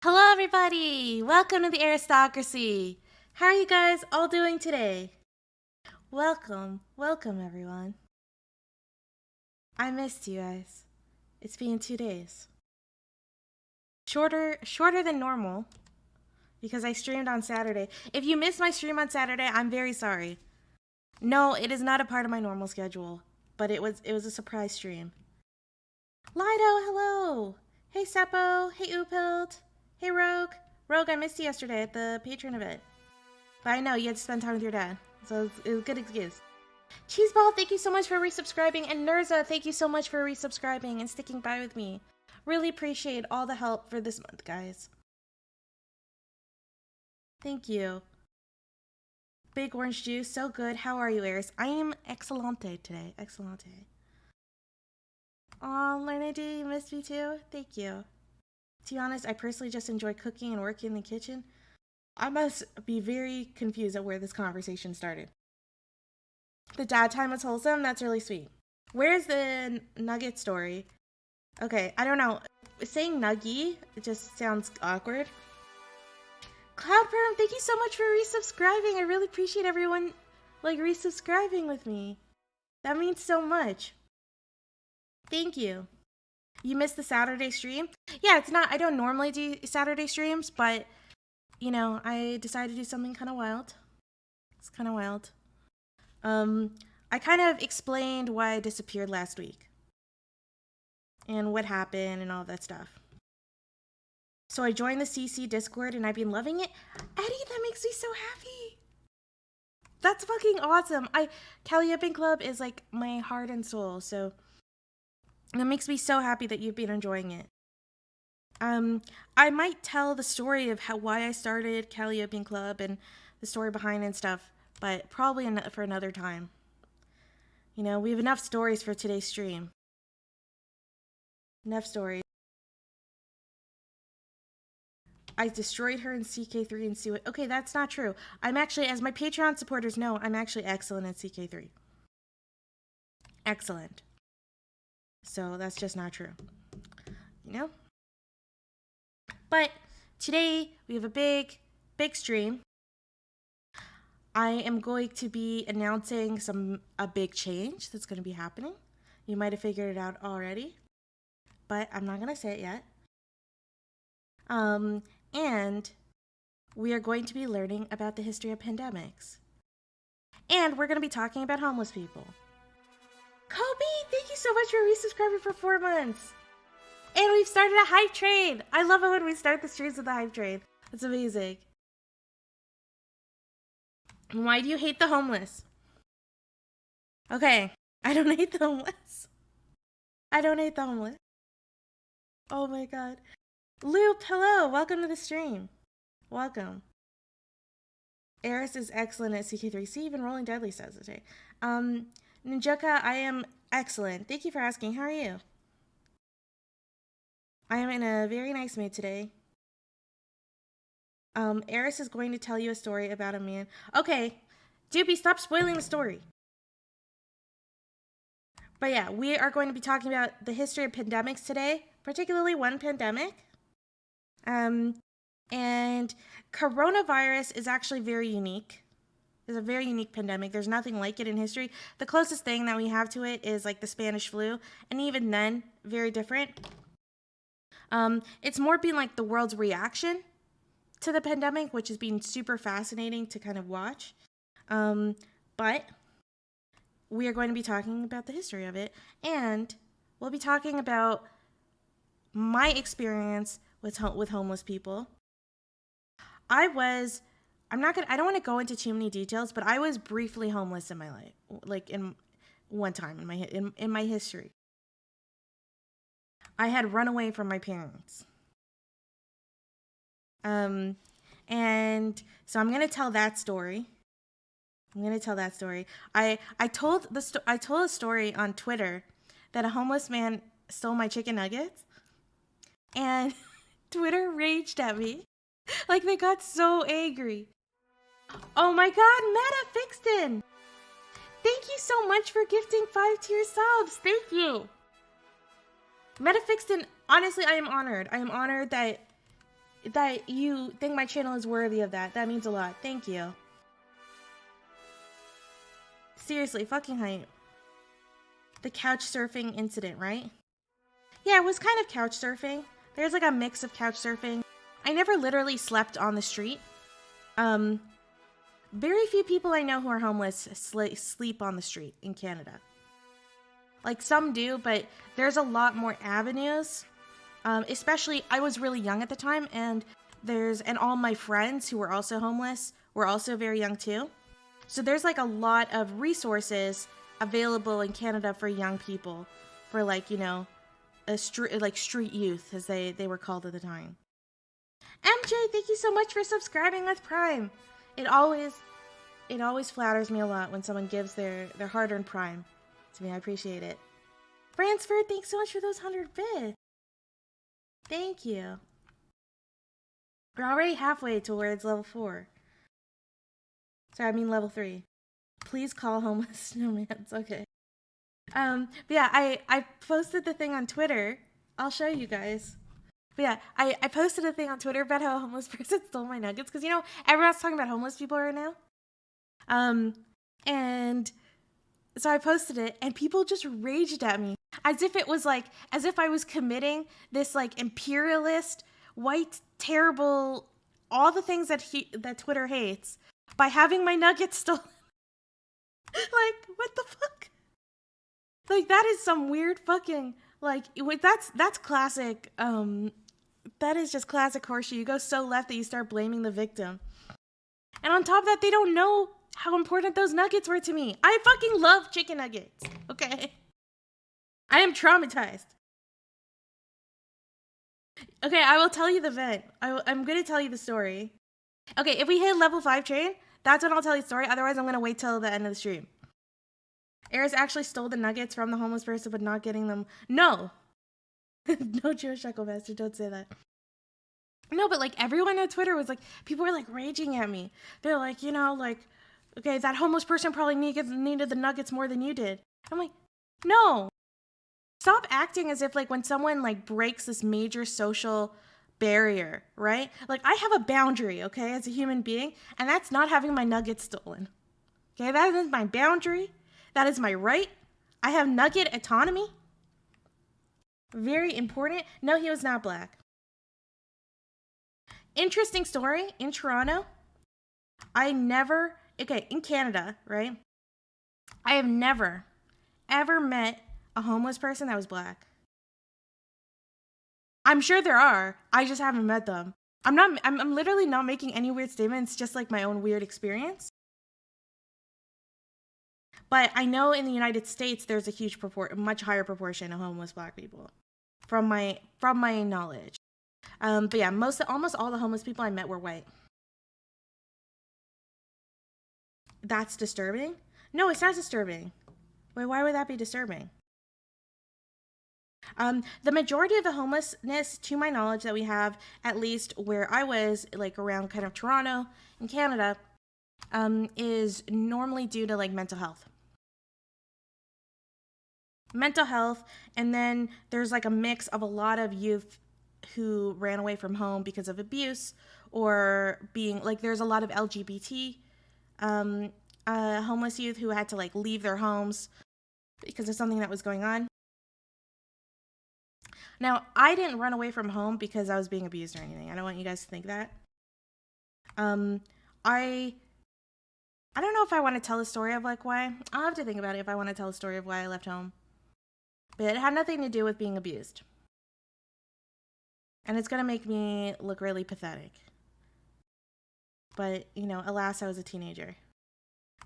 Hello everybody! Welcome to the Aristocracy! How are you guys all doing today? Welcome everyone. I missed you guys. It's been 2 days. Shorter than normal because I streamed on Saturday. If you missed my stream on Saturday, I'm very sorry. No, it is not a part of my normal schedule, but it was a surprise stream. Lido, hello! Hey Seppo, hey Upilt. Hey, Rogue. Rogue, I missed you yesterday at the Patreon event. But I know you had to spend time with your dad, so it was a good excuse. Cheeseball, thank you so much for resubscribing, and Nurza, thank you so much for resubscribing and sticking by with me. Really appreciate all the help for this month, guys. Thank you. Big orange juice, so good. How are you, Eris? I am excelente today. Excelente. Aw, Lorna D, you missed me too? Thank you. To be honest, I personally just enjoy cooking and working in the kitchen. I must be very confused at where this conversation started. The dad time was wholesome? That's really sweet. Where's the nugget story? Okay, I don't know. Saying nuggy, it just sounds awkward. Cloudperm, thank you so much for resubscribing. I really appreciate everyone, resubscribing with me. That means so much. Thank you. You missed the Saturday stream? Yeah, it's not, I don't normally do Saturday streams, but, you know, I decided to do something kind of wild. It's kind of wild. I kind of explained why I disappeared last week. And what happened and all that stuff. So I joined the CC Discord and I've been loving it. Eddie, that makes me so happy. That's fucking awesome. Calliope Club is like my heart and soul, so that makes me so happy that you've been enjoying it. I might tell the story of why I started Calliope Club and the story behind it and stuff, but probably for another time. You know, we have enough stories for today's stream. Enough stories. I destroyed her in CK3 and C. Okay, that's not true. I'm actually, as my Patreon supporters know, I'm actually excellent at CK3. Excellent. So that's just not true. You know? But today we have a big stream. I am going to be announcing a big change that's going to be happening. You might have figured it out already, but I'm not going to say it yet. And we are going to be learning about the history of pandemics. And we're going to be talking about homeless people. Kobe, thank you so much for resubscribing for 4 months. And we've started a hype train. I love it when we start the streams with the hype train. It's amazing. Why do you hate the homeless? Okay, I don't hate the homeless. I don't hate the homeless. Oh my god. Loop, hello, welcome to the stream. Welcome. Eris is excellent at CK3. See, even Rolling Deadly says it today. Ninjoka, I am excellent. Thank you for asking. How are you? I am in a very nice mood today. Eris is going to tell you a story about a man. Okay, Doopy, stop spoiling the story. But yeah, we are going to be talking about the history of pandemics today, particularly one pandemic. And coronavirus is actually very unique. It's a very unique pandemic. There's nothing like it in history. The closest thing that we have to it is like the Spanish flu, and even then, very different. It's more been like the world's reaction to the pandemic, which has been super fascinating to kind of watch. But we are going to be talking about the history of it, and we'll be talking about my experience with homeless people. I don't want to go into too many details, but I was briefly homeless in my life, like in one time in my history. I had run away from my parents. And so I'm going to tell that story. I told a story on Twitter that a homeless man stole my chicken nuggets, and Twitter raged at me. Like, they got so angry. Oh my god, Meta Fixton! Thank you so much for gifting 5 tier subs. Thank you. Meta Fixton, honestly, I am honored. I am honored that you think my channel is worthy of that. That means a lot. Thank you. Seriously, fucking hype. The couch surfing incident, right? Yeah, it was kind of couch surfing. There's like a mix of couch surfing. I never literally slept on the street. Very few people I know who are homeless sleep on the street in Canada. Like, some do, but there's a lot more avenues. Especially, I was really young at the time, and all my friends who were also homeless were also very young too. So there's like a lot of resources available in Canada for young people, for like, you know, street youth, as they were called at the time. MJ, thank you so much for subscribing with Prime. It always flatters me a lot when someone gives their hard-earned Prime to me. I appreciate it. Bransford, thanks so much for those 100 bits. Thank you. We're already halfway towards level 4. Sorry, I mean level 3. Please call homeless snowmans. Okay. But yeah, I posted the thing on Twitter. I'll show you guys. But yeah, I posted a thing on Twitter about how a homeless person stole my nuggets. Because, you know, everyone's talking about homeless people right now. And so I posted it, and people just raged at me. As if I was committing this, like, imperialist, white, terrible, all the things that Twitter hates by having my nuggets stolen. Like, what the fuck? Like, that is some weird fucking, like, that's classic, that is just classic horseshit. You go so left that you start blaming the victim. And on top of that, they don't know how important those nuggets were to me. I fucking love chicken nuggets, okay? I am traumatized. Okay, I will tell you the event. I'm gonna tell you the story. Okay, if we hit level 5 train, that's when I'll tell you the story. Otherwise, I'm gonna wait till the end of the stream. Eris actually stole the nuggets from the homeless person, but not getting them. No. No, Jewish Shekel Master, don't say that. No, but like everyone on Twitter was like, people were like raging at me. They're like, you know, like, okay, that homeless person probably needed the nuggets more than you did. I'm like, no. Stop acting as if like when someone like breaks this major social barrier, right? Like I have a boundary, okay, as a human being, and that's not having my nuggets stolen. Okay, that is my boundary. That is my right. I have nugget autonomy. Very important. No, he was not black. Interesting story. In Toronto, in Canada, right? I have never, ever met a homeless person that was black. I'm sure there are. I just haven't met them. I'm literally not making any weird statements, just like my own weird experience. But I know in the United States, there's a much higher proportion of homeless black people, from my knowledge. But yeah, almost all the homeless people I met were white. That's disturbing? No, it's not disturbing. Wait, why would that be disturbing? The majority of the homelessness, to my knowledge, that we have, at least where I was, like around kind of Toronto in Canada, is normally due to like mental health. And then there's like a mix of a lot of youth who ran away from home because of abuse, or being like, there's a lot of LGBT homeless youth who had to like leave their homes because of something that was going on. Now, I didn't run away from home because I was being abused or anything. I don't want you guys to think that. I don't know if I want to tell the story of like why. I'll have to think about it if I want to tell the story of why I left home. But it had nothing to do with being abused. And it's going to make me look really pathetic. But, you know, alas, I was a teenager.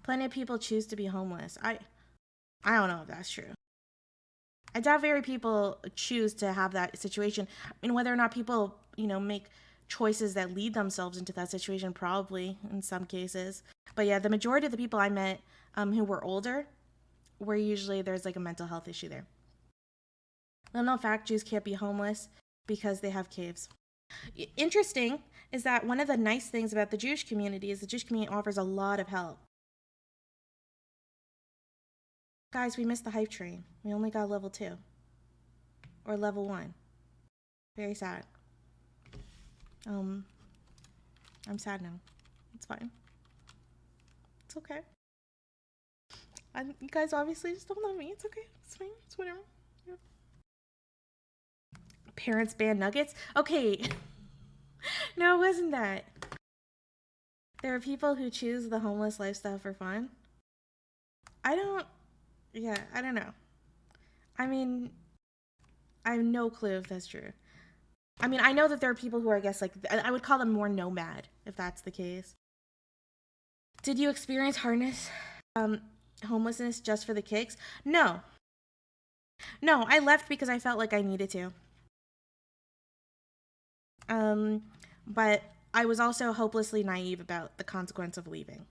Plenty of people choose to be homeless. I don't know if that's true. I doubt very people choose to have that situation. I mean, whether or not people, you know, make choices that lead themselves into that situation, probably in some cases. But yeah, the majority of the people I met who were older were usually, there's like a mental health issue there. Little known fact, Jews can't be homeless because they have caves. Interesting is that one of the nice things about the Jewish community is the Jewish community offers a lot of help. Guys, we missed the hype train. We only got level 2. Or level 1. Very sad. I'm sad now. It's fine. It's okay. You guys obviously just don't love me. It's okay. It's fine. It's whatever. Yeah. Parents ban nuggets? Okay. No, it wasn't that. There are people who choose the homeless lifestyle for fun. I don't know. I mean, I have no clue if that's true. I mean, I know that there are people who are, I guess, like, I would call them more nomad, if that's the case. Did you experience homelessness just for the kicks? No. No, I left because I felt like I needed to. But I was also hopelessly naive about the consequence of leaving.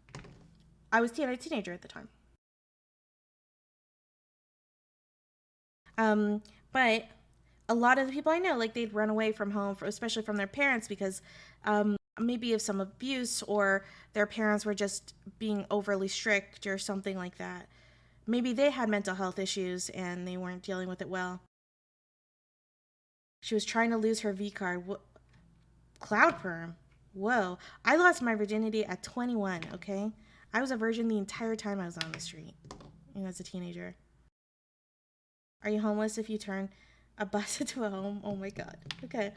I was a teenager at the time. But a lot of the people I know, like, they'd run away from home, especially from their parents, because maybe of some abuse, or their parents were just being overly strict or something like that. Maybe they had mental health issues and they weren't dealing with it well. She was trying to lose her V card. Cloud perm. Whoa. I lost my virginity at 21, okay? I was a virgin the entire time I was on the street, as a teenager. Are you homeless if you turn a bus into a home? Oh my god. Okay.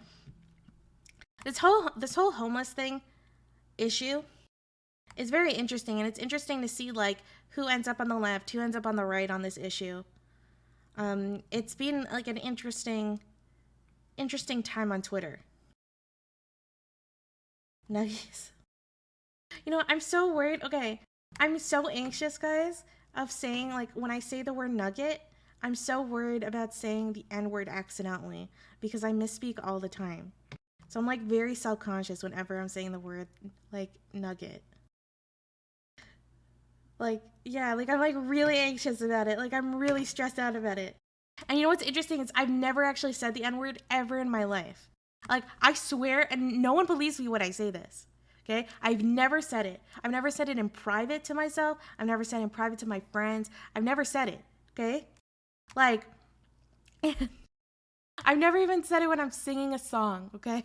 This whole homeless thing issue is very interesting, and it's interesting to see, like, who ends up on the left, who ends up on the right on this issue. It's been like an interesting time on Twitter. Nuggies. I'm so worried. Okay, I'm so anxious, guys, of saying, like, when I say the word nugget, I'm so worried about saying the N-word accidentally because I misspeak all the time. So I'm, like, very self-conscious whenever I'm saying the word, like, nugget. Like, yeah, like, I'm, like, really anxious about it. Like, I'm really stressed out about it. And you know what's interesting is I've never actually said the N-word ever in my life. Like, I swear, and no one believes me when I say this. Okay? I've never said it. I've never said it in private to myself. I've never said it in private to my friends. I've never said it. Okay? Like, I've never even said it when I'm singing a song. Okay?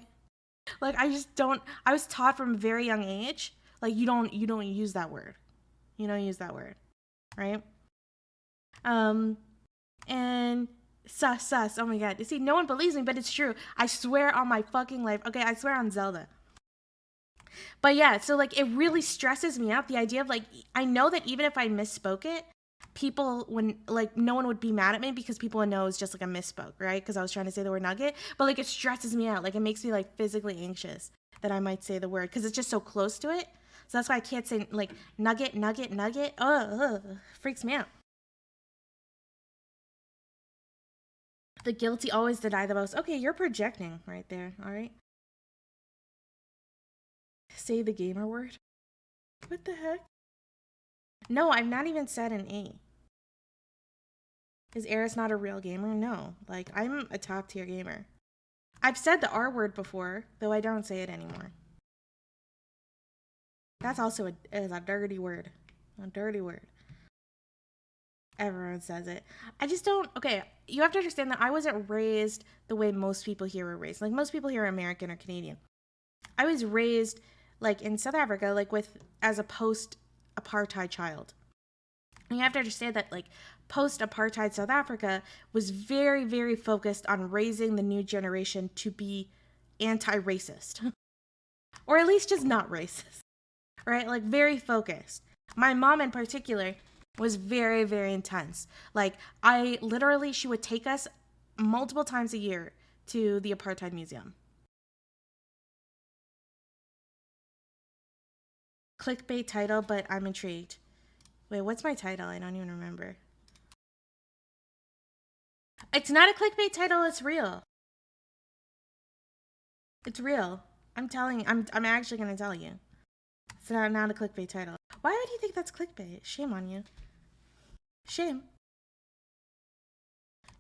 Like, I just don't. I was taught from a very young age, like, you don't use that word. You don't use that word, right? And sus. Oh my god. You see, no one believes me, but it's true. I swear on my fucking life. Okay, I swear on Zelda. But yeah, so, like, it really stresses me out, the idea of, like, I know that even if I misspoke it, people, no one would be mad at me because people would know it's just, like, a misspoke, right? Because I was trying to say the word nugget. But, like, it stresses me out. Like, it makes me, like, physically anxious that I might say the word because it's just so close to it. So that's why I can't say, like, nugget. Freaks me out. The guilty always deny the most. Okay, you're projecting right there, all right? Say the gamer word. What the heck? No, I've not even said an A. Is Eris not a real gamer? No. Like, I'm a top tier gamer. I've said the R word before, though I don't say it anymore. That's also a dirty word. A dirty word. Everyone says it. I just don't. Okay, you have to understand that I wasn't raised the way most people here were raised. Like, most people here are American or Canadian. I was raised, like, in South Africa, like, as a post-apartheid child. And you have to understand that, like, post-apartheid South Africa was very, very focused on raising the new generation to be anti-racist. Or at least just not racist. Right? Like, very focused. My mom in particular was very, very intense. Like, she would take us multiple times a year to the Apartheid Museum. Clickbait title, but I'm intrigued. Wait, what's my title? I don't even remember. It's not a clickbait title, it's real. It's real. I'm actually gonna tell you. It's not a clickbait title. Why would you think that's clickbait? Shame on you. Shame.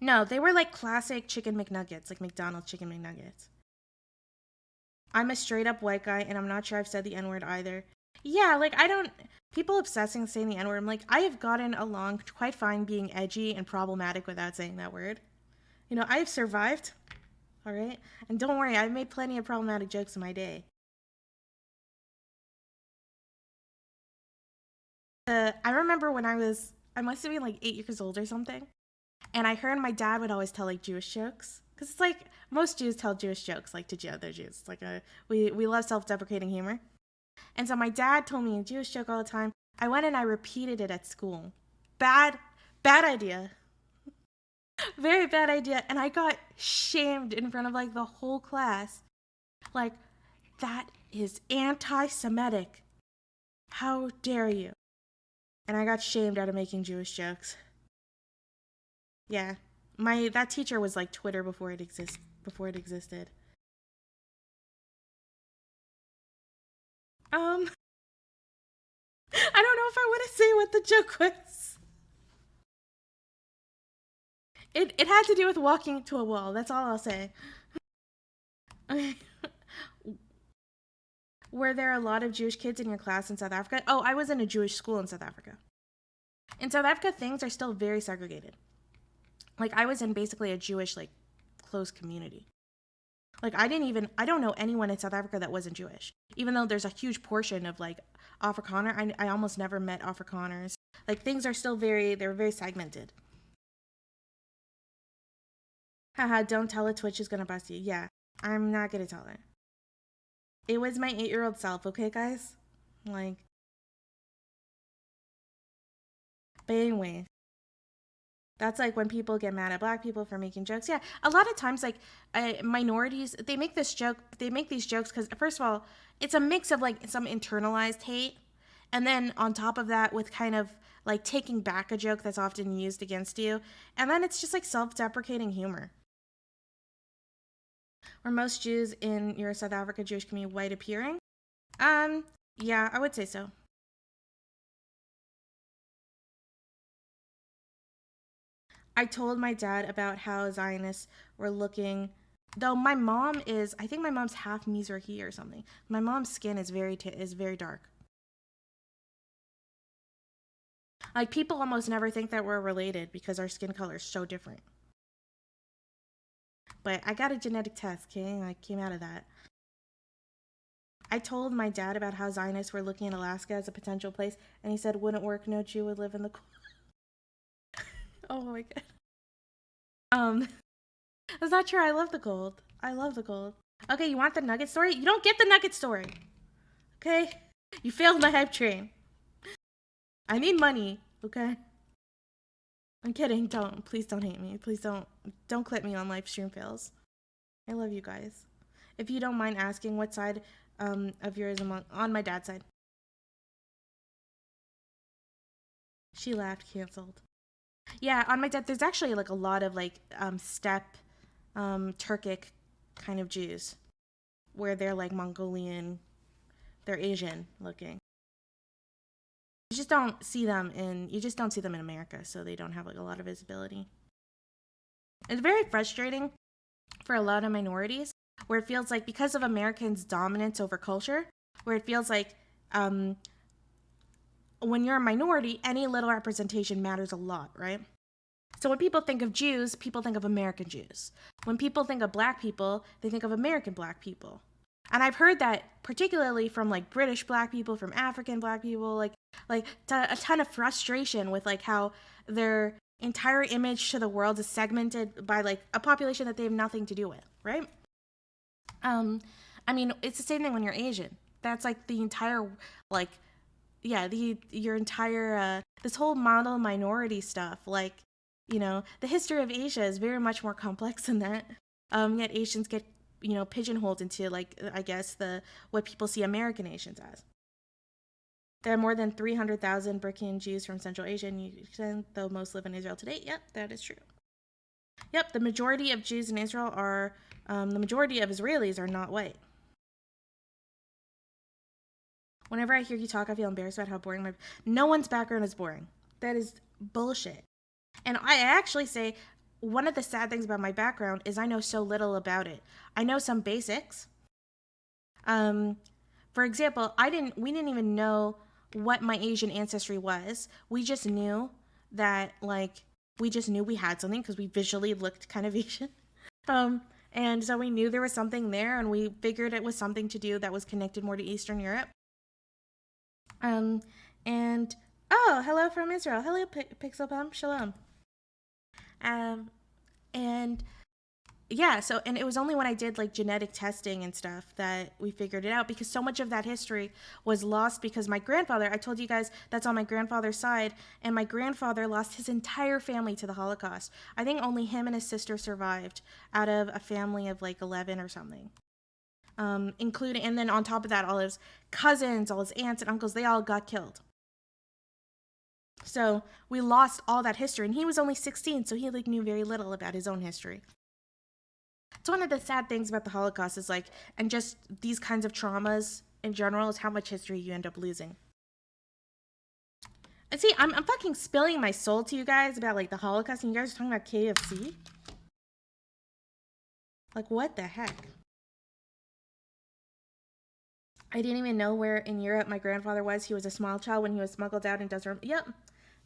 No, they were like classic chicken McNuggets, like McDonald's chicken McNuggets. I'm a straight up white guy, and I'm not sure I've said the N-word either. Yeah, like, people obsessing saying the N-word, I'm like, I have gotten along quite fine being edgy and problematic without saying that word. I have survived, all right? And don't worry, I've made plenty of problematic jokes in my day. I remember when I must have been like 8 years old or something, and I heard my dad would always tell, like, Jewish jokes. Because it's like, most Jews tell Jewish jokes, like, to other Jews. It's like, we love self-deprecating humor. And so my dad told me a Jewish joke all the time. I went and I repeated it at school. Bad idea. Very bad idea. And I got shamed in front of, like, the whole class. Like, that is anti-Semitic. How dare you? And I got shamed out of making Jewish jokes. Yeah. That teacher was like Twitter before it existed. Um I don't know if I want to say what the joke was. It had to do with walking to a wall. That's all I'll say. Okay. Were there a lot of Jewish kids in your class in South Africa? Oh, I was in a Jewish school in South Africa. In South Africa, things are still very segregated. Like, I was in basically a Jewish, like, close community. Like, I don't know anyone in South Africa that wasn't Jewish. Even though there's a huge portion of, like, Afrikaner, I almost never met Afrikaners. Like, things are still they're very segmented. Haha, don't tell it, Twitch is gonna bust you. Yeah, I'm not gonna tell it. It was my 8-year-old self, okay, guys? Like, but anyway, that's like when people get mad at black people for making jokes. Yeah, a lot of times, like, minorities, they make these jokes because, first of all, it's a mix of, like, some internalized hate, and then on top of that, with kind of, like, taking back a joke that's often used against you, and then it's just, like, self-deprecating humor. Were most Jews in your South Africa Jewish community white appearing? Yeah, I would say so. I told my dad about how Zionists were looking. Though my mom is, I think my mom's half Mizrahi or something. My mom's skin is very dark. Like, people almost never think that we're related because our skin color is so different. But I got a genetic test, okay? I came out of that. I told my dad about how Zionists were looking at Alaska as a potential place, and he said, wouldn't work, no Jew would live in the cold. Oh my god. That's not true. I love the cold. I love the cold. Okay, you want the nugget story? You don't get the nugget story. Okay? You failed my hype train. I need money, okay? I'm kidding. Please don't hate me. Please don't clip me on live stream fails. I love you guys. If you don't mind asking, what side of yours on my dad's side? She laughed, canceled. Yeah, on my dad, there's actually like a lot of like steppe, Turkic kind of Jews, where they're like Mongolian, they're Asian looking. You just don't see them in America, so they don't have like a lot of visibility. It's very frustrating for a lot of minorities, where it feels like because of Americans' dominance over culture, where it feels like when you're a minority, any little representation matters a lot, right? So when people think of Jews, people think of American Jews. When people think of black people, they think of American black people. And I've heard that particularly from like British black people, from African black people, like a ton of frustration with like how their entire image to the world is segmented by like a population that they have nothing to do with, right? I mean, it's the same thing when you're Asian. That's like the entire like your entire this whole model minority stuff, like, you know, the history of Asia is very much more complex than that. Yet Asians get, you know, pigeonholed into like, I guess, what people see American Asians as. There are more than 300,000 Burkian Jews from Central Asia and Ukraine, though most live in Israel today. Yep, that is true. Yep, the majority of Jews in Israel are, the majority of Israelis are not white. Whenever I hear you talk, I feel embarrassed about how boring no one's background is boring. That is bullshit. And I actually say one of the sad things about my background is I know so little about it. I know some basics. For example, we didn't even know what my Asian ancestry was. We just knew that, like, we had something because we visually looked kind of Asian. And so we knew there was something there, and we figured it was something to do that was connected more to Eastern Europe. And oh, hello from Israel. Hello, Pixel Pump. Shalom. And yeah, so, and it was only when I did like genetic testing and stuff that we figured it out, because so much of that history was lost because my grandfather, I told you guys that's on my grandfather's side, and my grandfather lost his entire family to the Holocaust. I think only him and his sister survived out of a family of like 11 or something. including, and then on top of that, all his cousins, all his aunts and uncles, they all got killed. So we lost all that history, and he was only 16, so he like knew very little about his own history. It's one of the sad things about the Holocaust is like, and just these kinds of traumas in general, is how much history you end up losing. And see, I'm fucking spilling my soul to you guys about like the Holocaust, and you guys are talking about KFC? Like, what the heck? I didn't even know where in Europe my grandfather was. He was a small child when he was smuggled out and doesn't. Yep.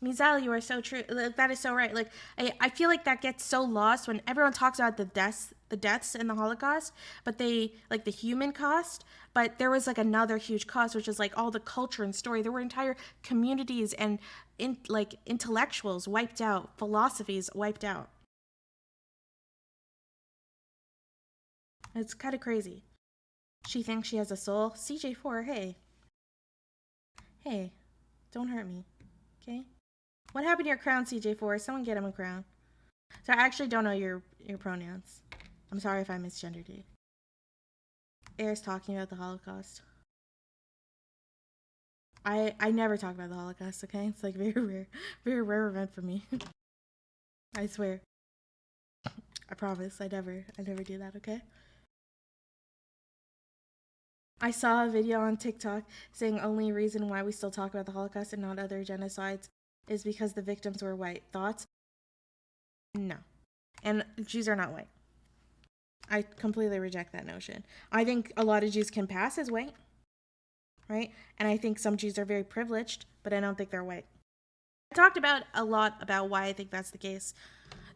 Mizal, you are so true. That is so right. Like, I feel like that gets so lost when everyone talks about the deaths in the Holocaust, but they, like the human cost, but there was like another huge cost, which is like all the culture and story. There were entire communities and intellectuals wiped out, philosophies wiped out. It's kind of crazy. She thinks she has a soul. CJ4, hey. Hey, don't hurt me, okay? What happened to your crown, CJ4? Someone get him a crown. So I actually don't know your pronouns. I'm sorry if I misgendered you. Air's talking about the Holocaust. I never talk about the Holocaust, okay? It's like very rare event for me. I swear. I promise, I never do that, okay? I saw a video on TikTok saying only reason why we still talk about the Holocaust and not other genocides is because the victims were white. Thoughts? No. And Jews are not white. I completely reject that notion. I think a lot of Jews can pass as white, right? And I think some Jews are very privileged, but I don't think they're white. I talked about a lot about why I think that's the case.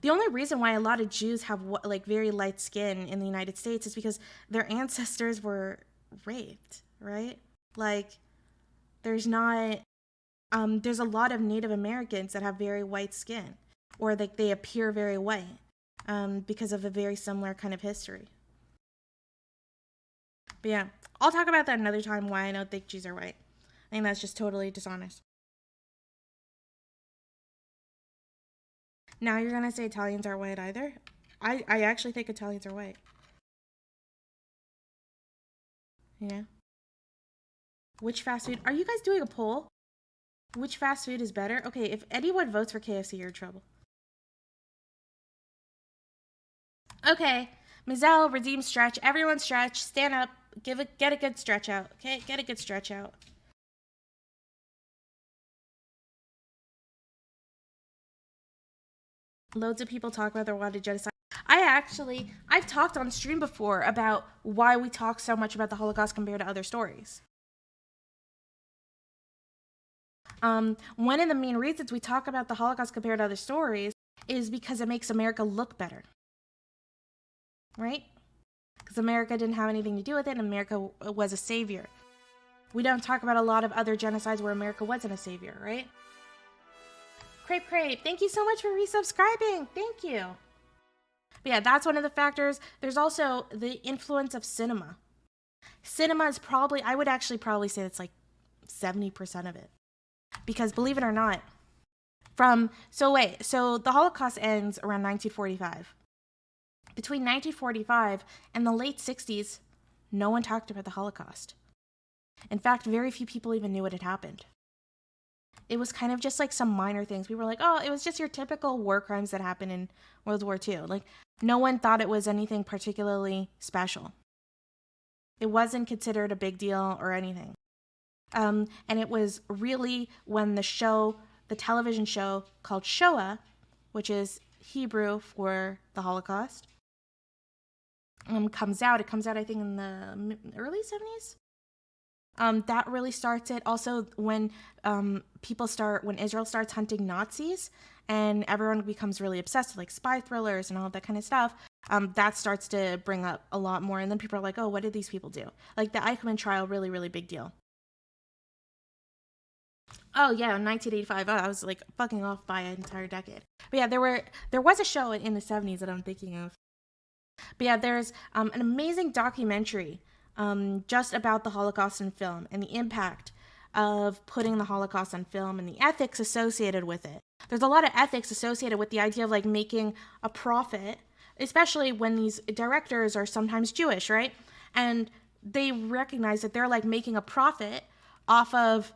The only reason why a lot of Jews have like very light skin in the United States is because their ancestors were raped, right? Like, there's not there's a lot of Native Americans that have very white skin, or like they appear very white because of a very similar kind of history. But yeah, I'll talk about that another time, why I don't think Jews are white. I think that's just totally dishonest. Now you're gonna say Italians are white either? I actually think Italians are white. Yeah. Which fast food? Are you guys doing a poll? Which fast food is better? Okay, if anyone votes for KFC, you're in trouble. Okay, Mizelle, redeem stretch. Everyone stretch. Stand up. Get a good stretch out. Okay, get a good stretch out. Loads of people talk about their wanted genocide. I've talked on stream before about why we talk so much about the Holocaust compared to other stories. One of the main reasons we talk about the Holocaust compared to other stories is because it makes America look better. Right? Because America didn't have anything to do with it, and America was a savior. We don't talk about a lot of other genocides where America wasn't a savior, right? Crepe, thank you so much for resubscribing. Thank you. But yeah, that's one of the factors. There's also the influence of cinema. Cinema is probably, I would actually probably say it's like 70% of it. Because believe it or not, so the Holocaust ends around 1945. Between 1945 and the late 60s, no one talked about the Holocaust. In fact, very few people even knew what had happened. It was kind of just like some minor things. We were like, oh, it was just your typical war crimes that happened in World War II. Like, no one thought it was anything particularly special. It wasn't considered a big deal or anything. And it was really when the television show called Shoah, which is Hebrew for the Holocaust, comes out. It comes out, I think, in the early 70s. That really starts it. Also, when when Israel starts hunting Nazis and everyone becomes really obsessed with like spy thrillers and all that kind of stuff, that starts to bring up a lot more. And then people are like, oh, what did these people do? Like the Eichmann trial, really, really big deal. Oh yeah, in 1985, I was like fucking off by an entire decade. But yeah, there was a show in the 70s that I'm thinking of. But yeah, there's an amazing documentary just about the Holocaust in film and the impact of putting the Holocaust on film and the ethics associated with it. There's a lot of ethics associated with the idea of like making a profit, especially when these directors are sometimes Jewish, right? And they recognize that they're like making a profit off of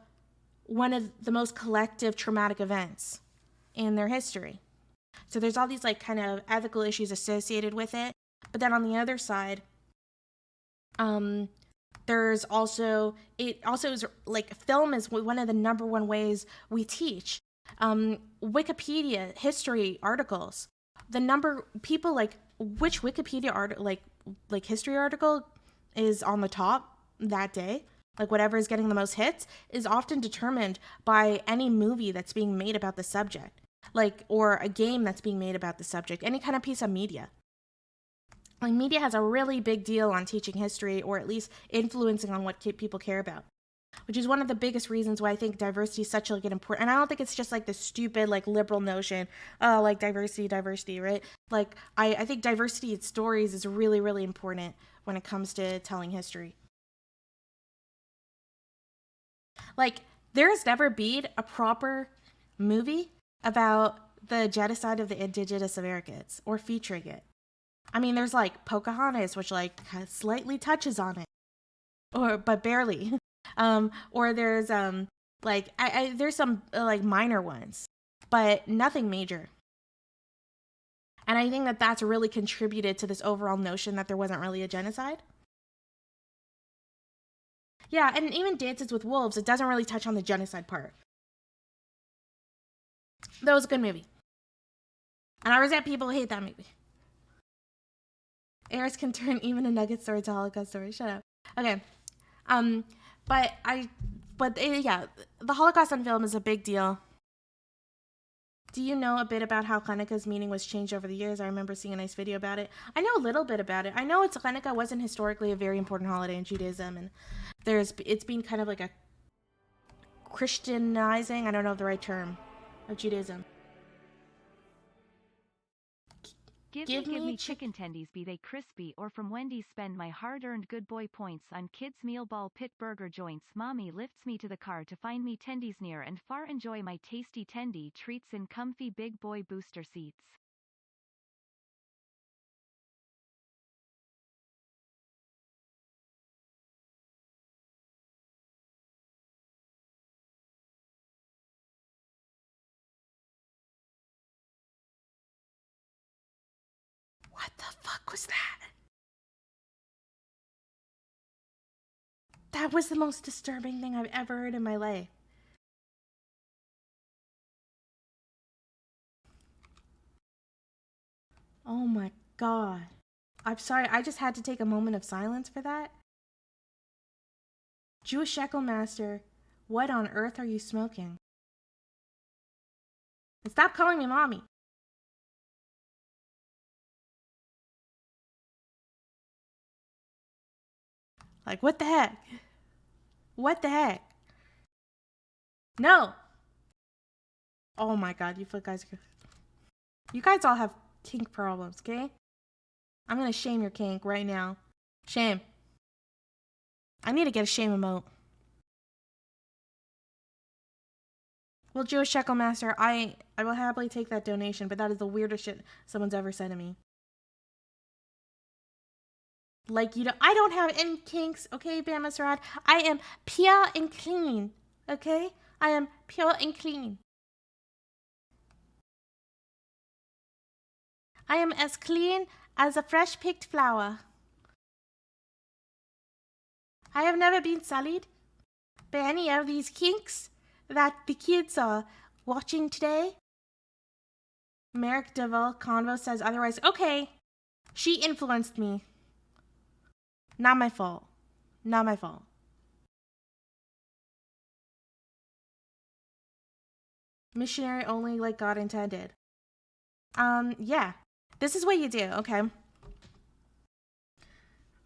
one of the most collective traumatic events in their history. So there's all these like kind of ethical issues associated with it. But then on the other side, there's also, it also is like film is one of the number one ways we teach. Wikipedia history articles, the number people like which Wikipedia article like history article is on the top that day, like whatever is getting the most hits, is often determined by any movie that's being made about the subject, like, or a game that's being made about the subject, any kind of piece of media. Like, media has a really big deal on teaching history, or at least influencing on what people care about, which is one of the biggest reasons why I think diversity is such like an important, and I don't think it's just like the stupid like liberal notion, oh, like diversity, right? Like, I think diversity in stories is really, really important when it comes to telling history. Like, there has never been a proper movie about the genocide of the indigenous Americans or featuring it. I mean, there's like Pocahontas, which like slightly touches on it, but barely. Or there's like there's some like minor ones, but nothing major. And I think that that's really contributed to this overall notion that there wasn't really a genocide. Yeah, and even Dances with Wolves, it doesn't really touch on the genocide part. That was a good movie. And I resent people who hate that movie. Eris can turn even a nugget story to Holocaust story. Shut up. Okay. Yeah, the Holocaust on film is a big deal. Do you know a bit about how Hanukkah's meaning was changed over the years? I remember seeing a nice video about it. I know a little bit about it. I know Hanukkah wasn't historically a very important holiday in Judaism, and it's been kind of like a Christianizing, I don't know the right term, of Judaism. Give me chicken tendies, be they crispy or from Wendy's. Spend my hard-earned good boy points on kids' meal ball pit burger joints. Mommy lifts me to the car to find me tendies near and far. Enjoy my tasty tendy treats in comfy big boy booster seats. What the fuck was that? That was the most disturbing thing I've ever heard in my life. Oh my god. I'm sorry, I just had to take a moment of silence for that. Jewish Shekel Master, what on earth are you smoking? And stop calling me mommy. Like, what the heck? What the heck? No! Oh my god, you guys all have kink problems, okay? I'm gonna shame your kink right now. Shame. I need to get a shame emote. Well, Jewish Shekel Master, I will happily take that donation, but that is the weirdest shit someone's ever said to me. Like, I don't have any kinks, okay, Bama Sarad? I am pure and clean, okay? I am pure and clean. I am as clean as a fresh picked flower. I have never been sullied by any of these kinks that the kids are watching today. Merrick Devil Convo says otherwise. Okay, she influenced me. Not my fault. Not my fault. Missionary only like God intended. Yeah. This is what you do, okay?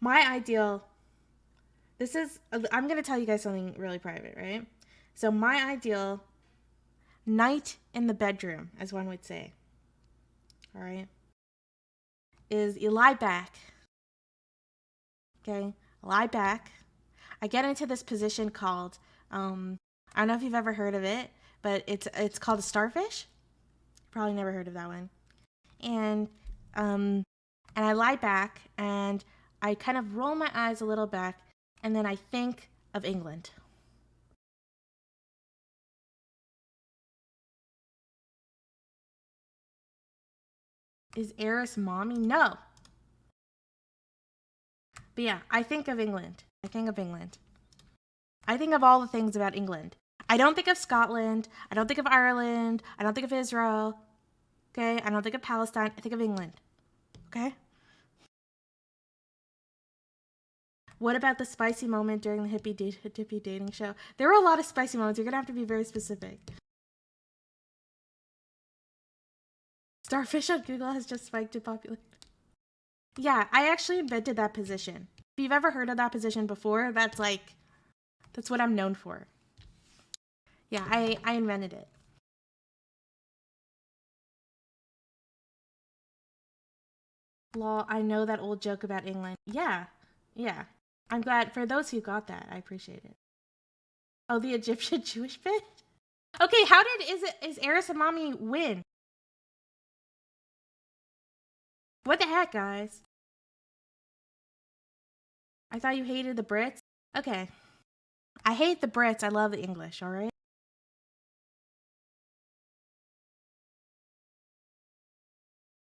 My ideal... I'm going to tell you guys something really private, right? So my ideal night in the bedroom, as one would say, all right, is you lie back. Okay? Lie back. I get into this position called, I don't know if you've ever heard of it, but it's called a starfish. Probably never heard of that one. And I lie back and I kind of roll my eyes a little back and then I think of England. Is Eris mommy? No. But yeah, I think of England. I think of England. I think of all the things about England. I don't think of Scotland. I don't think of Ireland. I don't think of Israel. Okay? I don't think of Palestine. I think of England. Okay? What about the spicy moment during the hippie dating show? There were a lot of spicy moments. You're going to have to be very specific. Starfish on Google has just spiked in popularity. Yeah, I actually invented that position. If you've ever heard of that position before, that's what I'm known for. Yeah, I invented it. Lol, I know that old joke about England. Yeah. I'm glad for those who got that. I appreciate it. Oh, the Egyptian Jewish bit? Okay, how is Eris and Mommy win? What the heck, guys? I thought you hated the Brits? Okay. I hate the Brits. I love the English, alright?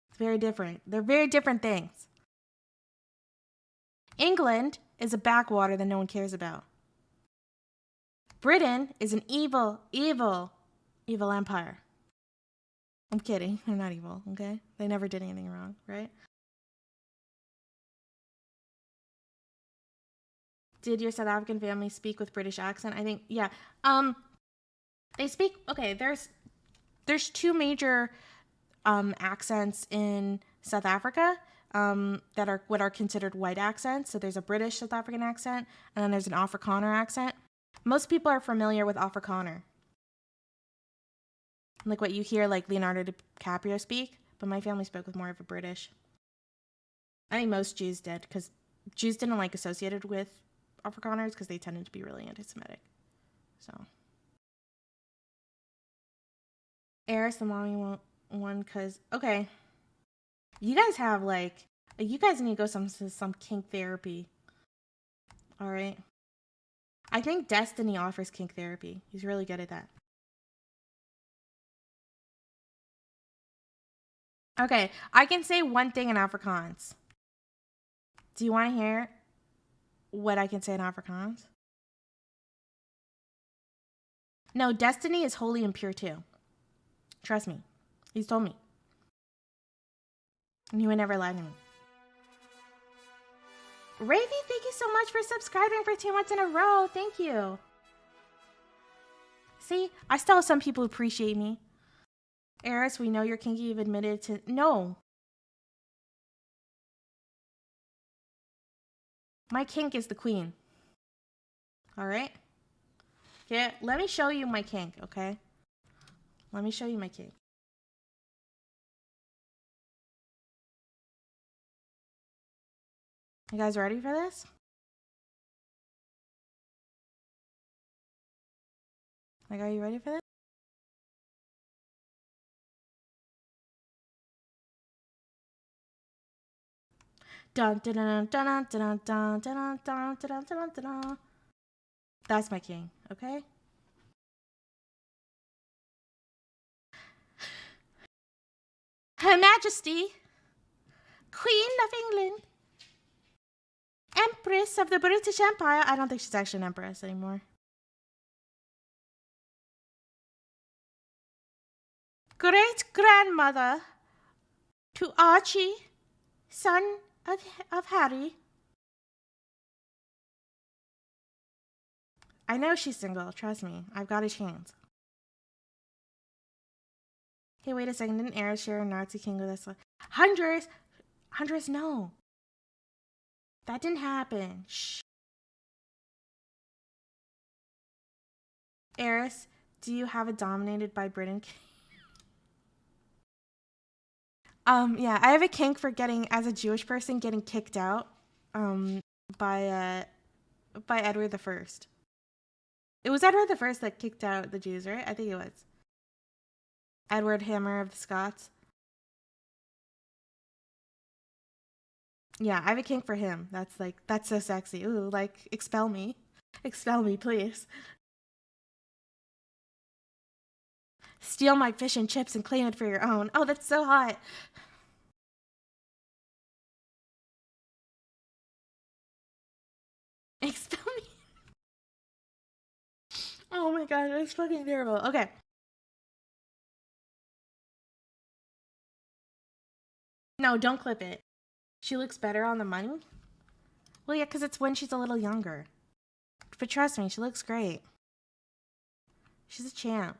It's very different. They're very different things. England is a backwater that no one cares about. Britain is an evil empire. I'm kidding. They're not evil, okay? They never did anything wrong, right? Did your South African family speak with British accent? I think, yeah. They speak, okay, there's two major accents in South Africa that are what are considered white accents. So there's a British South African accent, and then there's an Afrikaner accent. Most people are familiar with Afrikaner, like what you hear like Leonardo DiCaprio speak, but my family spoke with more of a British. I think most Jews did, because Jews didn't like associated with Afrikaners because they tended to be really anti-Semitic. So Eris, the mommy one, because okay, you guys have you guys need to go some kink therapy. All right. I think Destiny offers kink therapy. He's really good at that. Okay, I can say one thing in Afrikaans. Do you want to hear what I can say in Afrikaans? No, Destiny is holy and pure too. Trust me. He's told me. And he would never lie to me. Ravy, thank you so much for subscribing for 2 months in a row. Thank you. See, I still have some people who appreciate me. Eris, we know you're kinky. You've admitted to... No. My kink is the queen. Alright? Yeah, let me show you my kink, okay? Let me show you my kink. You guys ready for this? Like, are you ready for this? Dun dun dun dun dun dun dun dun dun dun dun dun. That's my king, okay? Her Majesty, Queen of England, Empress of the British Empire. I don't think she's actually an empress anymore. Great grandmother to Archie, son of Harry. I know she's single, trust me. I've got a chance. Hey, wait a second. Didn't Eris share a Nazi king with us? Hundreds, no. That didn't happen. Shh. Eris, do you have a dominated by Britain king? Yeah, I have a kink for as a Jewish person, getting kicked out, by Edward the First. It was Edward the First that kicked out the Jews, right? I think it was. Edward Hammer of the Scots. Yeah, I have a kink for him. That's so sexy. Ooh, like, expel me. Expel me, please. Steal my fish and chips and claim it for your own. Oh, that's so hot. Expel me. Oh my god, that's fucking terrible. Okay. No, don't clip it. She looks better on the money? Well, yeah, because it's when she's a little younger. But trust me, she looks great. She's a champ.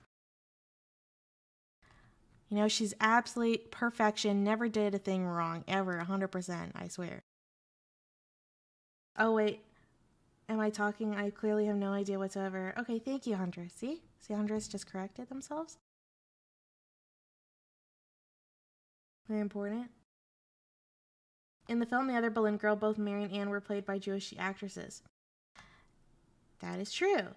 You know, she's absolute perfection, never did a thing wrong, ever, 100%, I swear. Oh, wait. Am I talking? I clearly have no idea whatsoever. Okay, thank you, Huntress. See? See, Huntress just corrected themselves? Very important. In the film, the other Boleyn girl, both Mary and Anne were played by Jewish actresses. That is true.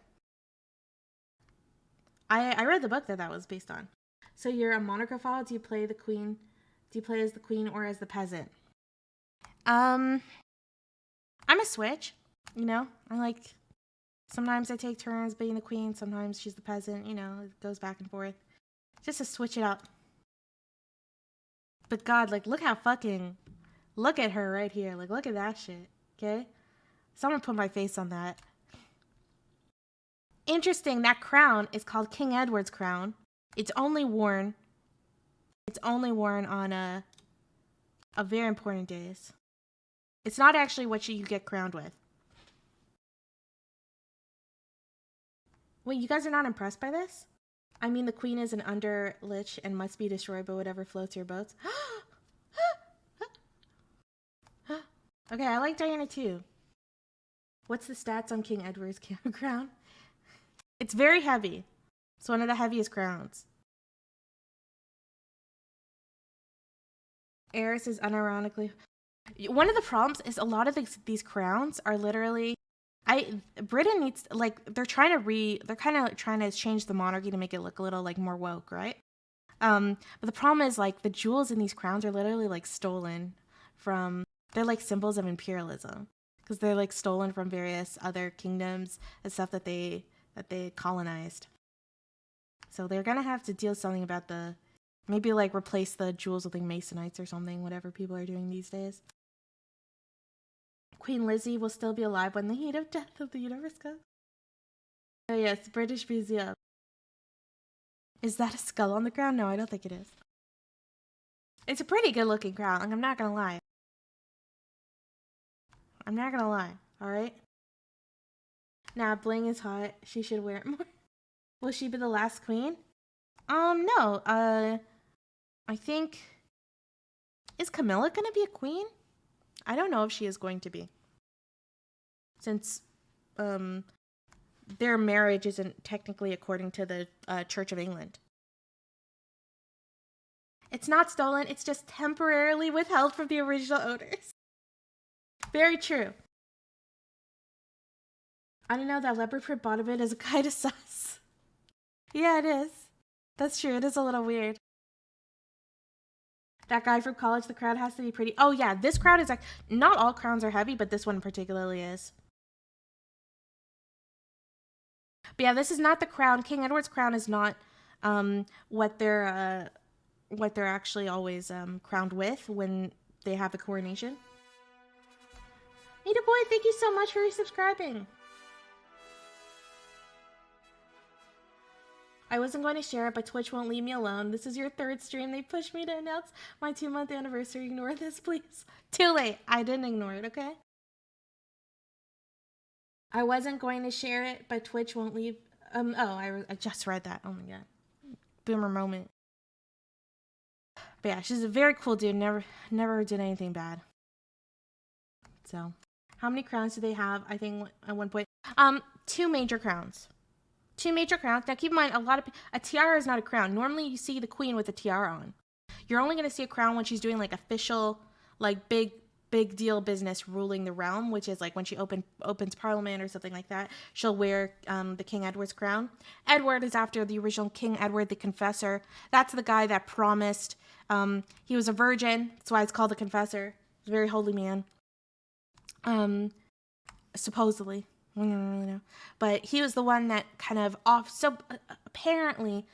I read the book that was based on. So you're a monographile? Do you play the queen? Do you play as the queen or as the peasant? I'm a switch. You know, sometimes I take turns being the queen, sometimes she's the peasant, you know, it goes back and forth. Just to switch it up. But God, like, look at her right here. Like, look at that shit, okay? Someone put my face on that. Interesting, that crown is called King Edward's crown. It's only worn on a very important days. It's not actually what you get crowned with. Wait, you guys are not impressed by this? I mean, the queen is an under-lich and must be destroyed by whatever floats your boats. Okay, I like Diana too. What's the stats on King Edward's crown? It's very heavy. It's one of the heaviest crowns. Eris is unironically... One of the problems is a lot of these crowns are literally... Britain needs, like, they're kind of trying to change the monarchy to make it look a little, like, more woke, right? But the problem is, like, the jewels in these crowns are literally, like, stolen from... They're, like, symbols of imperialism. Because they're, like, stolen from various other kingdoms and stuff that they colonized. So they're gonna have to deal something about the... Maybe, like, replace the jewels with, like, masonites or something, whatever people are doing these days. Queen Lizzie will still be alive when the heat of death of the universe comes. Oh yes, British Museum. Is that a skull on the ground? No, I don't think it is. It's a pretty good looking crown, like, I'm not gonna lie. I'm not gonna lie, alright? Nah, bling is hot. She should wear it more. Will she be the last queen? No. I think... Is Camilla gonna be a queen? I don't know if she is going to be. Since, their marriage isn't technically according to the Church of England. It's not stolen, it's just temporarily withheld from the original owners. Very true. I don't know, that leopard print bottom bit is kind of sus. Yeah, it is. That's true, it is a little weird. That guy from college, the crown has to be pretty. Oh yeah, this crown is like, not all crowns are heavy, but this one particularly is. But yeah, this is not the crown. King Edward's crown is not what they're actually always crowned with when they have the coronation. Nita Boy, thank you so much for resubscribing. I wasn't going to share it, but Twitch won't leave me alone. This is your third stream. They pushed me to announce my 2-month anniversary. Ignore this, please. Too late. I didn't ignore it, okay? I wasn't going to share it, but Twitch won't leave. I just read that. Oh my god. Boomer moment. But yeah, she's a very cool dude. Never did anything bad. So, how many crowns do they have? I think at one point, 2 major crowns. 2 major crowns. Now keep in mind, a tiara is not a crown. Normally you see the queen with a tiara on. You're only going to see a crown when she's doing like official, like big deal business ruling the realm, which is like when she opens parliament or something like that. She'll wear the King Edward's crown. Edward is after the original King Edward the Confessor. That's the guy that promised, he was a virgin. That's why it's called the Confessor. very holy man. Supposedly. I don't really know. But he was the one that kind of apparently,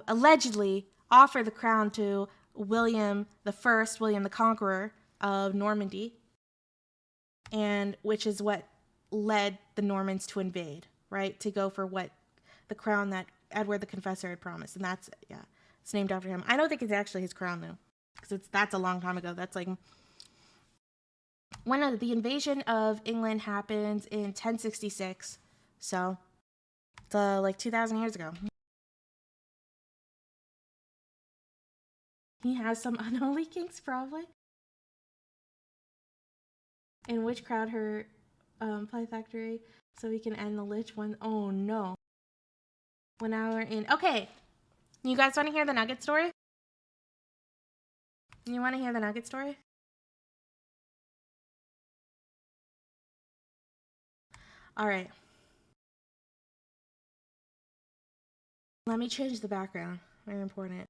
allegedly, offered the crown to William the Conqueror of Normandy, and which is what led the Normans to invade, right? To go for what the crown that Edward the Confessor had promised, and it's named after him. I don't think it's actually his crown though, because that's a long time ago. That's like when the invasion of England happened in 1066, so it's like 2,000 years ago. He has some unholy kings, probably. In which crowd her pie factory so we can end the Lich one. Oh no. 1 hour in. Okay. You guys want to hear the nugget story? You want to hear the nugget story? All right. Let me change the background. Very important.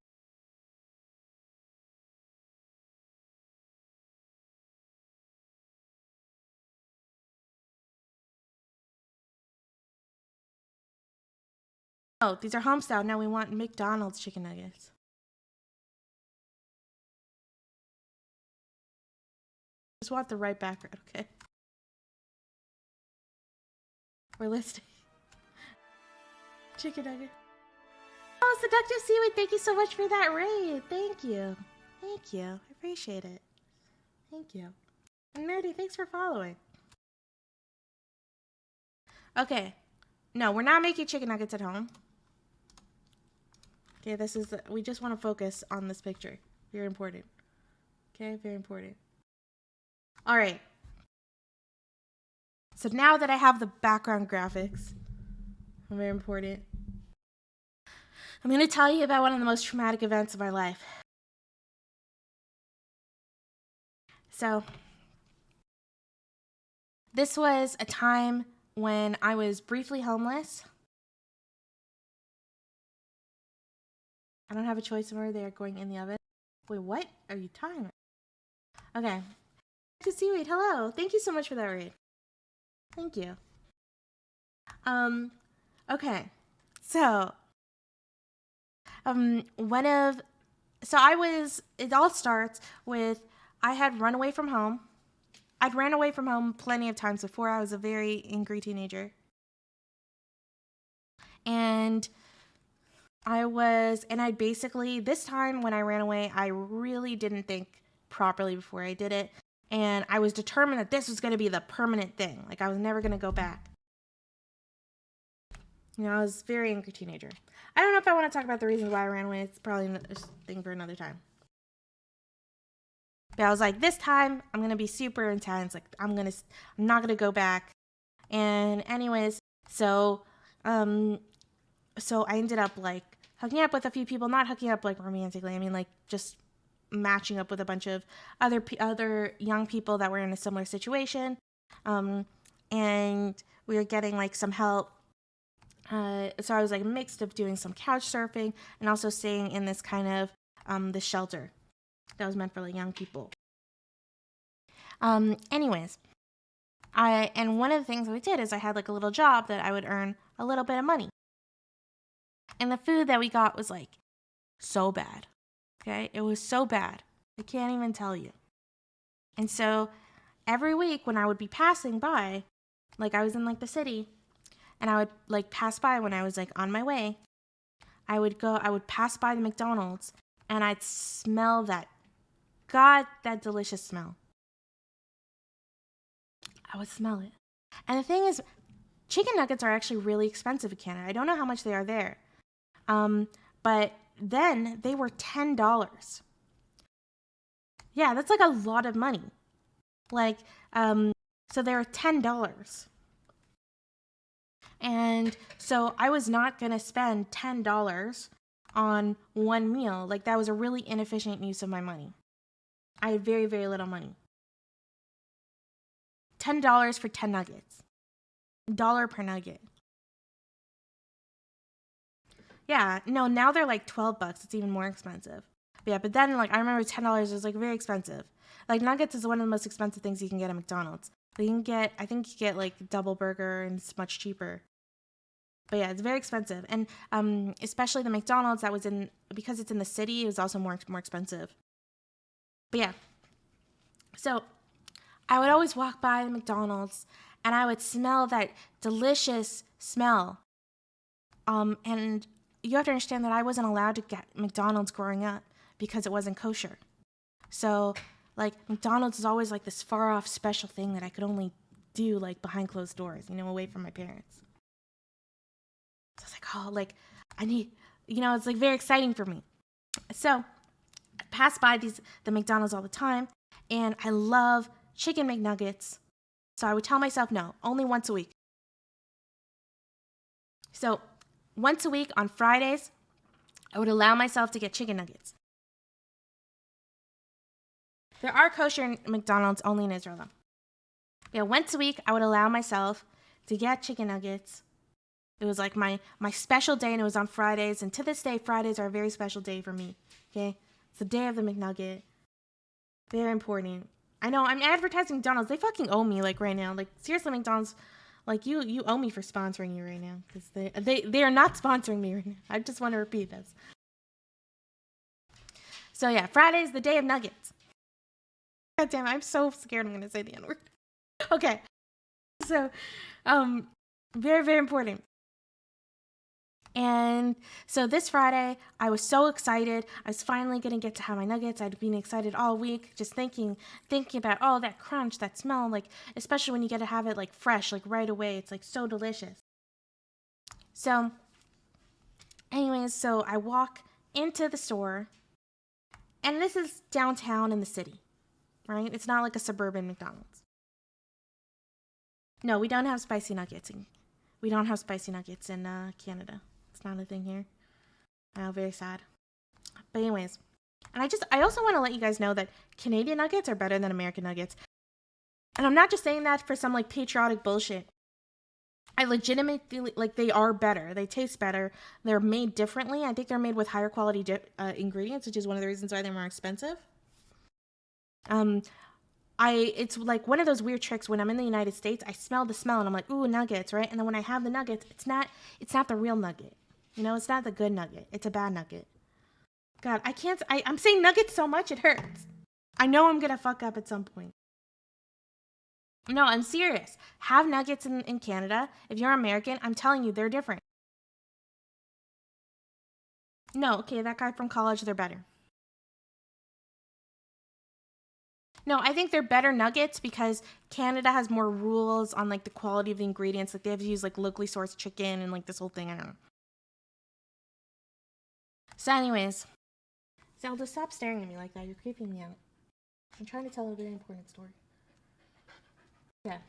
Oh, these are homestyle. Now we want McDonald's chicken nuggets. Just want the right background, okay? We're listing. Chicken nugget. Oh, Seductive Seaweed, thank you so much for that raid. Thank you. Thank you. I appreciate it. Thank you. And Nerdy, thanks for following. Okay. No, we're not making chicken nuggets at home. Okay, we just want to focus on this picture. Very important. Okay, very important. All right. So now that I have the background graphics, very important, I'm going to tell you about one of the most traumatic events of my life. So, this was a time when I was briefly homeless. I don't have a choice of where they're going in the oven. Wait, what are you talking about? Okay. To Seaweed, hello. Thank you so much for that raid. Thank you. Okay. So, it all starts with, I had run away from home. I'd ran away from home plenty of times before. I was a very angry teenager. And this time when I ran away, I really didn't think properly before I did it. And I was determined that this was going to be the permanent thing. Like, I was never going to go back. You know, I was a very angry teenager. I don't know if I want to talk about the reasons why I ran away. It's probably a thing for another time. But I was like, this time, I'm going to be super intense. Like, I'm not going to go back. And anyways, so I ended up, like, hooking up with a few people. Not hooking up, like, romantically. I mean, like, just matching up with a bunch of other young people that were in a similar situation. And we were getting, like, some help. So I was, like, mixed of doing some couch surfing and also staying in this kind of, this shelter that was meant for, like, young people. Anyways, and one of the things we did is I had, like, a little job that I would earn a little bit of money. And the food that we got was, like, so bad. Okay? It was so bad. I can't even tell you. And so every week when I would be passing by, like, I was in, like, the city, and I would, like, pass by when I was, like, on my way, I would pass by the McDonald's, and I'd smell that delicious smell. I would smell it. And the thing is, chicken nuggets are actually really expensive in Canada. I don't know how much they are there. But then they were $10. Yeah, that's like a lot of money. Like, so they were $10. And so I was not going to spend $10 on one meal. Like, that was a really inefficient use of my money. I had very, very little money. $10 for 10 nuggets. $1 per nugget. Yeah, no, now they're like $12. It's even more expensive. But yeah, but then, like, I remember $10 was, like, very expensive. Like, nuggets is one of the most expensive things you can get at McDonald's. But you can get, I think you get, like, double burger, and it's much cheaper. But yeah, it's very expensive. And especially the McDonald's that was because it's in the city, it was also more expensive. But yeah. So I would always walk by the McDonald's, and I would smell that delicious smell. And you have to understand that I wasn't allowed to get McDonald's growing up because it wasn't kosher. So, like, McDonald's is always, like, this far-off special thing that I could only do, like, behind closed doors, away from my parents. So I was like, oh, like, I need, it's, like, very exciting for me. So I pass by the McDonald's all the time, and I love chicken McNuggets. So I would tell myself, no, only once a week. So once a week on Fridays, I would allow myself to get chicken nuggets. There are kosher McDonald's only in Israel, though. Yeah, once a week, I would allow myself to get chicken nuggets. It was like my special day, and it was on Fridays. And to this day, Fridays are a very special day for me, okay? It's the day of the McNugget. Very important. I know, I'm advertising McDonald's. They fucking owe me, like, right now. Like, seriously, McDonald's, like, you owe me for sponsoring you right now. Because they are not sponsoring me right now. I just want to repeat this. So, yeah, Friday's the day of nuggets. God damn it, I'm so scared I'm going to say the N-word. Okay. So, very, very important. And so this Friday, I was so excited. I was finally going to get to have my nuggets. I'd been excited all week, just thinking about, oh, that crunch, that smell, like, especially when you get to have it, like, fresh, like, right away. It's, like, so delicious. So, anyways, so I walk into the store, and this is downtown in the city, right? It's not like a suburban McDonald's. No, we don't have spicy nuggets. We don't have spicy nuggets in Canada. It's not a thing here. I know, very sad. But anyways, and I also want to let you guys know that Canadian nuggets are better than American nuggets. And I'm not just saying that for some, like, patriotic bullshit. I legitimately, like, they are better. They taste better. They're made differently. I think they're made with higher quality ingredients, which is one of the reasons why they're more expensive. It's like one of those weird tricks when I'm in the United States. I smell the smell and I'm like, ooh, nuggets, right? And then when I have the nuggets, it's not the real nugget. It's not the good nugget. It's a bad nugget. God, I'm saying nuggets so much, it hurts. I know I'm going to fuck up at some point. No, I'm serious. Have nuggets in Canada. If you're American, I'm telling you, they're different. No, okay, that guy from college, they're better. No, I think they're better nuggets because Canada has more rules on, like, the quality of the ingredients. Like, they have to use, like, locally sourced chicken and, like, this whole thing. I don't know. So anyways, Zelda, stop staring at me like that. You're creeping me out. I'm trying to tell a very important story. Yeah.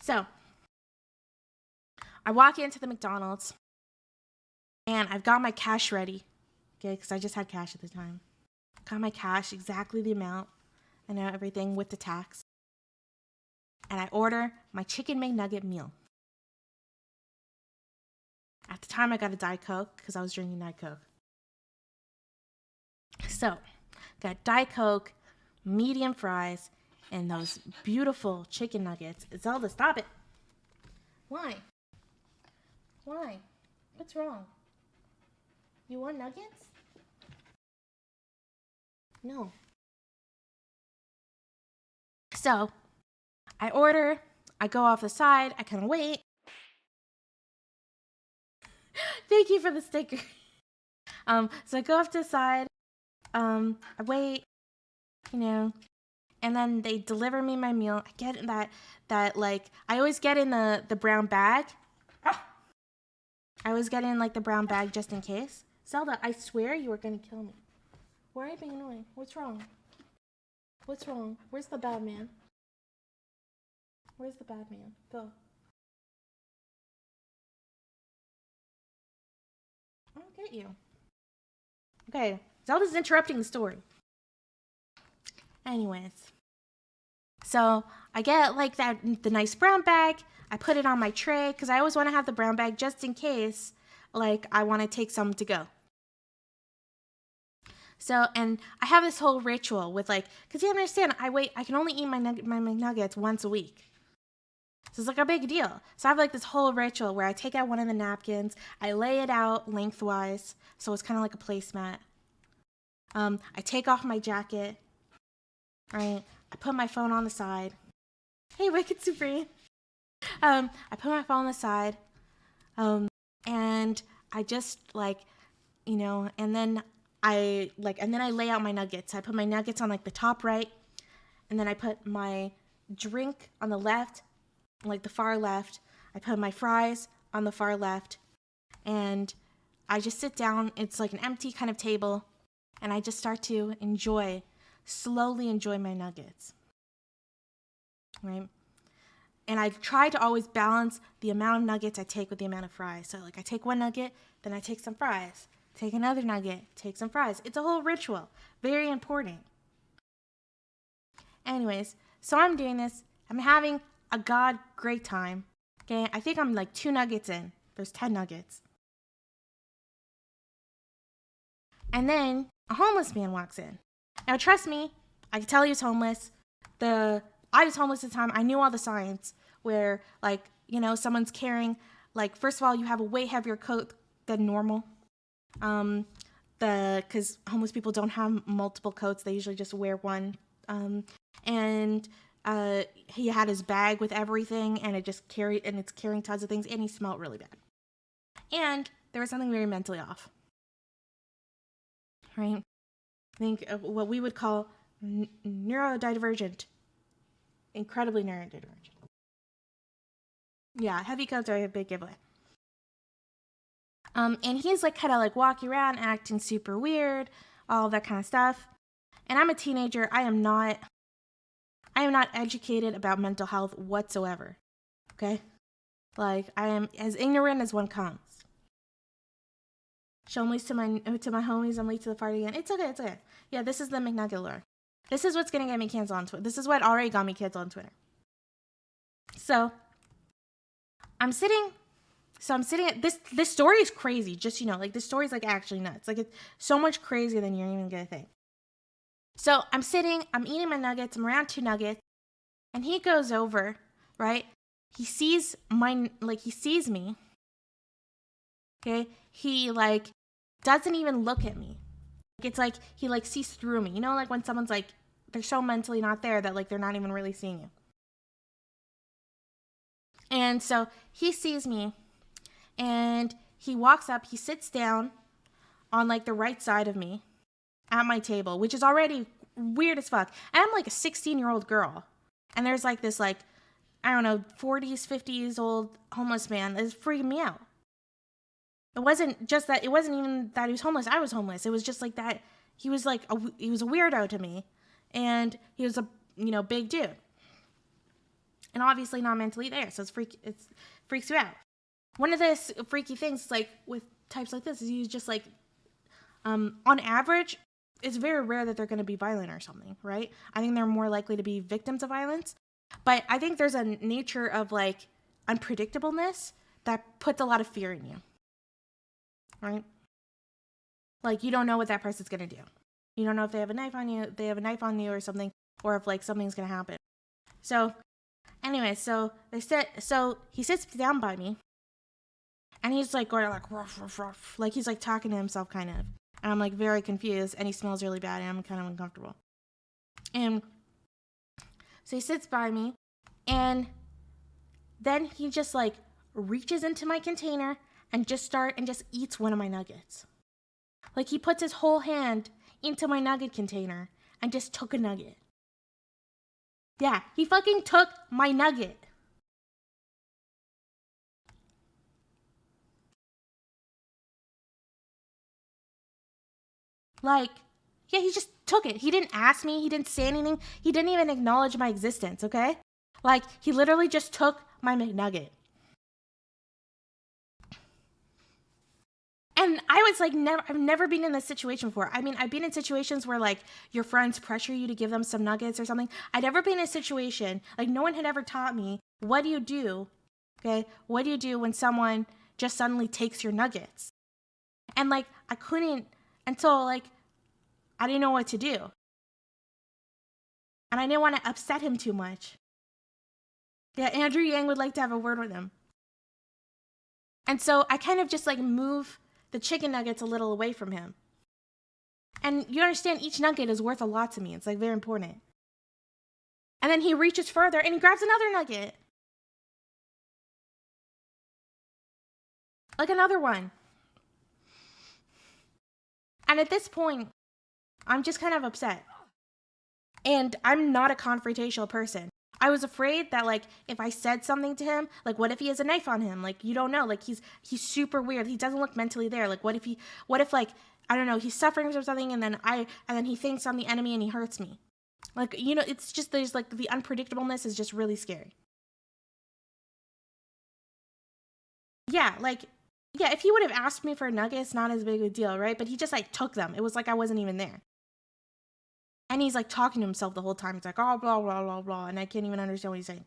So, I walk into the McDonald's, and I've got my cash ready. Okay, because I just had cash at the time. Got my cash, exactly the amount. I know everything with the tax. And I order my chicken McNugget meal. At the time, I got a Diet Coke because I was drinking Diet Coke. So, got Diet Coke, medium fries, and those beautiful chicken nuggets. Zelda, stop it. Why? Why? What's wrong? You want nuggets? No. So, I order, I go off the side, I kind of wait. Thank you for the sticker. So I go off to the side, I wait, and then they deliver me my meal. I get that like, I always get in the brown bag. I always get in, like, the brown bag just in case. Zelda, I swear you were gonna kill me. Why are you being annoying? What's wrong? What's wrong? Where's the bad man? Where's the bad man? Go. I don't get you. Okay, Zelda's interrupting the story. Anyways. So, I get, like, the nice brown bag. I put it on my tray, because I always want to have the brown bag just in case, like, I want to take some to go. So, and I have this whole ritual with like, because you understand, I can only eat my McNuggets once a week. So it's like a big deal. So I have like this whole ritual where I take out one of the napkins, I lay it out lengthwise, so it's kind of like a placemat. I take off my jacket, right? I put my phone on the side. Hey, Wicked Supreme. I put my phone on the side, and I just like, and then I lay out my nuggets. I put my nuggets on like the top right, and then I put my drink on the left, like the far left. I put my fries on the far left, and I just sit down. It's like an empty kind of table, and I just start to slowly enjoy my nuggets, right? And I try to always balance the amount of nuggets I take with the amount of fries. So like I take one nugget, then I take some fries. Take another nugget, take some fries. It's a whole ritual. Very important. Anyways, so I'm doing this. I'm having a great time. Okay, I think I'm like 2 nuggets in. There's 10 nuggets. And then a homeless man walks in. Now trust me, I can tell he was homeless. I was homeless at the time. I knew all the signs where like, someone's carrying, like, first of all, you have a way heavier coat than normal. Because homeless people don't have multiple coats. They usually just wear one. And he had his bag with everything, and it's carrying tons of things, and he smelled really bad. And there was something very mentally off. Right? I think of what we would call neurodivergent. Incredibly neurodivergent. Yeah, heavy coats are a big giveaway. And he's like kind of like walking around acting super weird, all that kind of stuff. And I'm a teenager. I am not educated about mental health whatsoever. Okay? Like, I am as ignorant as one comes. Show me to my homies, I'm late to the party again. It's okay. Yeah, this is the McNugget lore. This is what's gonna get me canceled on Twitter. This is what already got me canceled on Twitter. So I'm sitting at this story is crazy, just like this story is like actually nuts. Like it's so much crazier than you're even gonna think. So I'm eating my nuggets, I'm around 2 nuggets, and he goes over, right? He sees me. Okay? He like doesn't even look at me. It's like he like sees through me. Like when someone's like they're so mentally not there that like they're not even really seeing you. And so he sees me and he walks up, he sits down on like the right side of me at my table, which is already weird as fuck. And I'm like a 16-year-old girl. And there's like this like, I don't know, 40s, 50s old homeless man that is freaking me out. It wasn't even that he was homeless. I was homeless. It was just like that. He was like, he was a weirdo to me. And he was a, big dude. And obviously not mentally there. So it freaks you out. One of the freaky things, like with types like this, is you just like, on average, it's very rare that they're going to be violent or something, right? I think they're more likely to be victims of violence. But I think there's a nature of like unpredictableness that puts a lot of fear in you, right? Like you don't know what that person's going to do. You don't know if they have a knife on you, or something, or if like something's going to happen. So anyway, so he sits down by me and he's like going like ruff, ruff, ruff. Like he's like talking to himself kind of. And I'm like very confused and he smells really bad and I'm kind of uncomfortable. And so he sits by me and then he just like reaches into my container and just eats one of my nuggets. Like he puts his whole hand into my nugget container and just took a nugget. Yeah, he fucking took my nugget. Like, yeah, he just took it. He didn't ask me. He didn't say anything. He didn't even acknowledge my existence, okay? Like, he literally just took my McNugget. And I was like, I've never been in this situation before. I mean, I've been in situations where like your friends pressure you to give them some nuggets or something. I'd never been in a situation, like no one had ever taught me, what do you do? Okay. What do you do when someone just suddenly takes your nuggets? And like, I couldn't until like I didn't know what to do. And I didn't want to upset him too much. Yeah, Andrew Yang would like to have a word with him. And so I kind of just like move the chicken nuggets a little away from him. And you understand, each nugget is worth a lot to me. It's like very important. And then he reaches further and he grabs another nugget. Like another one. And at this point, I'm just kind of upset. And I'm not a confrontational person. I was afraid that, like, if I said something to him, like, what if he has a knife on him? Like, you don't know. Like, he's super weird. He doesn't look mentally there. Like, what if like, I don't know, he's suffering from something and then he thinks I'm the enemy and he hurts me. Like, you know, it's just, there's like, the unpredictableness is just really scary. Yeah, like, yeah, if he would have asked me for a nugget, it's not as big of a deal, right? But he just, like, took them. It was like I wasn't even there. And he's, like, talking to himself the whole time. He's like, oh, blah, blah, blah, blah. And I can't even understand what he's saying.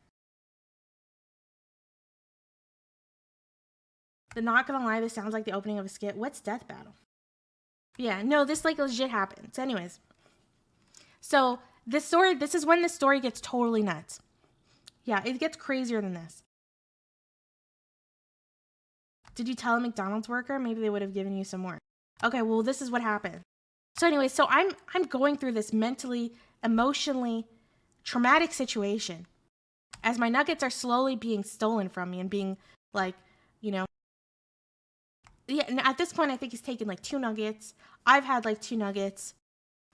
But not gonna lie, this sounds like the opening of a skit. What's Death Battle? Yeah, no, this, like, legit happened. So anyways. So, this is when the story gets totally nuts. Yeah, it gets crazier than this. Did you tell a McDonald's worker? Maybe they would have given you some more. Okay, well, this is what happened. So anyway, so I'm going through this mentally, emotionally traumatic situation as my nuggets are slowly being stolen from me and being like, you know, yeah, and at this point I think he's taken like 2 nuggets. I've had like 2 nuggets.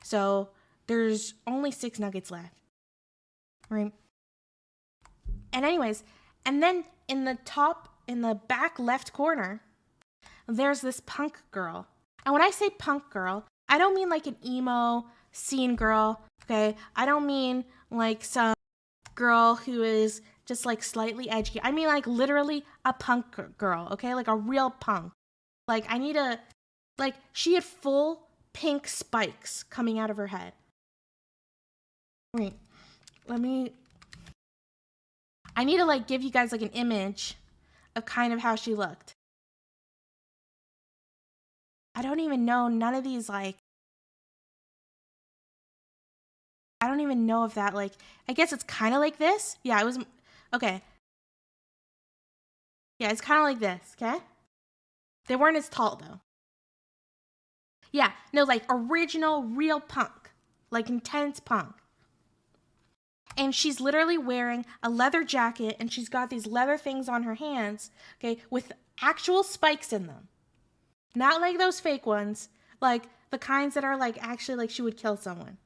So there's only 6 nuggets left. Right? And anyways, and then in the back left corner, there's this punk girl. And when I say punk girl, I don't mean like an emo scene girl, okay? I don't mean like some girl who is just like slightly edgy. I mean like literally a punk girl, okay? Like a real punk. Like she had full pink spikes coming out of her head. Wait, I need to like give you guys like an image of kind of how she looked. I don't even know, none of these like, I don't even know if that like, I guess it's kind of like this. Yeah, it was, okay. Yeah, it's kind of like this, okay? They weren't as tall though. Yeah, no, like original, real punk. Like intense punk. And she's literally wearing a leather jacket and she's got these leather things on her hands, okay, with actual spikes in them. Not like those fake ones, like the kinds that are like actually like she would kill someone.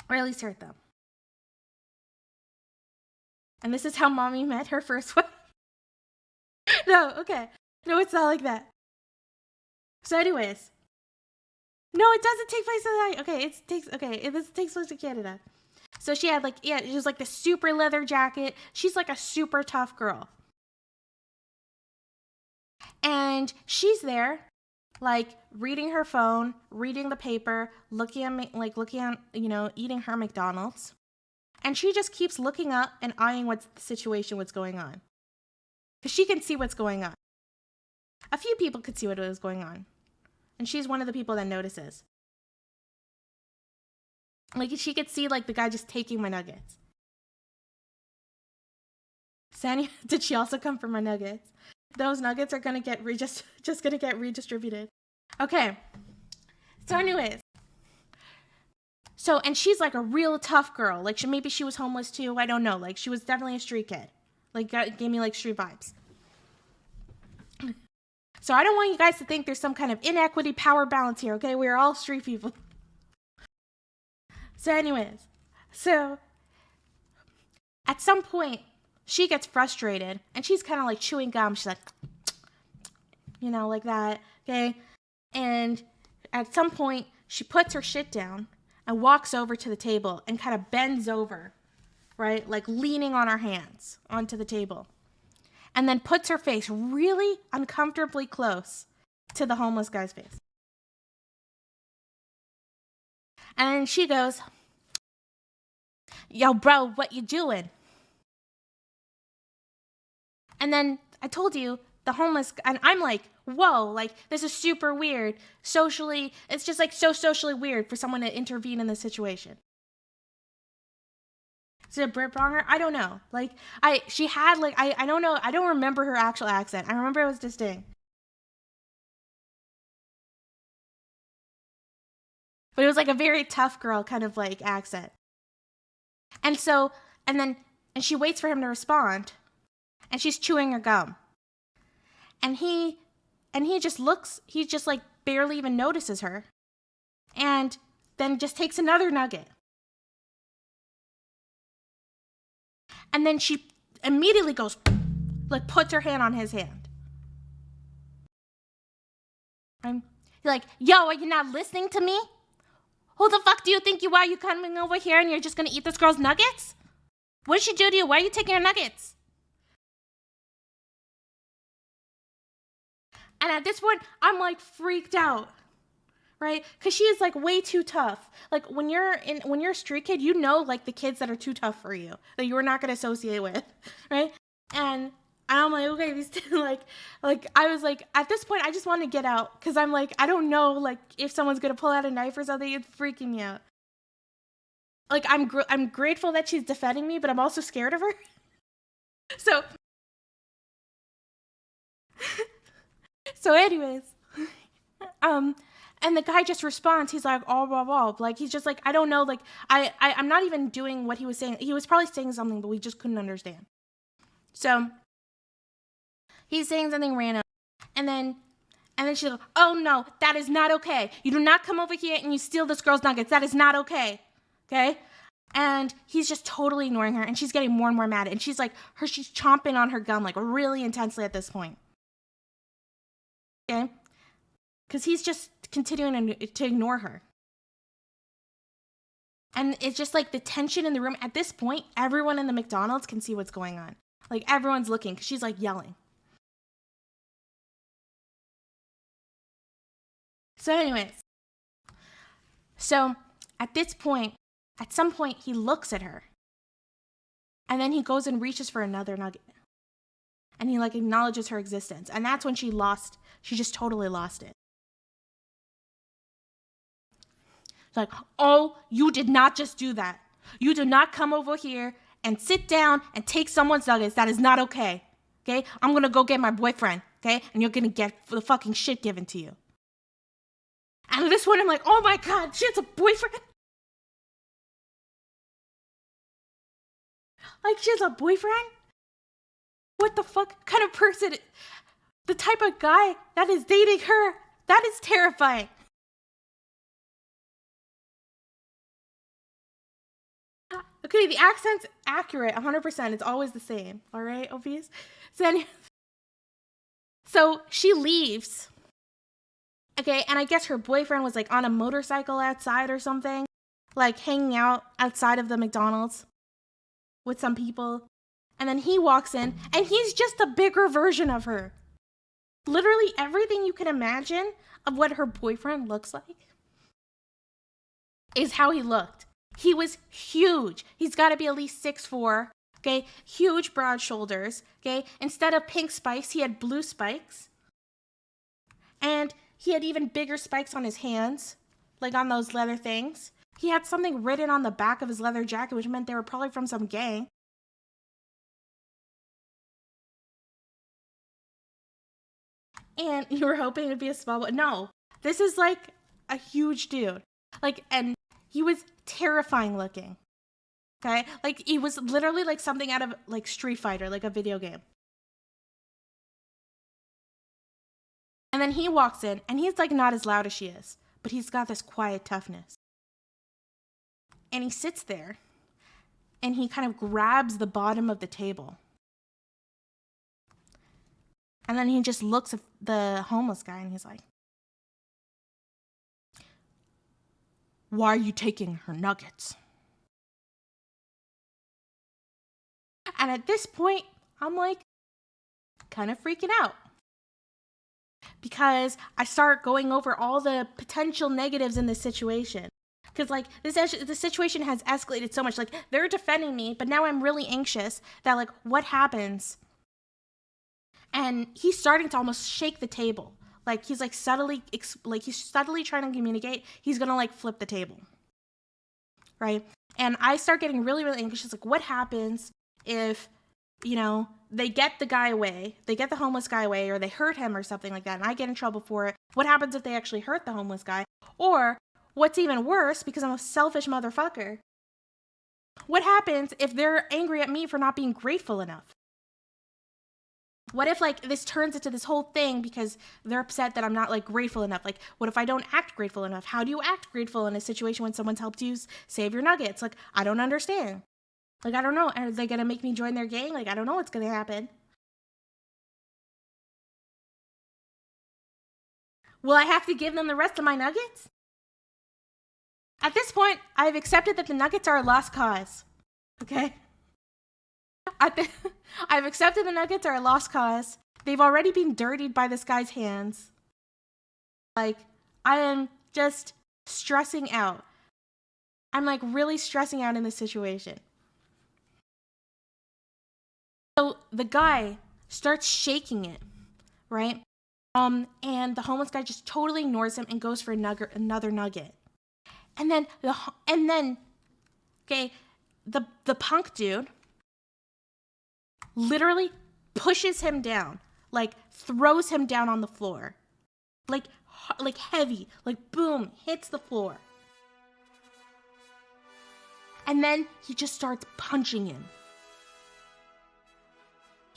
Or at least hurt them. And this is how mommy met her first wife. No, okay. No, it's not like that. So anyways. No, it doesn't take place in the okay, this takes place in Canada. So she had like, yeah, it was like the super leather jacket. She's like a super tough girl. And she's there, like reading her phone, reading the paper, looking at, you know, eating her McDonald's. And she just keeps looking up and eyeing what's the situation, what's going on. Because she can see what's going on. A few people could see what was going on. And she's one of the people that notices. Like, she could see, like, the guy just taking my nuggets. Sanya, did she also come for my nuggets? Those nuggets are gonna get just gonna get redistributed. Okay. So anyways. So, and she's like a real tough girl. Like, maybe she was homeless too. I don't know. Like, she was definitely a street kid. Like, gave me like street vibes. So I don't want you guys to think there's some kind of inequity power balance here, okay? We're all street people. So anyways, so at some point, she gets frustrated and she's kind of like chewing gum. She's like, you know, like that, okay? And at some point, she puts her shit down and walks over to the table and kind of bends over, right? Like leaning on her hands onto the table. And then puts her face really uncomfortably close to the homeless guy's face. And she goes, yo, bro, what you doing? And then I told you the homeless, and I'm like, whoa, like, this is super weird. Socially, it's just like so socially weird for someone to intervene in this situation. Is it a Brit Bonger? I don't know. Like, she had, like, I don't know. I don't remember her actual accent. I remember it was distinct. But it was like a very tough girl kind of like accent. And so, and she waits for him to respond. And she's chewing her gum. And he just looks, he just like barely even notices her. And then just takes another nugget. And then she immediately goes, like, puts her hand on his hand. I'm like, yo, are you not listening to me? Who the fuck do you think you are? You coming over here and you're just gonna eat this girl's nuggets? What did she do to you? Why are you taking her nuggets? And at this point, I'm like freaked out, right? Because she is like way too tough. Like when you're a street kid, you know, like the kids that are too tough for you, that you're not gonna associate with, right? And I'm like, okay, these two, like I was like, at this point, I just want to get out because I'm like, I don't know, like if someone's gonna pull out a knife or something, it's freaking me out. Like I'm grateful that she's defending me, but I'm also scared of her. So anyways, and the guy just responds. He's like, oh, blah, blah. Like, he's just like, I don't know. Like, I'm not even doing what he was saying. He was probably saying something, but we just couldn't understand. So he's saying something random. And then she's like, oh, no, that is not okay. You do not come over here and you steal this girl's nuggets. That is not okay. Okay? And he's just totally ignoring her. And she's getting more and more mad. And she's like, she's chomping on her gum, like, really intensely at this point. Okay? Because he's just continuing to ignore her. And it's just like the tension in the room. At this point, everyone in the McDonald's can see what's going on. Like, everyone's looking because she's like yelling. So anyways. So at this point, at some point, he looks at her. And then he goes and reaches for another nugget. And he like acknowledges her existence. And that's when she just totally lost it. Like, oh, you did not just do that. You do not come over here and sit down and take someone's nuggets. That is not okay. Okay? I'm going to go get my boyfriend. Okay? And you're going to get the fucking shit given to you. And at this point, I'm like, oh my God, she has a boyfriend? Like, she has a boyfriend? What the fuck kind of person? The type of guy that is dating her. That is terrifying. Okay, the accent's accurate, 100%. It's always the same. All right, obvious? So she leaves. Okay, and I guess her boyfriend was like on a motorcycle outside or something. Like hanging out outside of the McDonald's with some people. And then he walks in, and he's just a bigger version of her. Literally everything you can imagine of what her boyfriend looks like is how he looked. He was huge. He's got to be at least 6'4", okay? Huge broad shoulders, okay? Instead of pink spikes, he had blue spikes. And he had even bigger spikes on his hands, like on those leather things. He had something written on the back of his leather jacket, which meant they were probably from some gang. And you were hoping it'd be a small one. No, this is like a huge dude. Like, and he was terrifying looking. Okay? Like, he was literally like something out of like Street Fighter, like a video game. And then he walks in, and he's like not as loud as she is, but he's got this quiet toughness. And he sits there, and he kind of grabs the bottom of the table. And then he just looks at the homeless guy, and he's like, why are you taking her nuggets? And at this point, I'm like kind of freaking out. Because I start going over all the potential negatives in this situation. Because, like, the situation has escalated so much. Like, they're defending me, but now I'm really anxious that, like, what happens And he's starting to almost shake the table. Like he's like subtly trying to communicate. He's gonna like flip the table, right? And I start getting really, really anxious. Like, what happens if, you know, they get the guy away, they get the homeless guy away, or they hurt him or something like that, and I get in trouble for it? What happens if they actually hurt the homeless guy? Or what's even worse, because I'm a selfish motherfucker, what happens if they're angry at me for not being grateful enough? What if, like, this turns into this whole thing because they're upset that I'm not, like, grateful enough? Like, what if I don't act grateful enough? How do you act grateful in a situation when someone's helped you save your nuggets? Like, I don't understand. Like, I don't know. Are they going to make me join their gang? Like, I don't know what's going to happen. Will I have to give them the rest of my nuggets? At this point, I've accepted that the nuggets are a lost cause. Okay? I've accepted the nuggets are a lost cause. They've already been dirtied by this guy's hands. Like, I am just stressing out. I'm like really stressing out in this situation. So the guy starts shaking it, right? And the homeless guy just totally ignores him and goes for another nugget. And then the punk dude literally pushes him down, like throws him down on the floor, like heavy, like boom, hits the floor. And then he just starts punching him.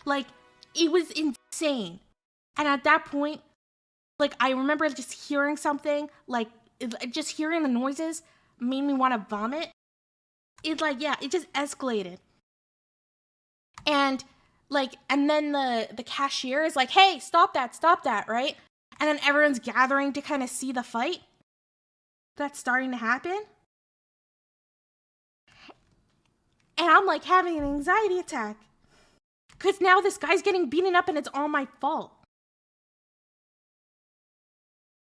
Like, it was insane. And at that point, like, I remember just hearing something, like, just hearing the noises made me want to vomit. It just escalated. And, like, and then the cashier is like, hey, stop that, right? And then everyone's gathering to kind of see the fight that's starting to happen. And I'm, like, having an anxiety attack. Because now this guy's getting beaten up and it's all my fault.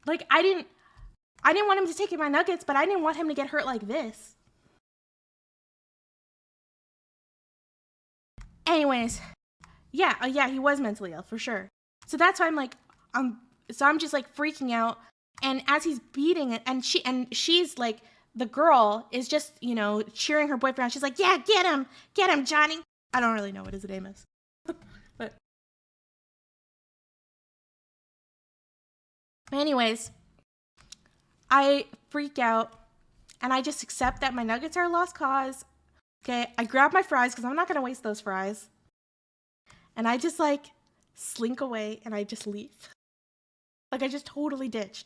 Like, I didn't want him to take my nuggets, but I didn't want him to get hurt like this. Anyways, yeah, he was mentally ill for sure. So that's why I'm just like freaking out. And as he's beating it, and she's like, the girl is just, you know, cheering her boyfriend on. She's like, yeah, get him, Johnny. I don't really know what his name is. But anyways, I freak out and I just accept that my nuggets are a lost cause. Okay, I grab my fries because I'm not going to waste those fries. And I just like slink away and I just leave. Like, I just totally ditched.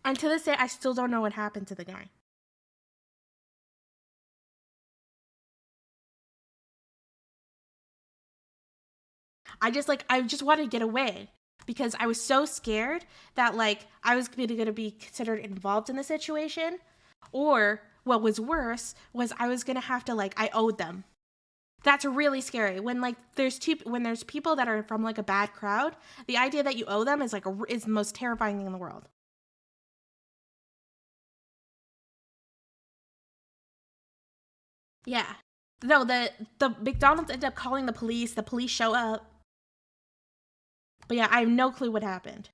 And to this day, I still don't know what happened to the guy. I just wanted to get away because I was so scared that, like, I was going to be considered involved in the situation. Or what was worse was I was going to have to, like, I owed them. That's really scary. When, like, there's people that are from, like, a bad crowd, the idea that you owe them is, like, is the most terrifying thing in the world. Yeah. No, the McDonald's ended up calling the police. The police show up. But yeah, I have no clue what happened.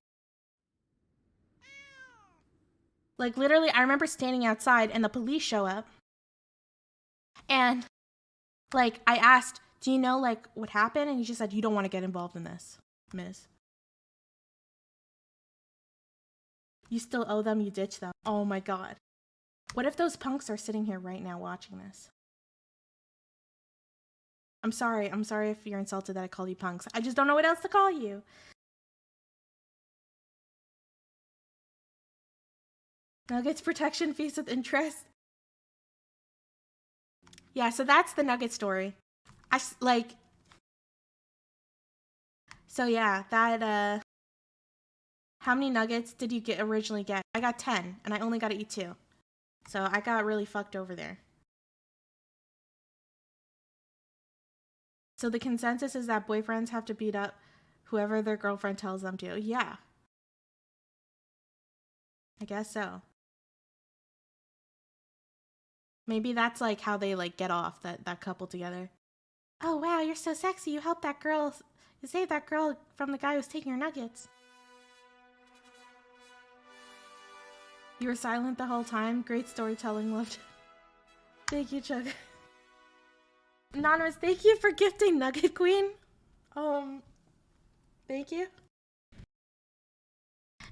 Like, literally, I remember standing outside and the police show up. And, like, I asked, do you know, like, what happened? And he just said, you don't want to get involved in this, miss. You still owe them, you ditch them. Oh my god. What if those punks are sitting here right now watching this? I'm sorry if you're insulted that I called you punks. I just don't know what else to call you. Nuggets protection fees with interest. Yeah, so that's the nugget story. So yeah, that, how many nuggets did you originally get? I got 10, and I only got to eat 2. So I got really fucked over there. So the consensus is that boyfriends have to beat up whoever their girlfriend tells them to. Yeah. I guess so. Maybe that's, like, how they, like, get off, that couple together. Oh, wow, you're so sexy. You helped that girl. You saved that girl from the guy who was taking her nuggets. You were silent the whole time. Great storytelling, loved. Thank you, Chuck. Anonymous, thank you for gifting Nugget Queen. Thank you.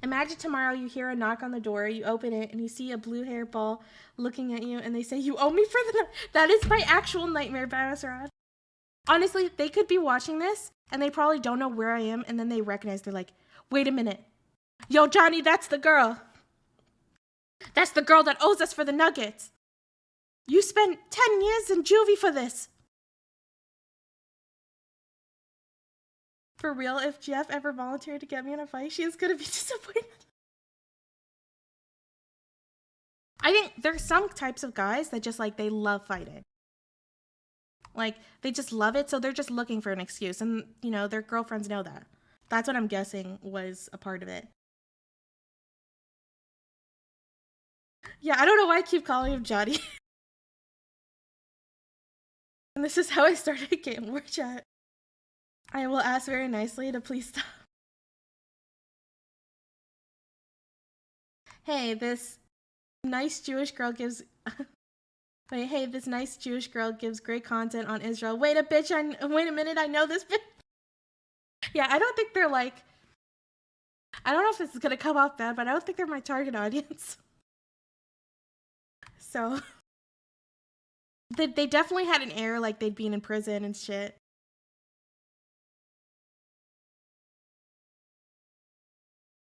Imagine tomorrow you hear a knock on the door, you open it, and you see a blue hair ball looking at you, and they say, you owe me for the night. That is my actual nightmare, Bamasarad. Honestly, they could be watching this, and they probably don't know where I am, and then they recognize, they're like, wait a minute. Yo, Johnny, that's the girl. That's the girl that owes us for the nuggets. You spent 10 years in juvie for this. For real, if Jeff ever volunteered to get me in a fight, she is gonna be disappointed. I think there's some types of guys that just like, they love fighting. Like, they just love it, so they're just looking for an excuse. And, you know, their girlfriends know that. That's what I'm guessing was a part of it. Yeah, I don't know why I keep calling him Johnny. And this is how I started Game War Chat. I will ask very nicely to please stop. Hey, this nice Jewish girl gives... Wait, hey, this nice Jewish girl gives great content on Israel. Wait a minute, I know this bitch. Yeah, I don't think they're like... I don't know if this is gonna come off bad, but I don't think they're my target audience. So... They definitely had an air like they'd been in prison and shit.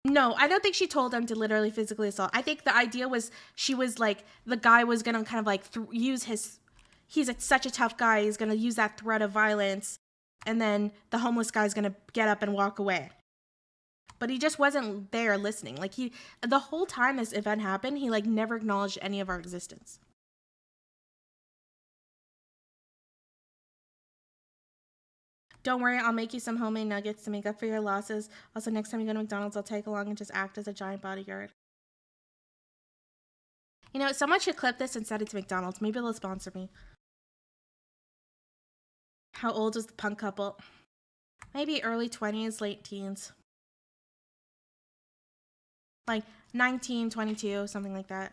No, I don't think she told them to literally physically assault. I think the idea was she was like, the guy was gonna kind of like use his, he's such a tough guy, he's gonna use that threat of violence, and then the homeless guy's gonna get up and walk away. But he just wasn't there listening. Like the whole time this event happened, he like never acknowledged any of our existence. Don't worry, I'll make you some homemade nuggets to make up for your losses. Also, next time you go to McDonald's, I'll take along and just act as a giant bodyguard. You know, someone should clip this and send it to McDonald's. Maybe they'll sponsor me. How old is the punk couple? Maybe early 20s, late teens. Like 19, 22, something like that.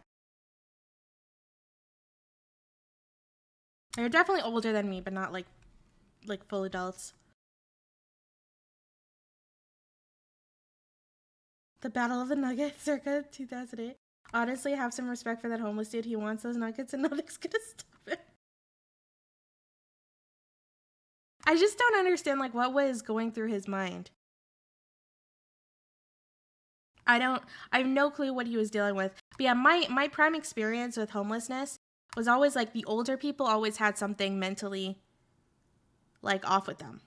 They're definitely older than me, but not like full adults. The Battle of the Nuggets, circa 2008. Honestly, have some respect for that homeless dude. He wants those nuggets and nothing's gonna stop it. I just don't understand, like, what was going through his mind. I have no clue what he was dealing with. But yeah, my prime experience with homelessness was always, like, the older people always had something mentally, like, off with them.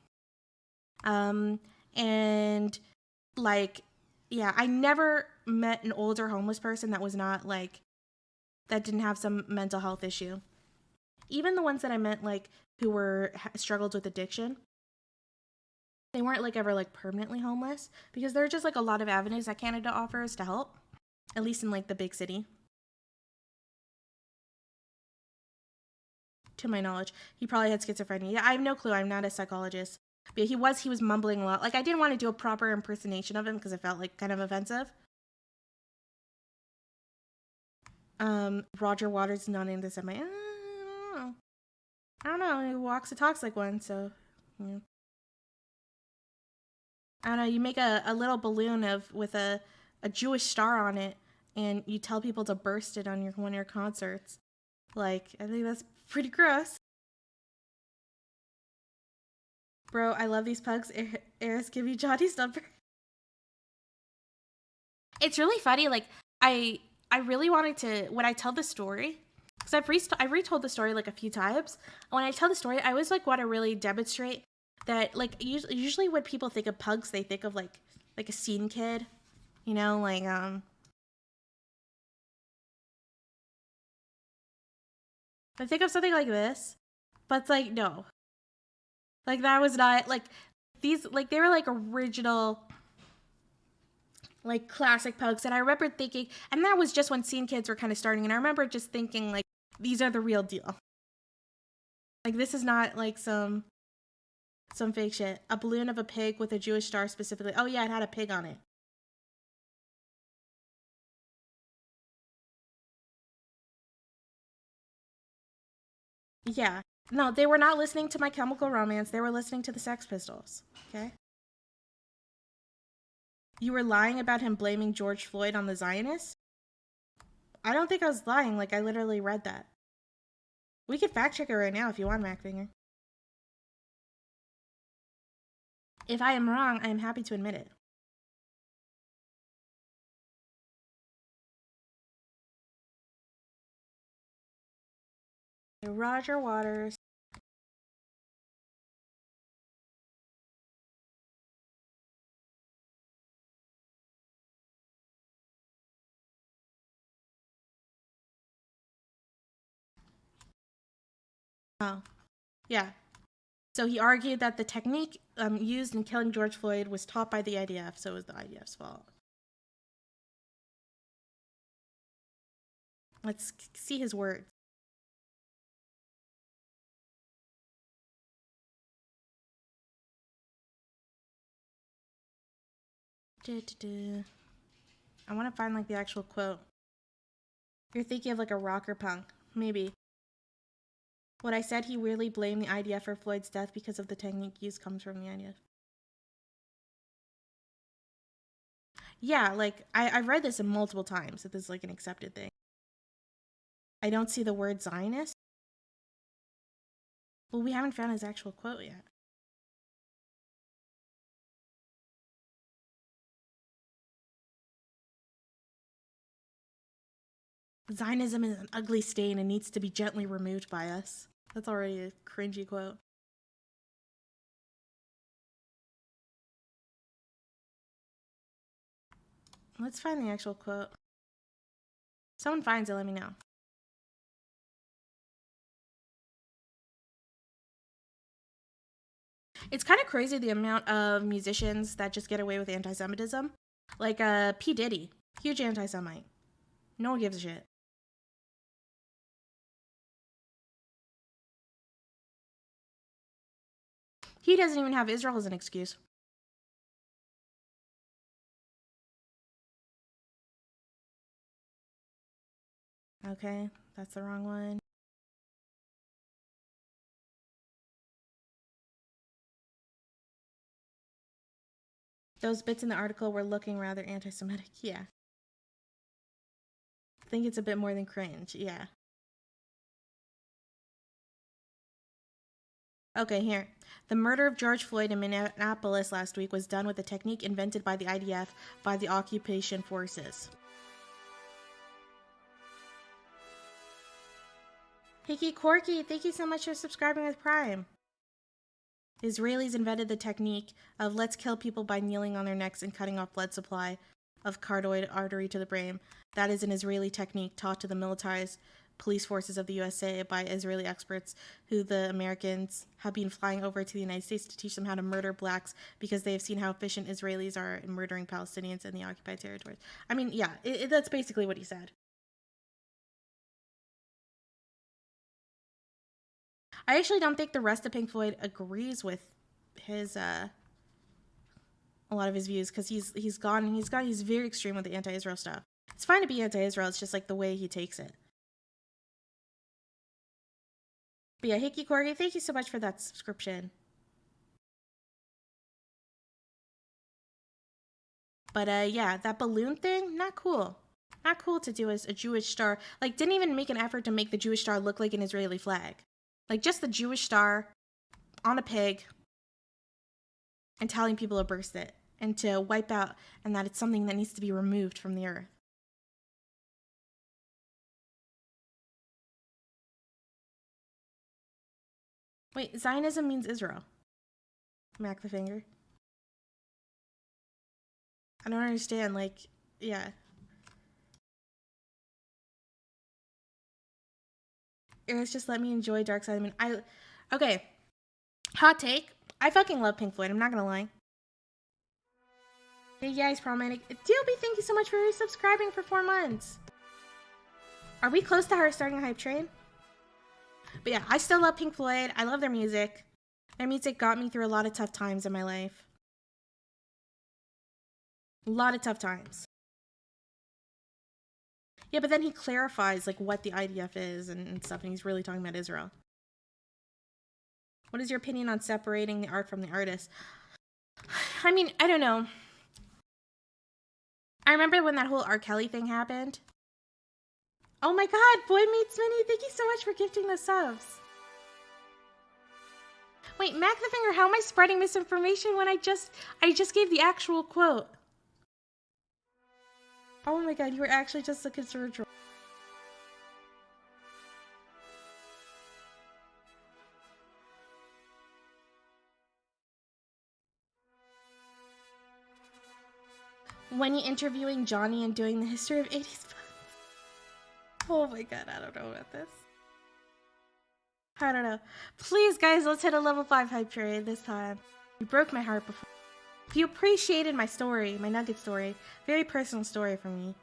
And, like, yeah, I never met an older homeless person that was not, like, that didn't have some mental health issue. Even the ones that I met, like, who were struggled with addiction, they weren't, like, ever, like, permanently homeless, because there are just, like, a lot of avenues that Canada offers to help, at least in, like, the big city. To my knowledge. He probably had schizophrenia. Yeah, I have no clue. I'm not a psychologist. But he was mumbling a lot. Like, I didn't want to do a proper impersonation of him because it felt, like, kind of offensive. Roger Waters is not in this. Am I don't know. He walks and talks like one, so, yeah. I don't know. You make a little balloon with a Jewish star on it, and you tell people to burst it on one of your concerts. Like, I think that's pretty gross. Bro, I love these pugs. Eris, give you Johnny's number. It's really funny. Like, I really wanted to, when I tell the story, because I've retold the story like a few times. When I tell the story, I always like want to really demonstrate that, like, usually when people think of pugs, they think of like a scene kid, you know, like I think of something like this, but it's like, no, like that was not like these, like they were like original, like classic pugs. And I remember thinking, and that was just when scene kids were kind of starting, and I remember just thinking like, these are the real deal. Like, this is not like some Some fake shit. A balloon of a pig with a Jewish star specifically. Oh yeah, it had a pig on it. Yeah. No, they were not listening to My Chemical Romance. They were listening to the Sex Pistols. Okay? You were lying about him blaming George Floyd on the Zionists? I don't think I was lying. Like, I literally read that. We could fact check it right now if you want, MacFinger. If I am wrong, I am happy to admit it. Roger Waters. Oh, yeah. So he argued that the technique used in killing George Floyd was taught by the IDF, so it was the IDF's fault. Let's see his words. I want to find like the actual quote. You're thinking of like a rocker punk. Maybe. What I said, he really blamed the IDF for Floyd's death because of the technique used comes from the IDF. Yeah, like, I've read this multiple times, that this is like an accepted thing. I don't see the word Zionist. Well, we haven't found his actual quote yet. Zionism is an ugly stain and needs to be gently removed by us. That's already a cringy quote. Let's find the actual quote. Someone finds it, let me know. It's kind of crazy the amount of musicians that just get away with anti-Semitism. Like P. Diddy, huge anti-Semite. No one gives a shit. He doesn't even have Israel as an excuse. Okay, that's the wrong one. Those bits in the article were looking rather anti-Semitic, yeah. I think it's a bit more than cringe, yeah. Okay, here. The murder of George Floyd in Minneapolis last week was done with a technique invented by the IDF by the occupation forces. Hickey Corky, thank you so much for subscribing with Prime. The Israelis invented the technique of let's kill people by kneeling on their necks and cutting off blood supply of carotid artery to the brain. That is an Israeli technique taught to the militarized police forces of the USA by Israeli experts who the Americans have been flying over to the United States to teach them how to murder blacks because they have seen how efficient Israelis are in murdering Palestinians in the occupied territories. I mean, yeah, that's basically what he said. I actually don't think the rest of Pink Floyd agrees with his a lot of his views because he's very extreme with the anti-Israel stuff. It's fine to be anti-Israel, it's just like the way he takes it. But yeah, Hickey Corgi, thank you so much for that subscription. But yeah, that balloon thing, not cool. Not cool to do as a Jewish star. Like, didn't even make an effort to make the Jewish star look like an Israeli flag. Like, just the Jewish star on a pig and telling people to burst it and to wipe out and that it's something that needs to be removed from the earth. Wait, Zionism means Israel. Mac the finger. I don't understand, like, yeah. It's just let me enjoy Dark Side of the Moon. Okay. Hot take. I fucking love Pink Floyd, I'm not gonna lie. Hey guys, problematic. DLB, thank you so much for resubscribing for 4 months. Are we close to her starting a hype train? But yeah, I still love Pink Floyd. I love their music. That means it got me through a lot of tough times in my life. A lot of tough times. Yeah, but then he clarifies like what the IDF is and stuff, and he's really talking about Israel. What is your opinion on separating the art from the artist? I mean, I don't know. I remember when that whole R. Kelly thing happened. Oh my god, Boy Meets Minnie, thank you so much for gifting the subs. Wait, Mac the Finger, how am I spreading misinformation when I just gave the actual quote? Oh my god, you were actually just a conservator. When you interviewing Johnny and doing the history of 80s. Oh my god, I don't know about this. I don't know. Please, guys, let's hit a level 5 hype train this time. You broke my heart before. If you appreciated my story, my nugget story, very personal story for me.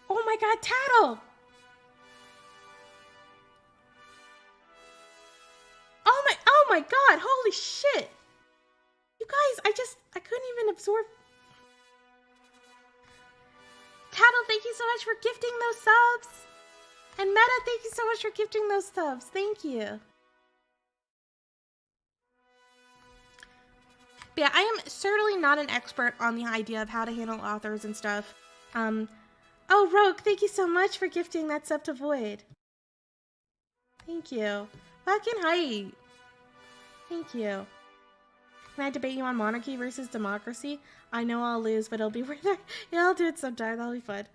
Oh my god, Tattle! Oh my god, holy shit! You guys, I couldn't even absorb. Tattle, thank you so much for gifting those subs! And Meta, thank you so much for gifting those subs. Thank you. But yeah, I am certainly not an expert on the idea of how to handle authors and stuff. Oh, Rogue, thank you so much for gifting that sub to Void. Thank you. Fucking hype. Thank you. Can I debate you on monarchy versus democracy? I know I'll lose, but it'll be worth it. Yeah, I'll do it sometime. That'll be fun.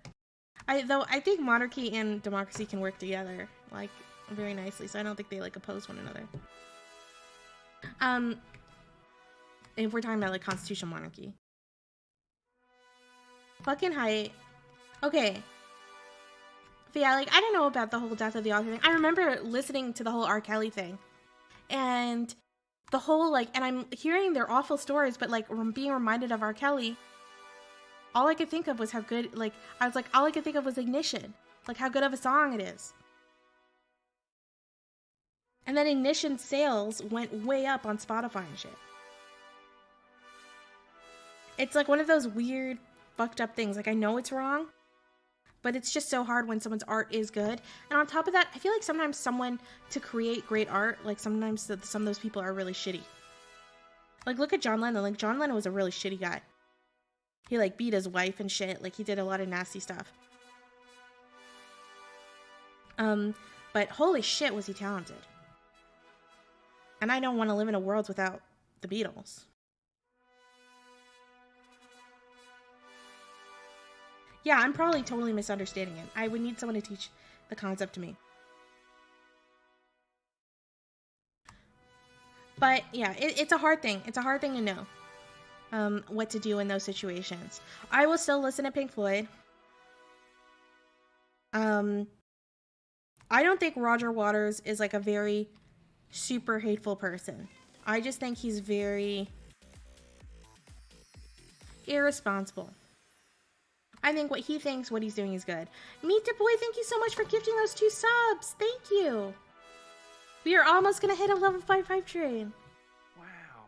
Though I think monarchy and democracy can work together, like, very nicely, so I don't think they, like, oppose one another. If we're talking about, like, constitutional monarchy. Fucking height. Okay. But yeah, like, I don't know about the whole death of the author thing. I remember listening to the whole R. Kelly thing. And the whole, like, and I'm hearing their awful stories, but, like, being reminded of R. Kelly, all I could think of was how good, like, I was like, all I could think of was Ignition. Like, how good of a song it is. And then Ignition sales went way up on Spotify and shit. It's like one of those weird, fucked up things. Like, I know it's wrong, but it's just so hard when someone's art is good. And on top of that, I feel like sometimes someone, to create great art, like, sometimes some of those people are really shitty. Like, look at John Lennon. Like, John Lennon was a really shitty guy. He, like, beat his wife and shit. Like, he did a lot of nasty stuff. But holy shit was he talented. And I don't want to live in a world without the Beatles. Yeah, I'm probably totally misunderstanding it. I would need someone to teach the concept to me. But yeah, it's a hard thing. It's a hard thing to know what to do in those situations. I will still listen to Pink Floyd. I don't think Roger Waters is like a very super hateful person. I just think he's very irresponsible. I think what he thinks, what he's doing is good. Meet the Boy, thank you so much for gifting those 2 subs. Thank you. We are almost going to hit a level 5 train. Wow.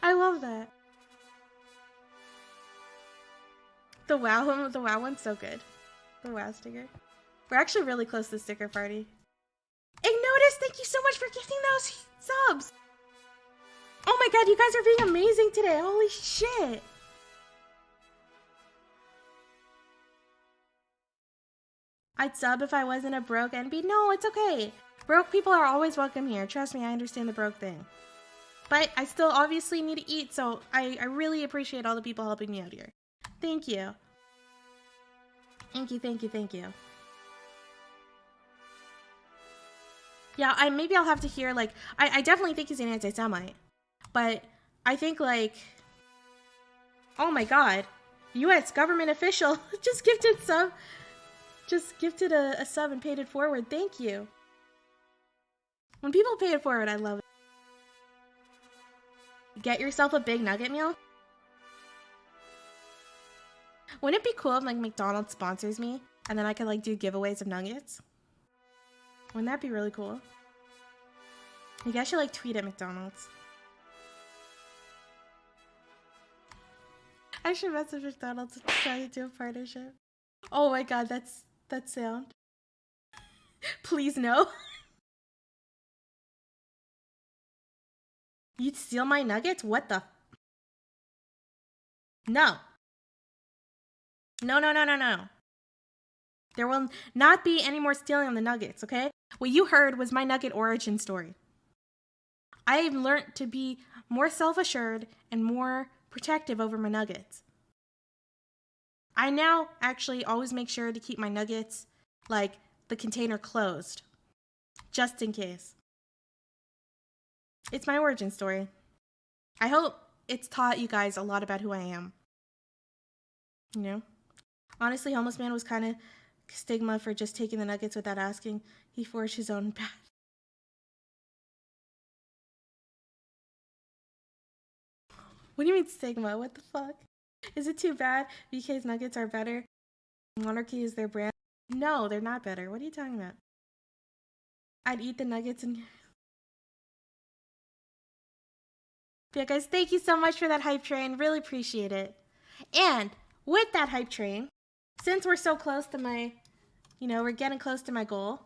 I love that. The WoW one's so good. The WoW sticker. We're actually really close to the sticker party. Ignotus, thank you so much for gifting those subs. Oh my god, you guys are being amazing today. Holy shit. I'd sub if I wasn't a broke NB. No, it's okay. Broke people are always welcome here. Trust me, I understand the broke thing. But I still obviously need to eat, so I really appreciate all the people helping me out here. Thank you. Thank you, thank you, thank you. Yeah, maybe I'll have to hear, like, I definitely think he's an anti-Semite. But I think, like, oh my god. U.S. government official just gifted sub. Just gifted a sub and paid it forward. Thank you. When people pay it forward, I love it. Get yourself a big nugget meal. Wouldn't it be cool if, like, McDonald's sponsors me and then I could, like, do giveaways of nuggets? Wouldn't that be really cool? You guys should like tweet at McDonald's. I should message McDonald's and try to do a partnership. Oh my god, that sound. Please no. You'd steal my nuggets? What the? No. No, no, no, no, no. There will not be any more stealing of the nuggets, okay? What you heard was my nugget origin story. I've learned to be more self-assured and more protective over my nuggets. I now actually always make sure to keep my nuggets, like, the container closed. Just in case. It's my origin story. I hope it's taught you guys a lot about who I am. You know? Honestly, Homeless Man was kind of stigma for just taking the nuggets without asking. He forged his own path. What do you mean stigma? What the fuck? Is it too bad BK's nuggets are better? Monarchy is their brand? No, they're not better. What are you talking about? I'd eat the nuggets and... Yeah, guys, thank you so much for that hype train. Really appreciate it. And with that hype train, since we're so close to my, we're getting close to my goal.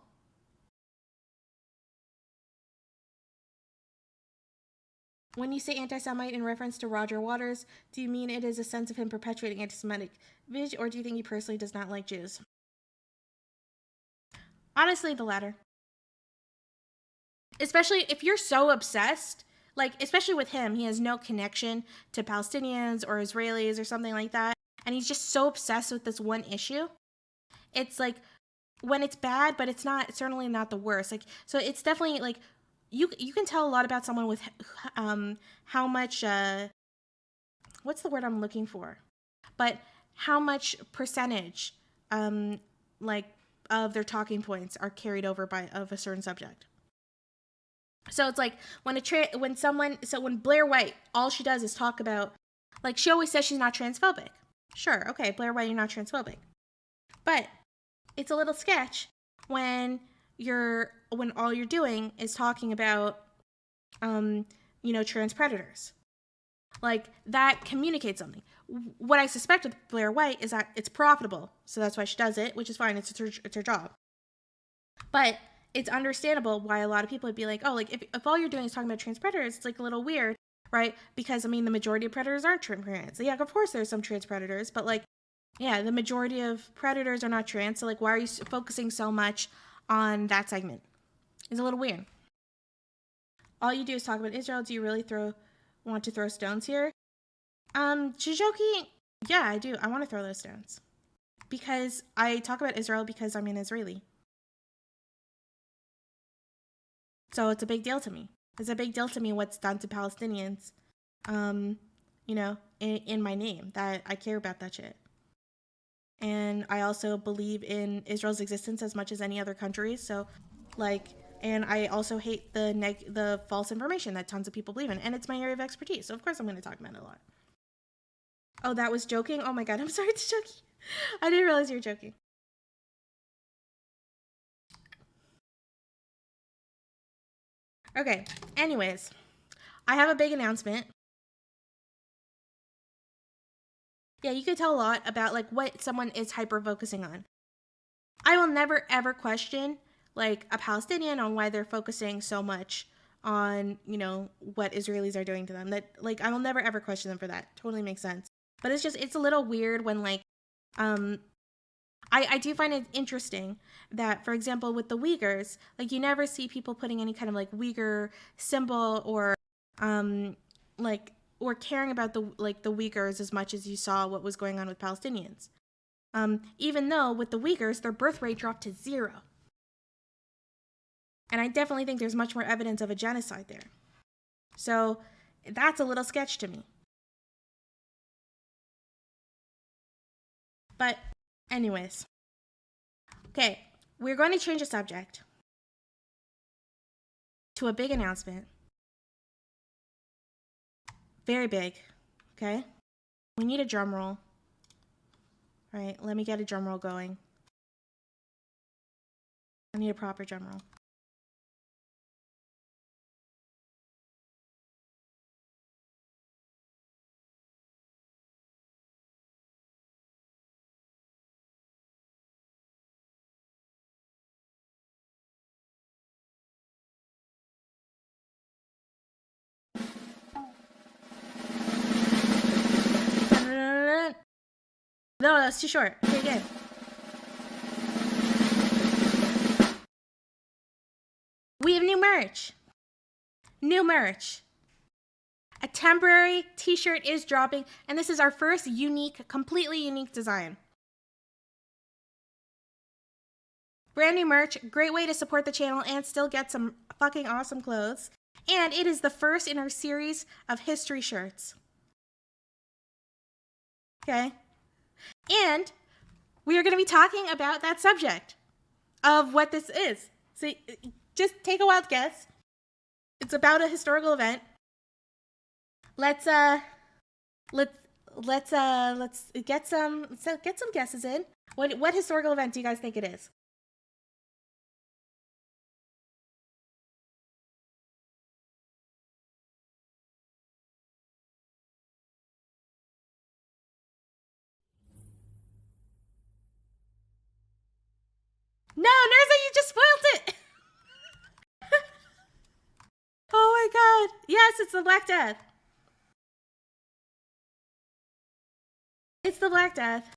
When you say anti-Semite in reference to Roger Waters, do you mean it is a sense of him perpetuating anti-Semitic vision, or do you think he personally does not like Jews? Honestly, the latter. Especially if you're so obsessed, like, especially with him, he has no connection to Palestinians or Israelis or something like that, and he's just so obsessed with this one issue. It's like, when it's bad, but it's certainly not the worst. Like, so it's definitely like, you can tell a lot about someone with how much what's the word I'm looking for? But how much percentage like of their talking points are carried over of a certain subject. So it's like when Blair White, all she does is talk about, like, she always says she's not transphobic. Sure, okay, Blair White, you're not transphobic. But it's a little sketch when all you're doing is talking about trans predators. Like, that communicates something. What I suspect with Blair White is that it's profitable, so that's why she does it, which is fine. It's her job. But it's understandable why a lot of people would be like, oh, like, if all you're doing is talking about trans predators, it's like a little weird, right? Because, I mean, the majority of predators aren't trans. Yeah, of course there's some trans predators, but, like, yeah, the majority of predators are not trans, so, like, why are you focusing so much on that segment? It's a little weird. All you do is talk about Israel. Do you really want to throw stones here? Shijoki, yeah, I do. I want to throw those stones. Because I talk about Israel because I'm an Israeli. So it's a big deal to me. It's a big deal to me what's done to Palestinians, in my name, that I care about that shit. And I also believe in Israel's existence as much as any other country. So, like, and I also hate the false information that tons of people believe in. And it's my area of expertise. So, of course, I'm going to talk about it a lot. Oh, that was joking? Oh, my God. I'm sorry, it's joking. I didn't realize you were joking. Okay. Anyways, I have a big announcement. Yeah, you can tell a lot about, like, what someone is hyper-focusing on. I will never, ever question, like, a Palestinian on why they're focusing so much on, what Israelis are doing to them. That, like, I will never, ever question them for that. Totally makes sense. But it's a little weird when, like, I do find it interesting that, for example, with the Uyghurs, like, you never see people putting any kind of, like, Uyghur symbol or, or caring about the Uyghurs as much as you saw what was going on with Palestinians. Even though with the Uyghurs, their birth rate dropped to 0. And I definitely think there's much more evidence of a genocide there. So that's a little sketch to me. But anyways. Okay, we're going to change the subject to a big announcement. Very big, okay? We need a drum roll. All right, let me get a drum roll going. I need a proper drum roll. No, that's too short. Okay, again. We have new merch. New merch. A temporary t-shirt is dropping, and this is our first unique, completely unique design. Brand new merch, great way to support the channel and still get some fucking awesome clothes. And it is the first in our series of history shirts. Okay? And we are going to be talking about that subject of what this is. So just take a wild guess. It's about a historical event. Let's get some guesses in. What historical event do you guys think it is? No, Nerza, you just spoiled it. Oh my god. Yes, it's the Black Death. It's the Black Death.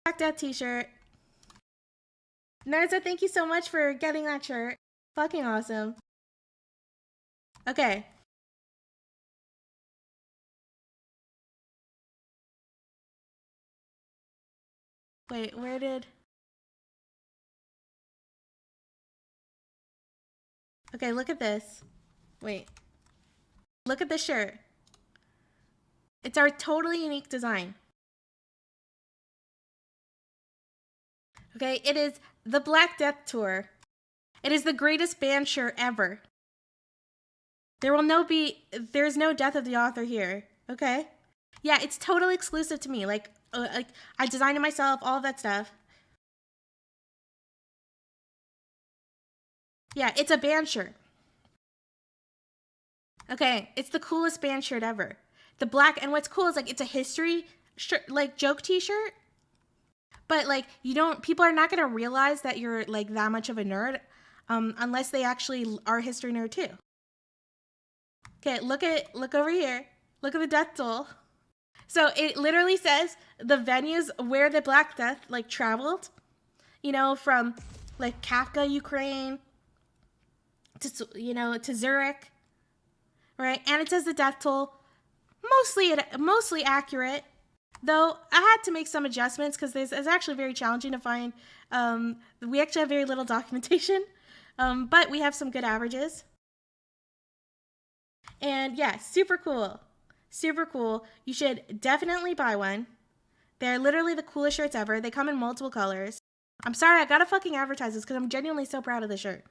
Black Death t-shirt. Nerza, thank you so much for getting that shirt. Fucking awesome. Okay. Wait, where did... Okay, look at this. Wait. Look at the shirt. It's our totally unique design. Okay, it is the Black Death Tour. It is the greatest band shirt ever. There's no death of the author here, okay? Yeah, it's totally exclusive to me. Like I designed it myself, all of that stuff. Yeah, it's a band shirt. Okay, it's the coolest band shirt ever. The black, and what's cool is like it's a history shirt, like joke t-shirt. But like people are not gonna realize that you're like that much of a nerd unless they actually are a history nerd too. Okay, look over here. Look at the death toll. So it literally says the venues where the Black Death like traveled, from like Kafka, Ukraine to Zurich, right? And it says the death toll, mostly accurate. Though I had to make some adjustments because it's actually very challenging to find. We actually have very little documentation, but we have some good averages. And yeah, super cool. Super cool. You should definitely buy one. They're literally the coolest shirts ever. They come in multiple colors. I'm sorry, I gotta fucking advertise this because I'm genuinely so proud of the shirt.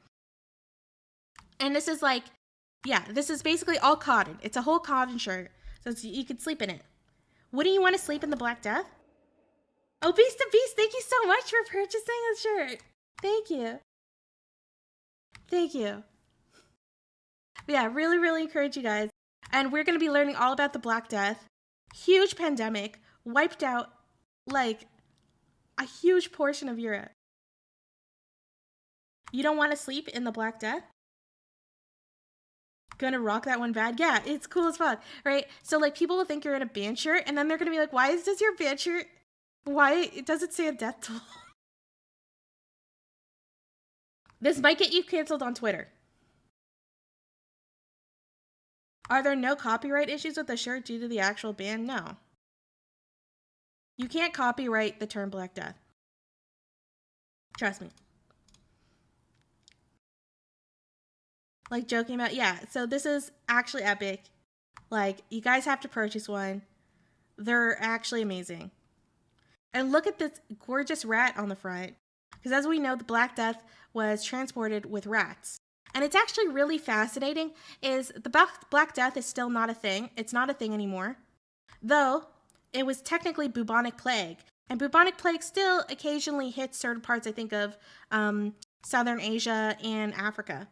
And this is this is basically all cotton. It's a whole cotton shirt. So you could sleep in it. Wouldn't you want to sleep in the Black Death? Oh, Beast to Beast, thank you so much for purchasing the shirt. Thank you. Thank you. But yeah, really, really encourage you guys. And we're going to be learning all about the Black Death. Huge pandemic. Wiped out, like, a huge portion of Europe. You don't want to sleep in the Black Death? Gonna rock that one bad? Yeah, it's cool as fuck, right? So, like, people will think you're in a band shirt, and then they're gonna be like, does your band shirt, why does it say a death toll? This might get you canceled on Twitter. Are there no copyright issues with the shirt due to the actual band? No. You can't copyright the term Black Death. Trust me. Like, joking about, yeah, so this is actually epic. Like, you guys have to purchase one. They're actually amazing. And look at this gorgeous rat on the front. Because as we know, the Black Death was transported with rats. And it's actually really fascinating is the Black Death is still not a thing. It's not a thing anymore. Though, it was technically bubonic plague. And bubonic plague still occasionally hits certain parts, I think, of Southern Asia and Africa.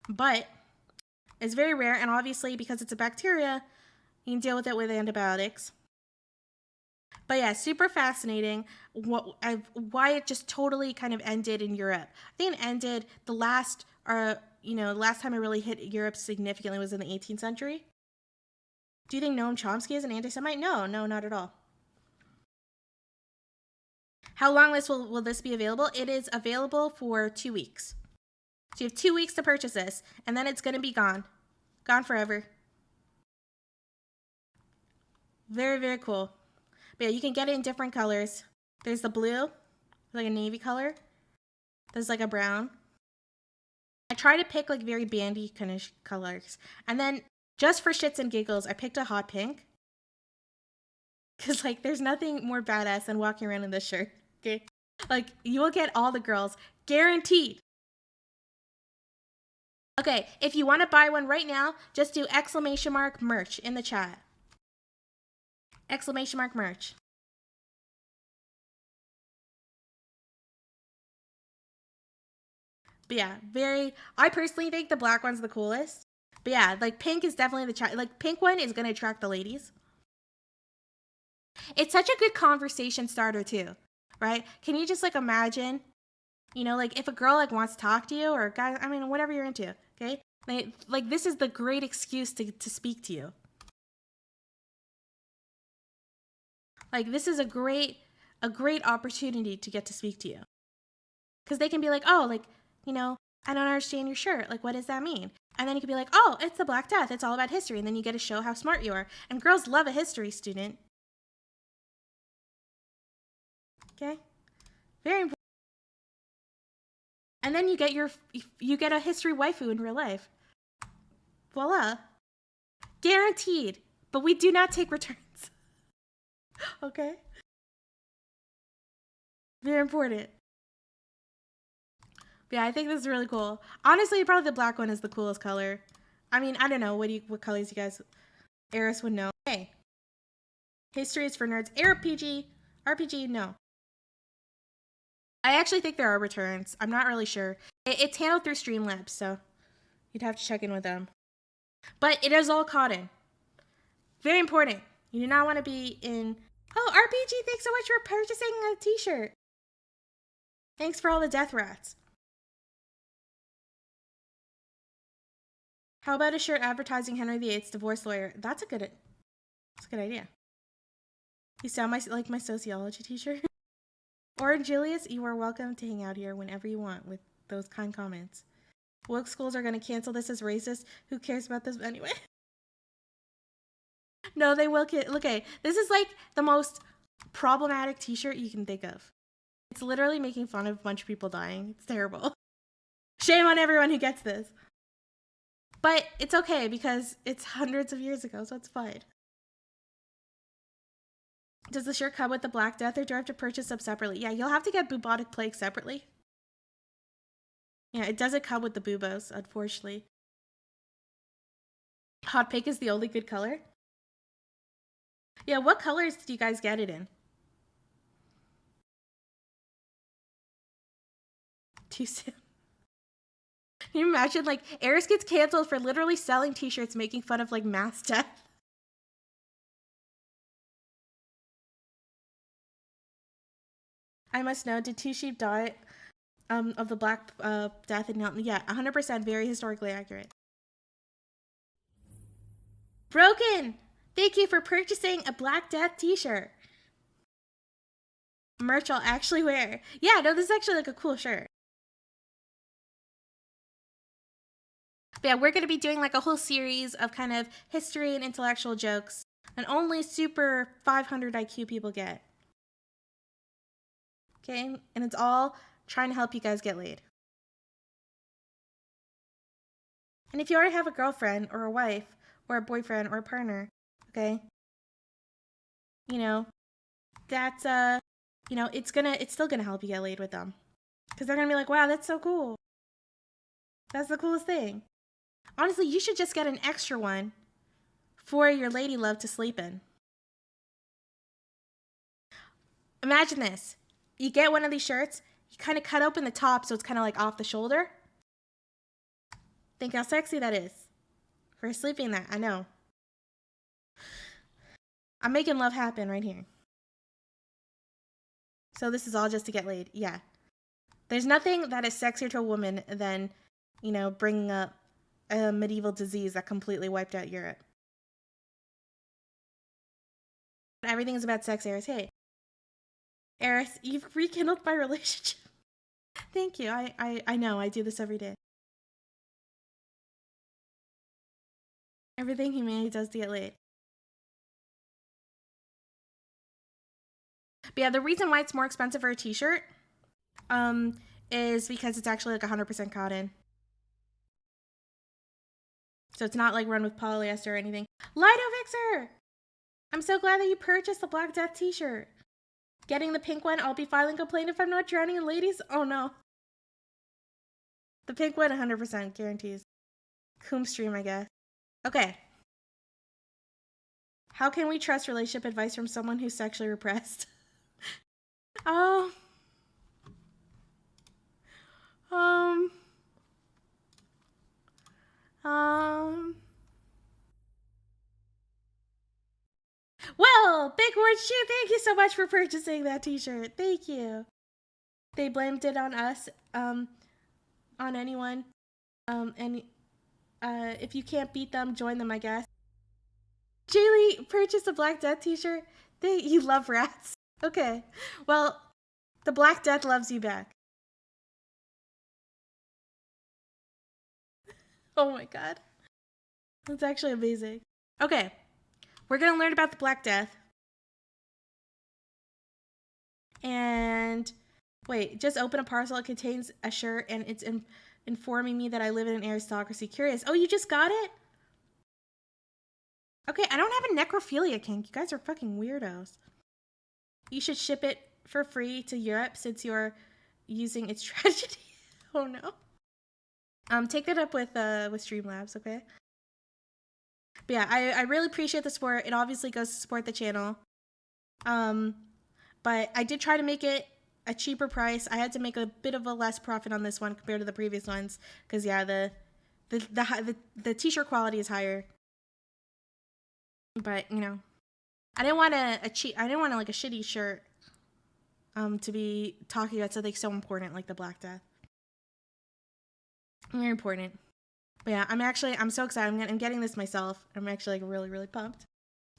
But it's very rare, and obviously, because it's a bacteria, you can deal with it with antibiotics. But yeah, super fascinating why it just totally kind of ended in Europe. I think it ended the last time it really hit Europe significantly was in the 18th century. Do you think Noam Chomsky is an anti-Semite? No, not at all. How long will this be available? It is available for 2 weeks. So you have 2 weeks to purchase this, and then it's going to be gone. Gone forever. Very, very cool. But yeah, you can get it in different colors. There's the blue, like a navy color. There's like a brown. I try to pick like very bandy kind of colors. And then just for shits and giggles, I picked a hot pink. Because like there's nothing more badass than walking around in this shirt. Okay? Like you will get all the girls. Guaranteed. Okay, if you want to buy one right now, just do ! merch in the chat. ! Merch. But yeah, I personally think the black one's the coolest. But yeah, like pink is definitely like pink one is going to attract the ladies. It's such a good conversation starter too, right? Can you just like imagine, you know, like if a girl like wants to talk to you or a guy, I mean, whatever you're into, okay? Like this is the great excuse to speak to you. Like this is a great opportunity to get to speak to you. Because they can be like, oh, like, you know, I don't understand your shirt. Like, what does that mean? And then you can be like, oh, it's the Black Death. It's all about history. And then you get to show how smart you are. And girls love a history student. Okay? Very important. And then you get a history waifu in real life. Voila. Guaranteed. But we do not take returns. Okay? Very important. But yeah, I think this is really cool. Honestly, probably the black one is the coolest color. I mean, I don't know what colors you guys Eris would know. Hey. History is for nerds. RPG, no. I actually think there are returns. I'm not really sure. It's handled through Streamlabs, so you'd have to check in with them. But it is all cotton. Very important. You do not want to be in... Oh, RPG, thanks so much for purchasing a t-shirt. Thanks for all the death rats. How about a shirt advertising Henry VIII's divorce lawyer? That's a good idea. You sound like my sociology teacher. Or Julius, you are welcome to hang out here whenever you want with those kind comments. Woke schools are going to cancel this as racist. Who cares about this anyway? No, they will. Okay, this is like the most problematic t-shirt you can think of. It's literally making fun of a bunch of people dying. It's terrible. Shame on everyone who gets this. But it's okay because it's hundreds of years ago, so it's fine. Does the shirt come with the Black Death or do I have to purchase them separately? Yeah, you'll have to get Bubonic Plague separately. Yeah, it doesn't come with the Bubos, unfortunately. Hot pink is the only good color. Yeah, what colors did you guys get it in? Too soon. Can you imagine, like, Eris gets canceled for literally selling t-shirts making fun of, like, mass death? I must know, did Two Sheep die of the Black Death in Nelton? Yeah, 100% very historically accurate. Broken! Thank you for purchasing a Black Death t-shirt. Merch I'll actually wear. Yeah, no, this is actually like a cool shirt. But yeah, we're going to be doing like a whole series of kind of history and intellectual jokes. And only super 500 IQ people get. Okay? And it's all trying to help you guys get laid. And if you already have a girlfriend or a wife or a boyfriend or a partner, okay? You know, that's you know, it's still gonna help you get laid with them. Because they're gonna be like, wow, that's so cool. That's the coolest thing. Honestly, you should just get an extra one for your lady love to sleep in. Imagine this. You get one of these shirts, you kind of cut open the top so it's kind of like off the shoulder. Think how sexy that is. For sleeping that, I know. I'm making love happen right here. So this is all just to get laid. Yeah. There's nothing that is sexier to a woman than, you know, bringing up a medieval disease that completely wiped out Europe. Everything is about sex, Eris. Hey. Eris, you've rekindled my relationship. Thank you. I know. I do this every day. Everything humanity does to get laid. But yeah, the reason why it's more expensive for a t-shirt is because it's actually like 100% cotton. So it's not like run with polyester or anything. Lido Vixer! I'm so glad that you purchased the Black Death t-shirt. Getting the pink one, I'll be filing a complaint if I'm not drowning in ladies. Oh no. The pink one, 100% guarantees. Coom stream, I guess. Okay. How can we trust relationship advice from someone who's sexually repressed? Oh. Well, Big Word Shoe, thank you so much for purchasing that t-shirt. Thank you. They blamed it on us, on anyone. And if you can't beat them, join them, I guess. Jaylee purchased a Black Death t-shirt. You love rats. Okay. Well, the Black Death loves you back. Oh my god. That's actually amazing. Okay. We're going to learn about the Black Death. And wait, just open a parcel. It contains a shirt and it's informing me that I live in an aristocracy. Curious. Oh, you just got it? Okay, I don't have a necrophilia kink. You guys are fucking weirdos. You should ship it for free to Europe since you're using its tragedy. Oh no. Take that up with Streamlabs, okay? But yeah, I really appreciate the support. It obviously goes to support the channel. But I did try to make it a cheaper price. I had to make a bit of a less profit on this one compared to the previous ones, because yeah, the t-shirt quality is higher. But you know, I didn't want like a shitty shirt to be talking about something so important like the Black Death. Very important. But yeah, I'm so excited. I'm getting this myself. I'm actually like really, really pumped.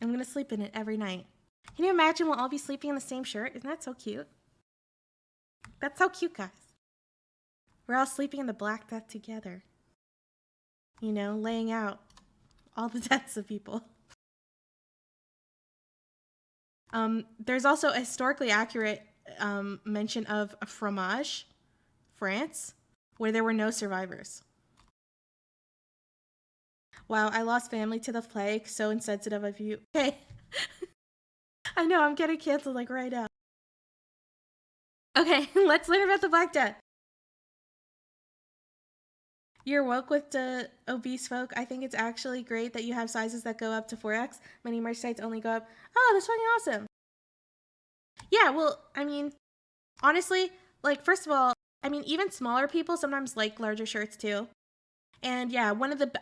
I'm gonna sleep in it every night. Can you imagine we'll all be sleeping in the same shirt? Isn't that so cute? That's so cute, guys. We're all sleeping in the Black Death together. You know, laying out all the deaths of people. There's also a historically accurate mention of a Fromage, France, where there were no survivors. Wow, I lost family to the plague. So insensitive of you. Okay. I know, I'm getting canceled like right now. Okay, let's learn about the Black Death. You're woke with the obese folk. I think it's actually great that you have sizes that go up to 4X. Many merch sites only go up. Oh, that's fucking awesome. Yeah, well, I mean, honestly, like, first of all, I mean, even smaller people sometimes like larger shirts too. And yeah,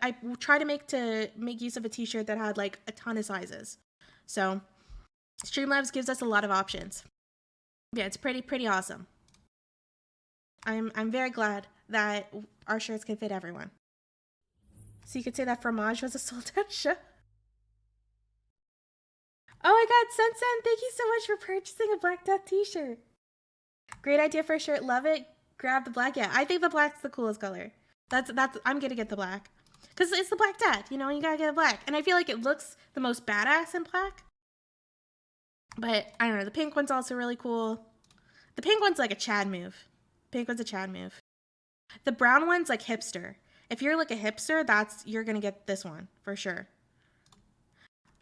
I try to make use of a t-shirt that had like a ton of sizes. So Streamlabs gives us a lot of options. Yeah, it's pretty awesome. I'm very glad that our shirts can fit everyone. So you could say that Fromage was a sold out show. Oh my god, Sen, thank you so much for purchasing a Black Death t-shirt. Great idea for a shirt. Love it. Grab the black. Yeah, I think the black's the coolest color. I'm gonna get the black. Because it's the Black Death, you know, you gotta get a black. And I feel like it looks the most badass in black. But, I don't know, the pink one's also really cool. The pink one's like a Chad move. Pink one's a Chad move. The brown one's like hipster. If you're like a hipster, you're gonna get this one, for sure.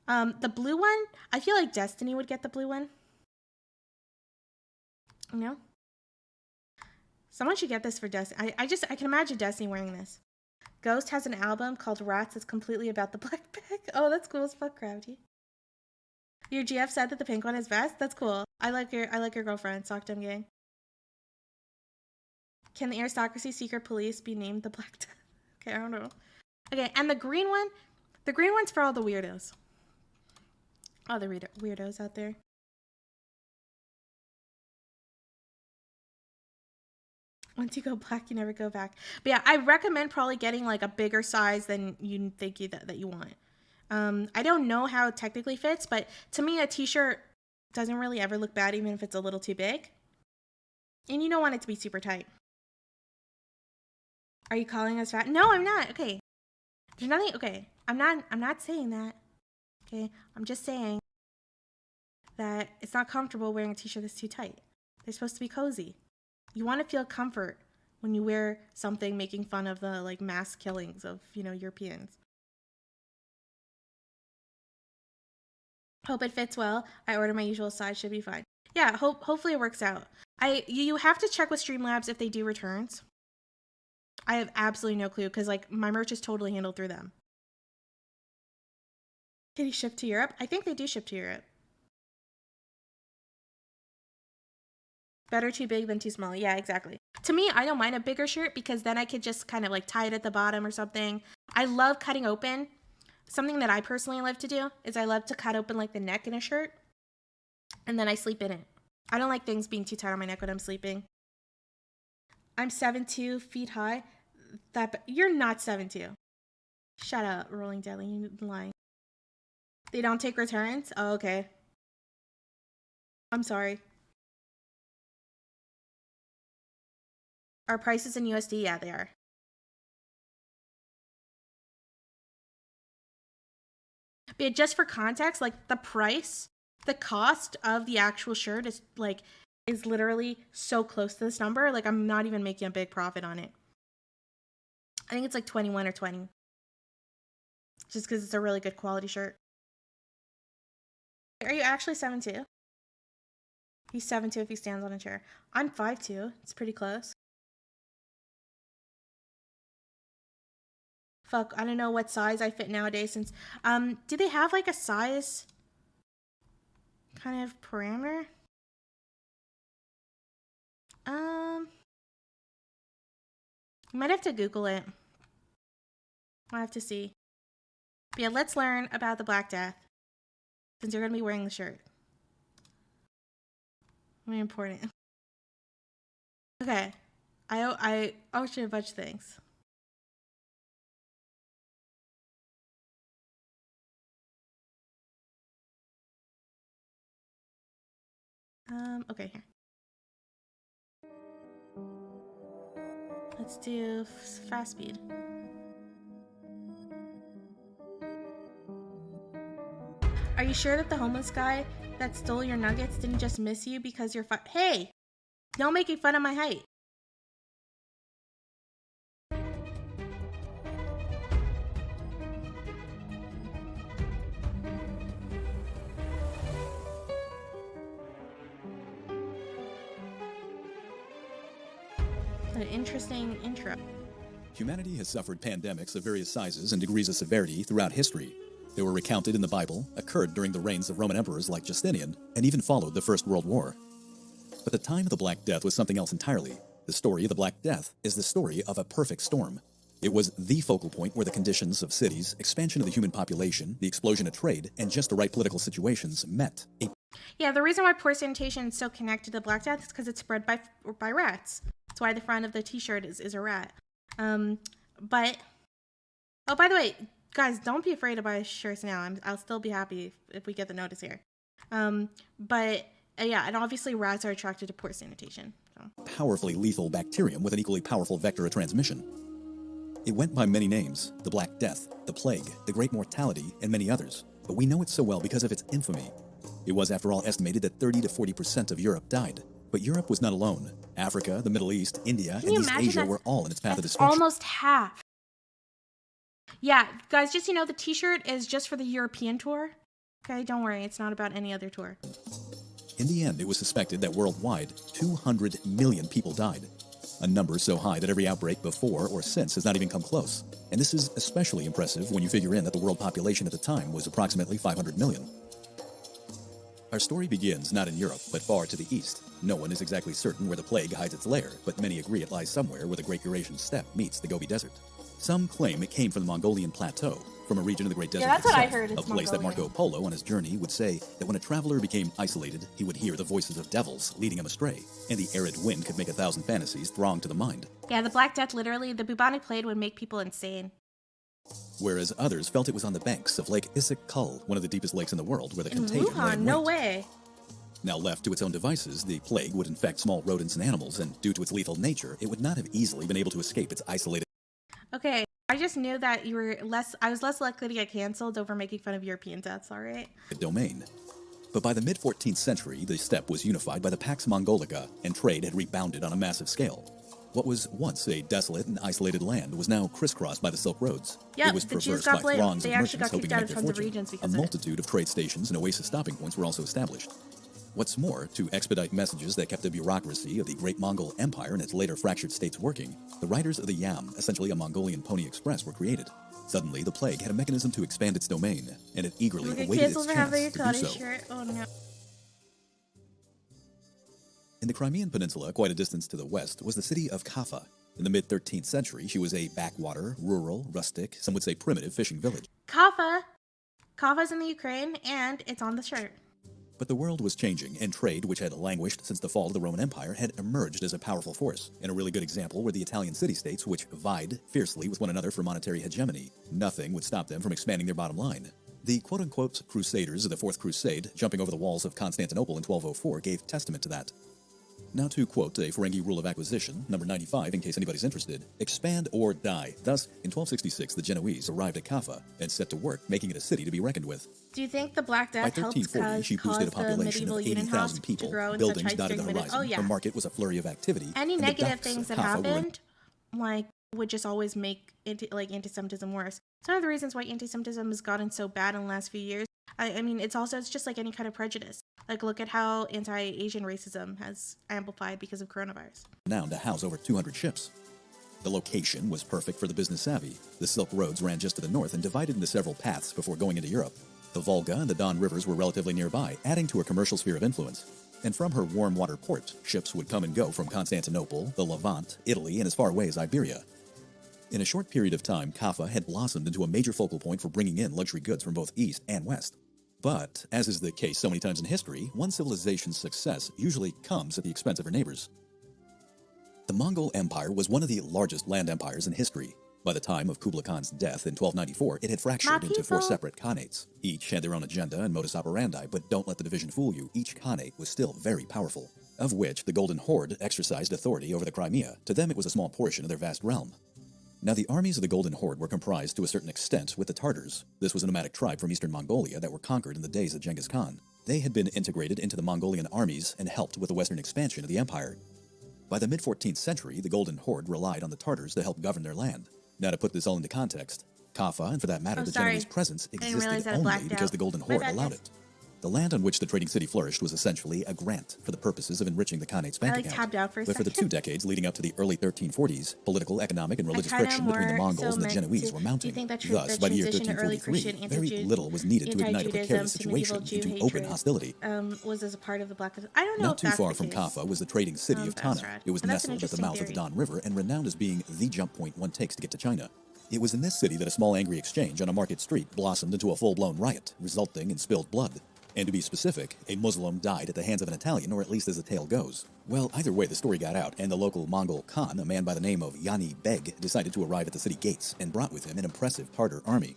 The blue one, I feel like Destiny would get the blue one. You know? Someone should get this for Destiny. I can imagine Destiny wearing this. Ghost has an album called Rats. It's completely about the black bag. Oh, that's cool as fuck, Crafty. Your GF said that the pink one is best. That's cool. I like your girlfriend, Sockdom Gang. Can the Aristocracy secret police be named the Black Death? Okay, I don't know. Okay, and the green one's for all the weirdos. All the weirdos out there. Once you go black, you never go back. But yeah, I recommend probably getting like a bigger size than you think that you want. I don't know how it technically fits, but to me, a t-shirt doesn't really ever look bad even if it's a little too big. And you don't want it to be super tight. Are you calling us fat? No, I'm not. Okay. There's nothing. Okay. I'm not saying that. Okay. I'm just saying that it's not comfortable wearing a t-shirt that's too tight. They're supposed to be cozy. You want to feel comfort when you wear something making fun of the like mass killings of, Europeans. Hope it fits well. I order my usual size, should be fine. Yeah, hopefully it works out. You have to check with Streamlabs if they do returns. I have absolutely no clue because like my merch is totally handled through them. Can you ship to Europe? I think they do ship to Europe. Better too big than too small. Yeah, exactly. To me, I don't mind a bigger shirt because then I could just kind of like tie it at the bottom or something. I love cutting open. Something that I personally love to do is I love to cut open like the neck in a shirt and then I sleep in it. I don't like things being too tight on my neck when I'm sleeping. I'm 7'2" feet high. You're not 7'2". Shut up, Rolling Deadly. You're lying. They don't take returns? Oh, okay. I'm sorry. Are prices in USD? Yeah, they are. But just for context, like the cost of the actual shirt is literally so close to this number. Like I'm not even making a big profit on it. I think it's like 21 or 20. Just because it's a really good quality shirt. Are you actually 7'2"? He's 7'2" if he stands on a chair. I'm 5'2". It's pretty close. Fuck, I don't know what size I fit nowadays since do they have like a size kind of parameter? Might have to Google it. I'll have to see. But yeah, let's learn about the Black Death since you're gonna be wearing the shirt. Very important. Okay. I owe you a bunch of things. Okay, here. Let's do fast speed. Are you sure that the homeless guy that stole your nuggets didn't just miss you because you're Hey! Don't make fun of my height. What an interesting intro. Humanity has suffered pandemics of various sizes and degrees of severity throughout history. They were recounted in the Bible, occurred during the reigns of Roman emperors like Justinian, and even followed the First World War. But the time of the Black Death was something else entirely. The story of the Black Death is the story of a perfect storm. It was the focal point where the conditions of cities, expansion of the human population, the explosion of trade, and just the right political situations met. Yeah, the reason why poor sanitation is so connected to Black Death is because it's spread by rats. That's why the front of the t-shirt is a rat. But, oh, by the way, guys, don't be afraid to buy shirts now. I'll still be happy if we get the notice here. But, yeah, and obviously rats are attracted to poor sanitation. So. Powerfully lethal bacterium with an equally powerful vector of transmission. It went by many names: the Black Death, the Plague, the Great Mortality, and many others. But we know it so well because of its infamy. It was, after all, estimated that 30 to 40% of Europe died. But Europe was not alone. Africa, the Middle East, India, and East Asia were all in its path of destruction. Almost half. Yeah, guys, just the t-shirt is just for the European tour. Okay, don't worry, it's not about any other tour. In the end, it was suspected that worldwide, 200 million people died. A number so high that every outbreak before or since has not even come close. And this is especially impressive when you figure in that the world population at the time was approximately 500 million. Our story begins not in Europe, but far to the east. No one is exactly certain where the plague hides its lair, but many agree it lies somewhere where the Great Eurasian Steppe meets the Gobi Desert. Some claim it came from the Mongolian Plateau, from a region of the Great Desert that's itself, what I heard. It's a place that Mongolian. Marco Polo on his journey would say that when a traveler became isolated, he would hear the voices of devils leading him astray, and the arid wind could make 1,000 fantasies throng to the mind. Yeah, the Black Death, literally, the bubonic plague would make people insane. Whereas others felt it was on the banks of Lake Issyk-Kul, one of the deepest lakes in the world, where the contagion lay in no wait. way. Now left to its own devices, the plague would infect small rodents and animals, and due to its lethal nature, it would not have easily been able to escape its isolated Okay, I just knew that I was less likely to get canceled over making fun of European deaths, alright? domain. But by the mid-14th century, the steppe was unified by the Pax Mongolica, and trade had rebounded on a massive scale. What was once a desolate and isolated land was now crisscrossed by the Silk Roads. Yep, it was the Jews traversed got by blamed. throngs They of actually merchants got hoping kicked to out make of their tons of fortune. regions because A of it. multitude of trade stations and oasis stopping points were also established. What's more, to expedite messages that kept the bureaucracy of the Great Mongol Empire and its later fractured states working, the riders of the Yam, essentially a Mongolian pony express, were created. Suddenly, the plague had a mechanism to expand its domain, and it eagerly awaited its chance to do so. Shirt. Oh no. In the Crimean Peninsula, quite a distance to the west, was the city of Kaffa. In the mid-13th century, she was a backwater, rural, rustic, some would say primitive fishing village. Kaffa. Kaffa's in the Ukraine, and it's on the shirt. But the world was changing, and trade, which had languished since the fall of the Roman Empire, had emerged as a powerful force. And a really good example were the Italian city-states, which vied fiercely with one another for monetary hegemony. Nothing would stop them from expanding their bottom line. The quote-unquote Crusaders of the Fourth Crusade, jumping over the walls of Constantinople in 1204, gave testament to that. Now to quote a Ferengi rule of acquisition, number 95, in case anybody's interested, expand or die. Thus, in 1266, the Genoese arrived at Kaffa and set to work, making it a city to be reckoned with. Do you think the Black Death By 1340, she boosted a population of 80,000 people, buildings dotted the horizon, Oh, yeah. her market was a flurry of activity. Any and the negative docks things of that Kaffa were happened, like, would just always make anti-Semitism worse. It's one of the reasons why anti-Semitism has gotten so bad in the last few years. I mean, it's just like any kind of prejudice. Like, look at how anti-Asian racism has amplified because of coronavirus. Renowned to house over 200 ships. The location was perfect for the business savvy. The Silk Roads ran just to the north and divided into several paths before going into Europe. The Volga and the Don rivers were relatively nearby, adding to her commercial sphere of influence. And from her warm water port, ships would come and go from Constantinople, the Levant, Italy, and as far away as Iberia. In a short period of time, Kaffa had blossomed into a major focal point for bringing in luxury goods from both east and west. But, as is the case so many times in history, one civilization's success usually comes at the expense of her neighbors. The Mongol Empire was one of the largest land empires in history. By the time of Kublai Khan's death in 1294, it had fractured into 4 separate khanates. Each had their own agenda and modus operandi, but don't let the division fool you, each khanate was still very powerful, of which the Golden Horde exercised authority over the Crimea. To them it was a small portion of their vast realm. Now, the armies of the Golden Horde were comprised to a certain extent with the Tartars. This was a nomadic tribe from eastern Mongolia that were conquered in the days of Genghis Khan. They had been integrated into the Mongolian armies and helped with the western expansion of the empire. By the mid-14th century, the Golden Horde relied on the Tartars to help govern their land. Now, to put this all into context, Kaffa, and for that matter, the Genoese presence, existed only because the Golden Horde allowed it. The land on which the trading city flourished was essentially a grant for the purposes of enriching the Khanate's bank account. But for the 2 decades leading up to the early 1340s, political, economic, and religious friction between the Mongols and the Genoese were mounting. Thus, by the year 1343, very little was needed to ignite a precarious situation into open hostility. Was as a part of the Black Death. I don't know. Not too far from Kaffa was the trading city of Tana. It was nestled at the mouth of the Don River and renowned as being the jump point one takes to get to China. It was in this city that a small angry exchange on a market street blossomed into a full-blown riot, resulting in spilled blood. And to be specific, a Muslim died at the hands of an Italian, or at least as the tale goes. Well, either way, the story got out, and the local Mongol Khan, a man by the name of Yani Beg, decided to arrive at the city gates and brought with him an impressive Tartar army.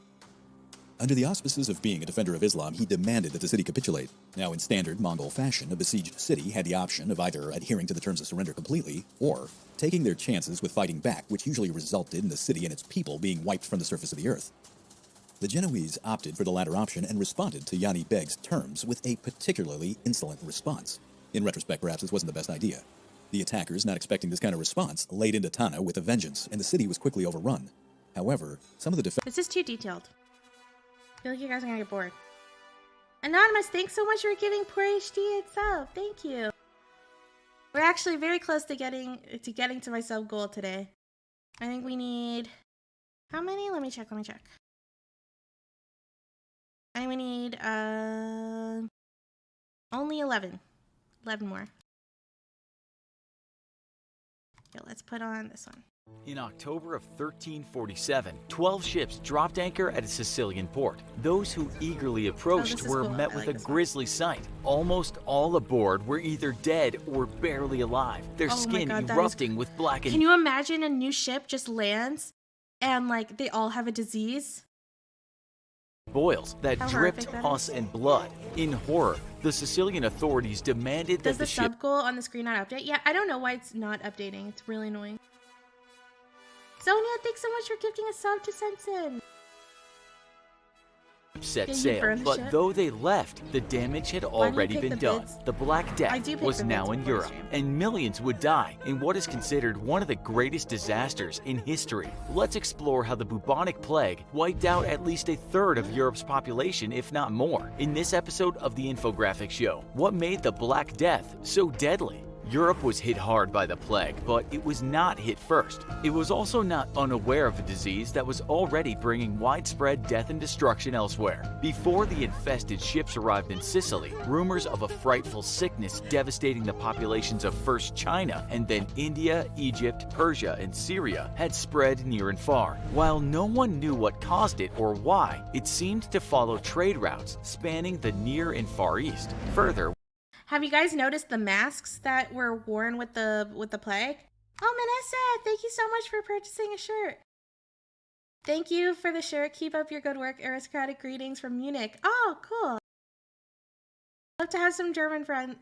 Under the auspices of being a defender of Islam, he demanded that the city capitulate. Now, in standard Mongol fashion, a besieged city had the option of either adhering to the terms of surrender completely, or taking their chances with fighting back, which usually resulted in the city and its people being wiped from the surface of the earth. The Genoese opted for the latter option and responded to Yani Beg's terms with a particularly insolent response. In retrospect, perhaps this wasn't the best idea. The attackers, not expecting this kind of response, laid into Tana with a vengeance, and the city was quickly overrun. However, some of the defenders... This is too detailed. I feel like you guys are gonna get bored. Anonymous, thanks so much for giving Poor HD its sub. Thank you. We're actually very close to getting to my sub goal today. I think we need... How many? Let me check. I think we need, only 11. 11 more. Okay, let's put on this one. In October of 1347, 12 ships dropped anchor at a Sicilian port. Those who eagerly approached were met with a grisly sight. Almost all aboard were either dead or barely alive, their skin erupting with blackened... Can you imagine a new ship just lands and, like, they all have a disease? boils that How dripped horrific that pus is. and blood. In horror, the Sicilian authorities demanded Does that the the ship sub goal on the screen not update? Yeah, I don't know why it's not updating. It's really annoying. Sonia, thanks so much for gifting a sub to Sensen. set Yeah, you sail, burned the but ship? though they left, the damage had do you already pick been the done. bids? The Black I Death do pick was the now bids in before the Europe, stream. and millions would die in what is considered one of the greatest disasters in history. Let's explore how the bubonic plague wiped out at least a third of Europe's population, if not more, in this episode of the Infographic Show. What made the Black Death so deadly? Europe was hit hard by the plague, but it was not hit first. It was also not unaware of a disease that was already bringing widespread death and destruction elsewhere. Before the infested ships arrived in Sicily, rumors of a frightful sickness devastating the populations of first China and then India, Egypt, Persia, and Syria had spread near and far. While no one knew what caused it or why, it seemed to follow trade routes spanning the Near and Far East. Further, Have you guys noticed the masks that were worn with the plague? Oh, Manessa, thank you so much for purchasing a shirt. Thank you for the shirt. Keep up your good work. Aristocratic greetings from Munich. Oh, cool. Love to have some German friends,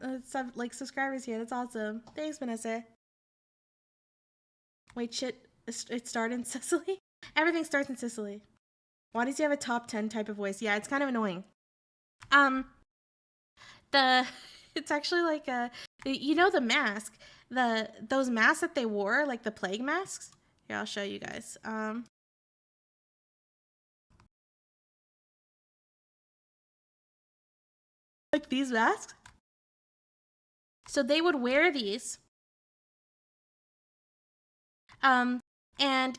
subscribers here. That's awesome. Thanks, Vanessa. Wait, shit. It started in Sicily? Everything starts in Sicily. Why does he have a top 10 type of voice? Yeah, it's kind of annoying. It's actually like the mask, those masks that they wore, like the plague masks. Here, I'll show you guys. Like these masks. So they would wear these. And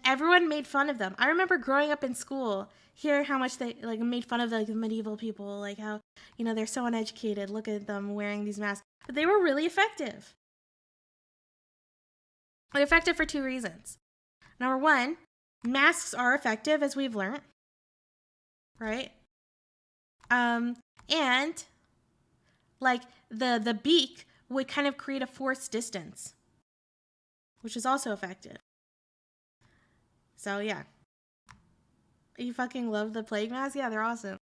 everyone made fun of them. I remember growing up in school, hear how much they made fun of the medieval people, like how, they're so uneducated. Look at them wearing these masks. But they were really effective. They're effective for two reasons. Number one, masks are effective, as we've learned. Right? And like the beak would kind of create a forced distance, which is also effective. So yeah. You fucking love the plague mask? Yeah, they're awesome.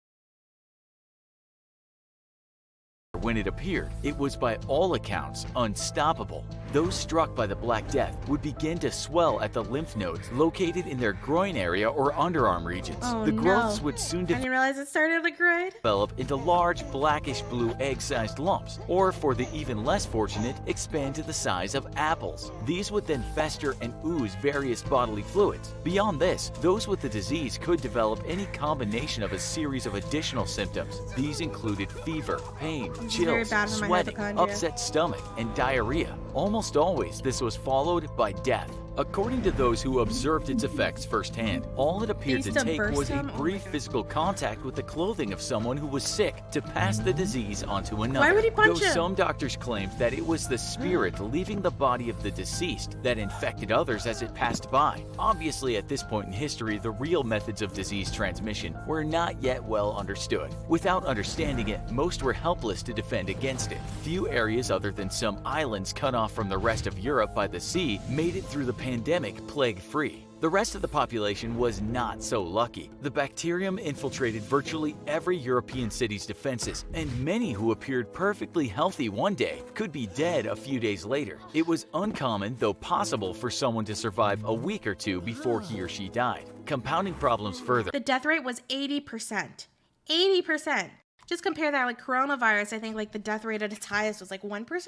when it appeared, it was by all accounts unstoppable. Those struck by the Black Death would begin to swell at the lymph nodes located in their groin area or underarm regions. Oh, the growths no. would soon I didn't realize it started at the groin. develop into large blackish blue egg-sized lumps, or for the even less fortunate, expand to the size of apples. These would then fester and ooze various bodily fluids. Beyond this, those with the disease could develop any combination of a series of additional symptoms. These included fever, pain, This is very chills, bad for my sweating, hypochondria. upset stomach, and diarrhea. Almost always, this was followed by death. According to those who observed its effects firsthand, all it appeared to used to take burst was a them? Oh my brief God. physical contact with the clothing of someone who was sick to pass the disease onto another. Why would he punch Though him? some doctors claimed that it was the spirit leaving the body of the deceased that infected others as it passed by. Obviously, at this point in history, the real methods of disease transmission were not yet well understood. Without understanding it, most were helpless to defend against it. Few areas other than some islands cut off from the rest of Europe by the sea made it through the pandemic plague-free. The rest of the population was not so lucky. The bacterium infiltrated virtually every European city's defenses, and many who appeared perfectly healthy one day could be dead a few days later. It was uncommon, though possible, for someone to survive a week or two before he or she died. Compounding problems further, The death rate was 80%. 80%. Just compare that with coronavirus. I think like the death rate at its highest was like 1%.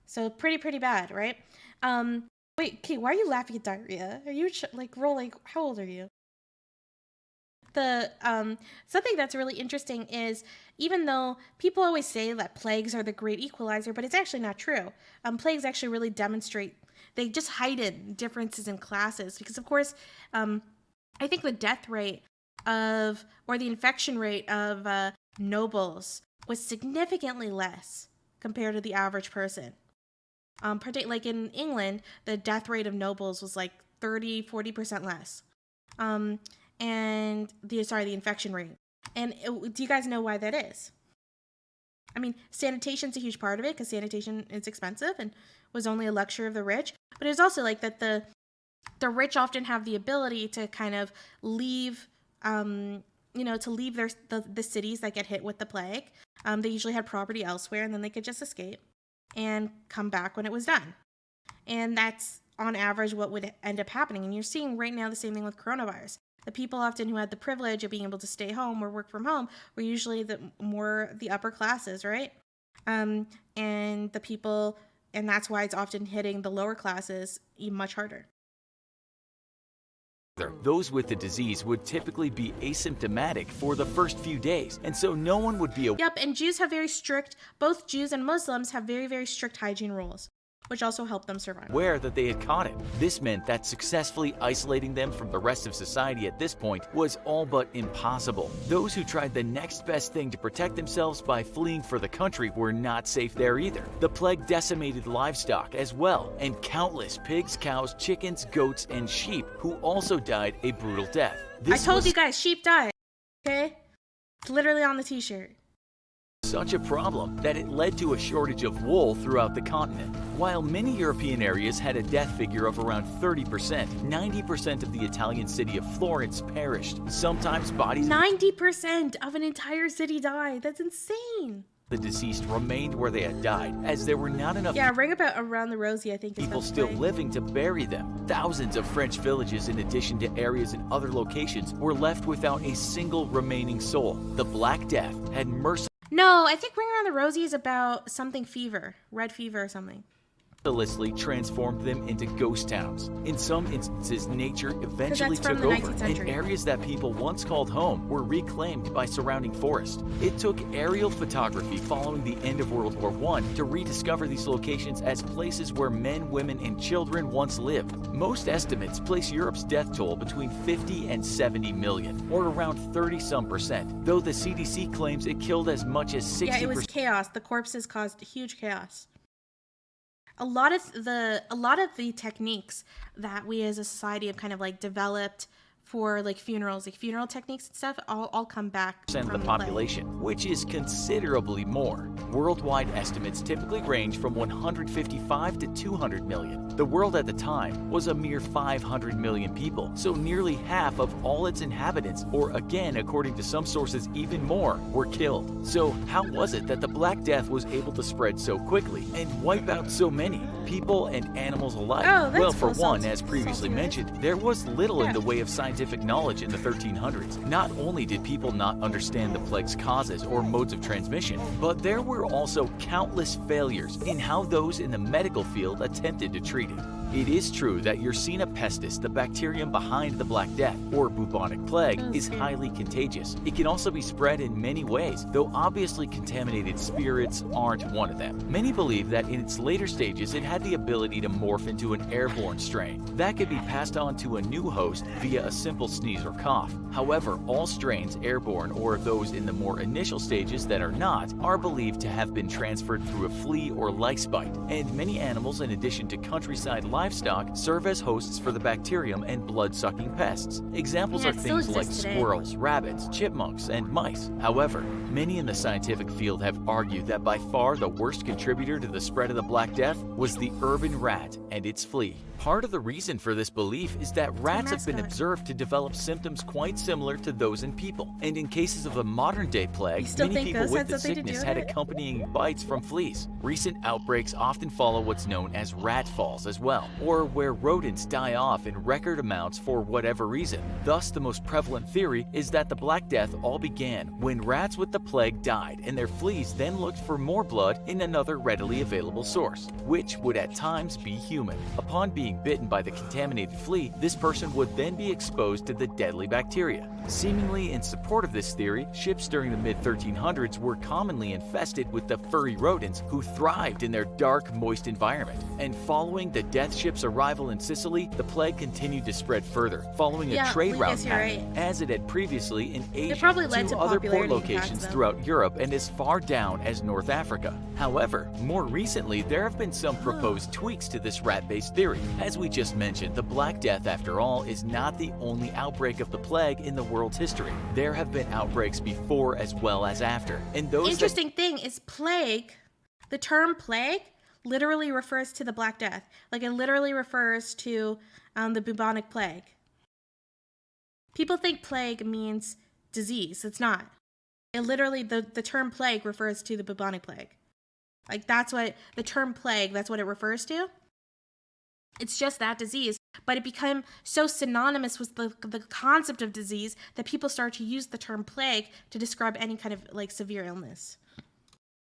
So pretty bad, right? Wait, Kate, why are you laughing at diarrhea? Are you rolling? How old are you? The something that's really interesting is even though people always say that plagues are the great equalizer, but it's actually not true. Plagues actually really demonstrate, they just heighten differences in classes because of course, I think the death rate of, or the infection rate of nobles was significantly less compared to the average person. Like in England, the death rate of nobles was like 30-40% less. And the infection rate. And do you guys know why that is? I mean, sanitation's a huge part of it because sanitation is expensive and was only a luxury of the rich. But it was also like that The rich often have the ability to kind of leave, to leave the cities that get hit with the plague. They usually had property elsewhere, and then they could just escape and come back when it was done. And that's, on average, what would end up happening. And you're seeing right now the same thing with coronavirus. The people often who had the privilege of being able to stay home or work from home were usually the upper classes, right? And the people, and that's why it's often hitting the lower classes much harder. Those with the disease would typically be asymptomatic for the first few days, and so no one would be Yep, and Jews have both Jews and Muslims have very, very strict hygiene rules, which also helped them survive. aware that they had caught it. This meant that successfully isolating them from the rest of society at this point was all but impossible. Those who tried the next best thing to protect themselves by fleeing for the country were not safe there either. The plague decimated livestock as well, and countless pigs, cows, chickens, goats, and sheep who also died a brutal death. I told you guys, sheep died, okay? It's literally on the t-shirt. Such a problem that it led to a shortage of wool throughout the continent. While many European areas had a death figure of around 30%, 90% of the Italian city of Florence perished. Sometimes bodies 90% of an entire city died. That's insane. the deceased remained where they had died, as there were not enough Ring about Around the Rosie, I think. people still living to bury them. Thousands of French villages, in addition to areas in other locations, were left without a single remaining soul. The Black Death had No, I think Ring Around the Rosie is about something fever. Red fever or something. mercilessly transformed them into ghost towns. In some instances, nature eventually that's from took the over, 19th and century. areas that people once called home were reclaimed by surrounding forest. It took aerial photography following the end of World War I to rediscover these locations as places where men, women, and children once lived. Most estimates place Europe's death toll between 50 and 70 million, or around 30-some%, though the CDC claims it killed as much as 60%. Yeah, it was chaos. The corpses caused huge chaos. A lot of the techniques that we as a society have kind of like developed for like funerals, like funeral techniques and stuff, all come back from of the population, which is considerably more. Worldwide estimates typically range from 155 to 200 million. The world at the time was a mere 500 million people, so nearly half of all its inhabitants, or again, according to some sources, even more, were killed. So how was it that the Black Death was able to spread so quickly and wipe out so many, people and animals alike? Oh, that's well, for full one, salty- as previously salty, right? mentioned, there was little in Yeah. the way of scientific knowledge in the 1300s. Not only did people not understand the plague's causes or modes of transmission, but there were also countless failures in how those in the medical field attempted to treat it. It is true that Yersinia pestis, the bacterium behind the Black Death, or bubonic plague, is highly contagious. It can also be spread in many ways, though obviously contaminated spirits aren't one of them. Many believe that in its later stages it had the ability to morph into an airborne strain that could be passed on to a new host via a simple sneeze or cough. However, all strains, airborne or those in the more initial stages that are not, are believed to have been transferred through a flea or lice bite, and many animals, in addition to countryside livestock, serve as hosts for the bacterium and blood-sucking pests. Examples Yeah, are it still things like exists today. squirrels, rabbits, chipmunks, and mice. However, many in the scientific field have argued that by far the worst contributor to the spread of the Black Death was the urban rat and its flea. Part of the reason for this belief is that rats have been mascot. observed to develop symptoms quite similar to those in people. And in cases of the modern-day plague, You still many think people ghosts with had the something to do sickness with had it? accompanying bites from fleas. Recent outbreaks often follow what's known as rat falls as well, or where rodents die off in record amounts for whatever reason. Thus, the most prevalent theory is that the Black Death all began when rats with the plague died and their fleas then looked for more blood in another readily available source, which would at times be human. Upon being bitten by the contaminated flea, this person would then be exposed to the deadly bacteria. Seemingly in support of this theory, ships during the mid-1300s were commonly infested with the furry rodents who thrived in their dark, moist environment. And following the death ship's arrival in Sicily, the plague continued to spread further, following a Yeah, trade route Lucas, you're pattern, right. as it had previously in Asia probably led to other port popularity impacts, locations though. throughout Europe and as far down as North Africa. However, more recently, there have been some proposed tweaks to this rat-based theory. As we just mentioned, the Black Death, after all, is not the only outbreak of the plague in the world's history. There have been outbreaks before as well as after, and those Interesting thing is plague, the term plague literally refers to the Black Death. Like it literally refers to the bubonic plague. People think plague means disease. It's not. It literally, the term plague refers to the bubonic plague. Like, that's what, the term plague, that's what it refers to. It's just that disease, but it became so synonymous with the concept of disease that people started to use the term plague to describe any kind of, like, severe illness.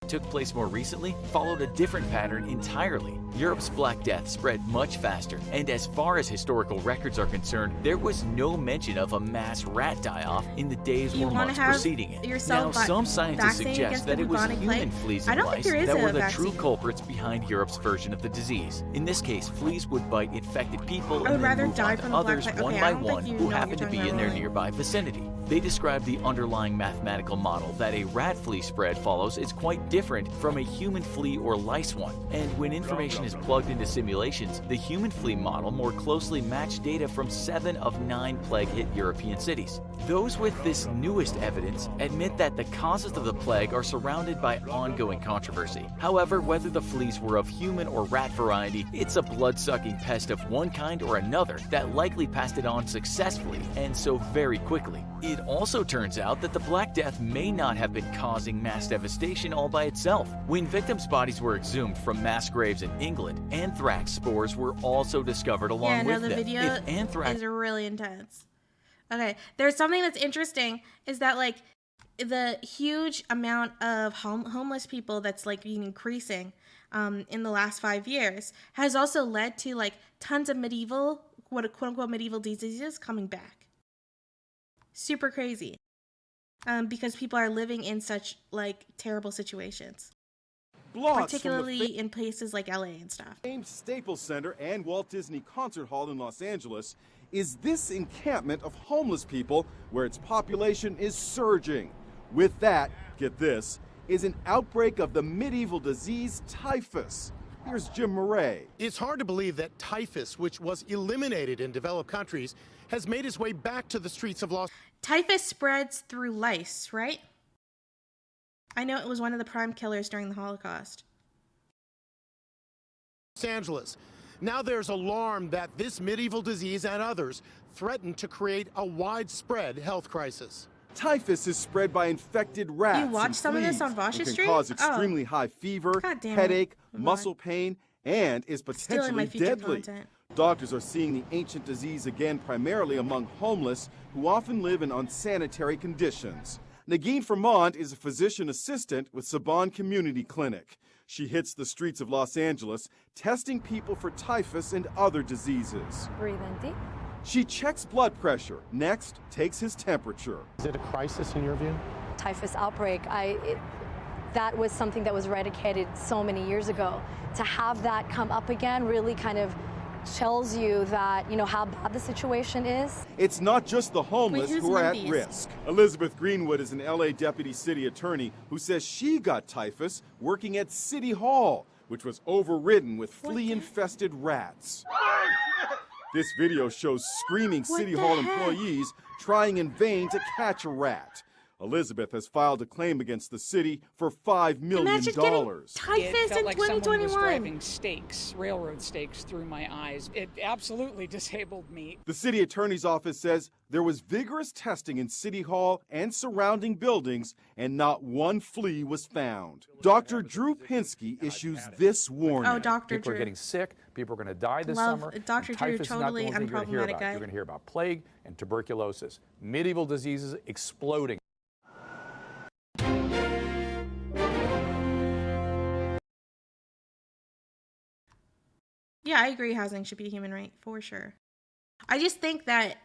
Took place more recently followed a different pattern entirely. Europe's Black Death spread much faster, and as far as historical records are concerned, there was no mention of a mass rat die-off in the days or months preceding it. Now, some scientists suggest that it was human fleas and lice that were the true culprits behind Europe's version of the disease. In this case, fleas would bite infected people and then move on to others one by one who happened to be in their nearby vicinity. They describe the underlying mathematical model that a rat flea spread follows is quite different from a human flea or lice one, and when information is plugged into simulations, the human flea model more closely matched data from 7 of 9 plague-hit European cities. Those with this newest evidence admit that the causes of the plague are surrounded by ongoing controversy. However, whether the fleas were of human or rat variety, it's a blood-sucking pest of one kind or another that likely passed it on successfully and so very quickly. It also turns out that the Black Death may not have been causing mass devastation all by itself. When victims' bodies were exhumed from mass graves in England, anthrax spores were also discovered along with them. The video is really intense. Okay, there's something that's interesting is that, like, the huge amount of homeless people that's, like, been increasing in the last 5 years has also led to, like, tons of medieval, quote-unquote medieval diseases coming back. Super crazy. Because people are living in such, like, terrible situations. Particularly in places like LA and stuff. Famed Staples Center and Walt Disney Concert Hall in Los Angeles is this encampment of homeless people where its population is surging. With that, get this, is an outbreak of the medieval disease typhus. Here's Jim Murray. It's hard to believe that typhus, which was eliminated in developed countries, has made its way back to the streets of Los Angeles. Typhus spreads through lice, right? I know it was one of the prime killers during the Holocaust. Now there's alarm that this medieval disease and others threaten to create a widespread health crisis. Typhus is spread by infected rats. You watched some of this on Vosh's stream? It can cause extremely high fever, headache, muscle pain, and is potentially deadly. Doctors are seeing the ancient disease again primarily among homeless who often live in unsanitary conditions. Nagin Fremont is a physician assistant with Saban Community Clinic. She hits the streets of Los Angeles, testing people for typhus and other diseases. Breathe in deep. She checks blood pressure. Next, takes his temperature. Is it a crisis in your view? Typhus outbreak, that was something that was eradicated so many years ago. To have that come up again really kind of tells you that, you know, how bad the situation is. It's not just the homeless who are at risk. Elizabeth Greenwood is an LA deputy city attorney who says she got typhus working at City Hall, which was overridden with flea-infested rats. This video shows screaming City Hall employees trying in vain to catch a rat. Elizabeth has filed a claim against the city for $5 million. Imagine getting typhus in like 2021. Someone was driving stakes, railroad stakes, through my eyes. It absolutely disabled me. The city attorney's office says there was vigorous testing in City Hall and surrounding buildings, and not one flea was found. Dr. Drew Pinsky issues this warning. Oh, Dr. Drew. People are getting sick. People are going to die this summer. Dr. Drew, totally unproblematic guy. You're going to hear about plague and tuberculosis, medieval diseases exploding. Yeah, I agree housing should be a human right, for sure. I just think that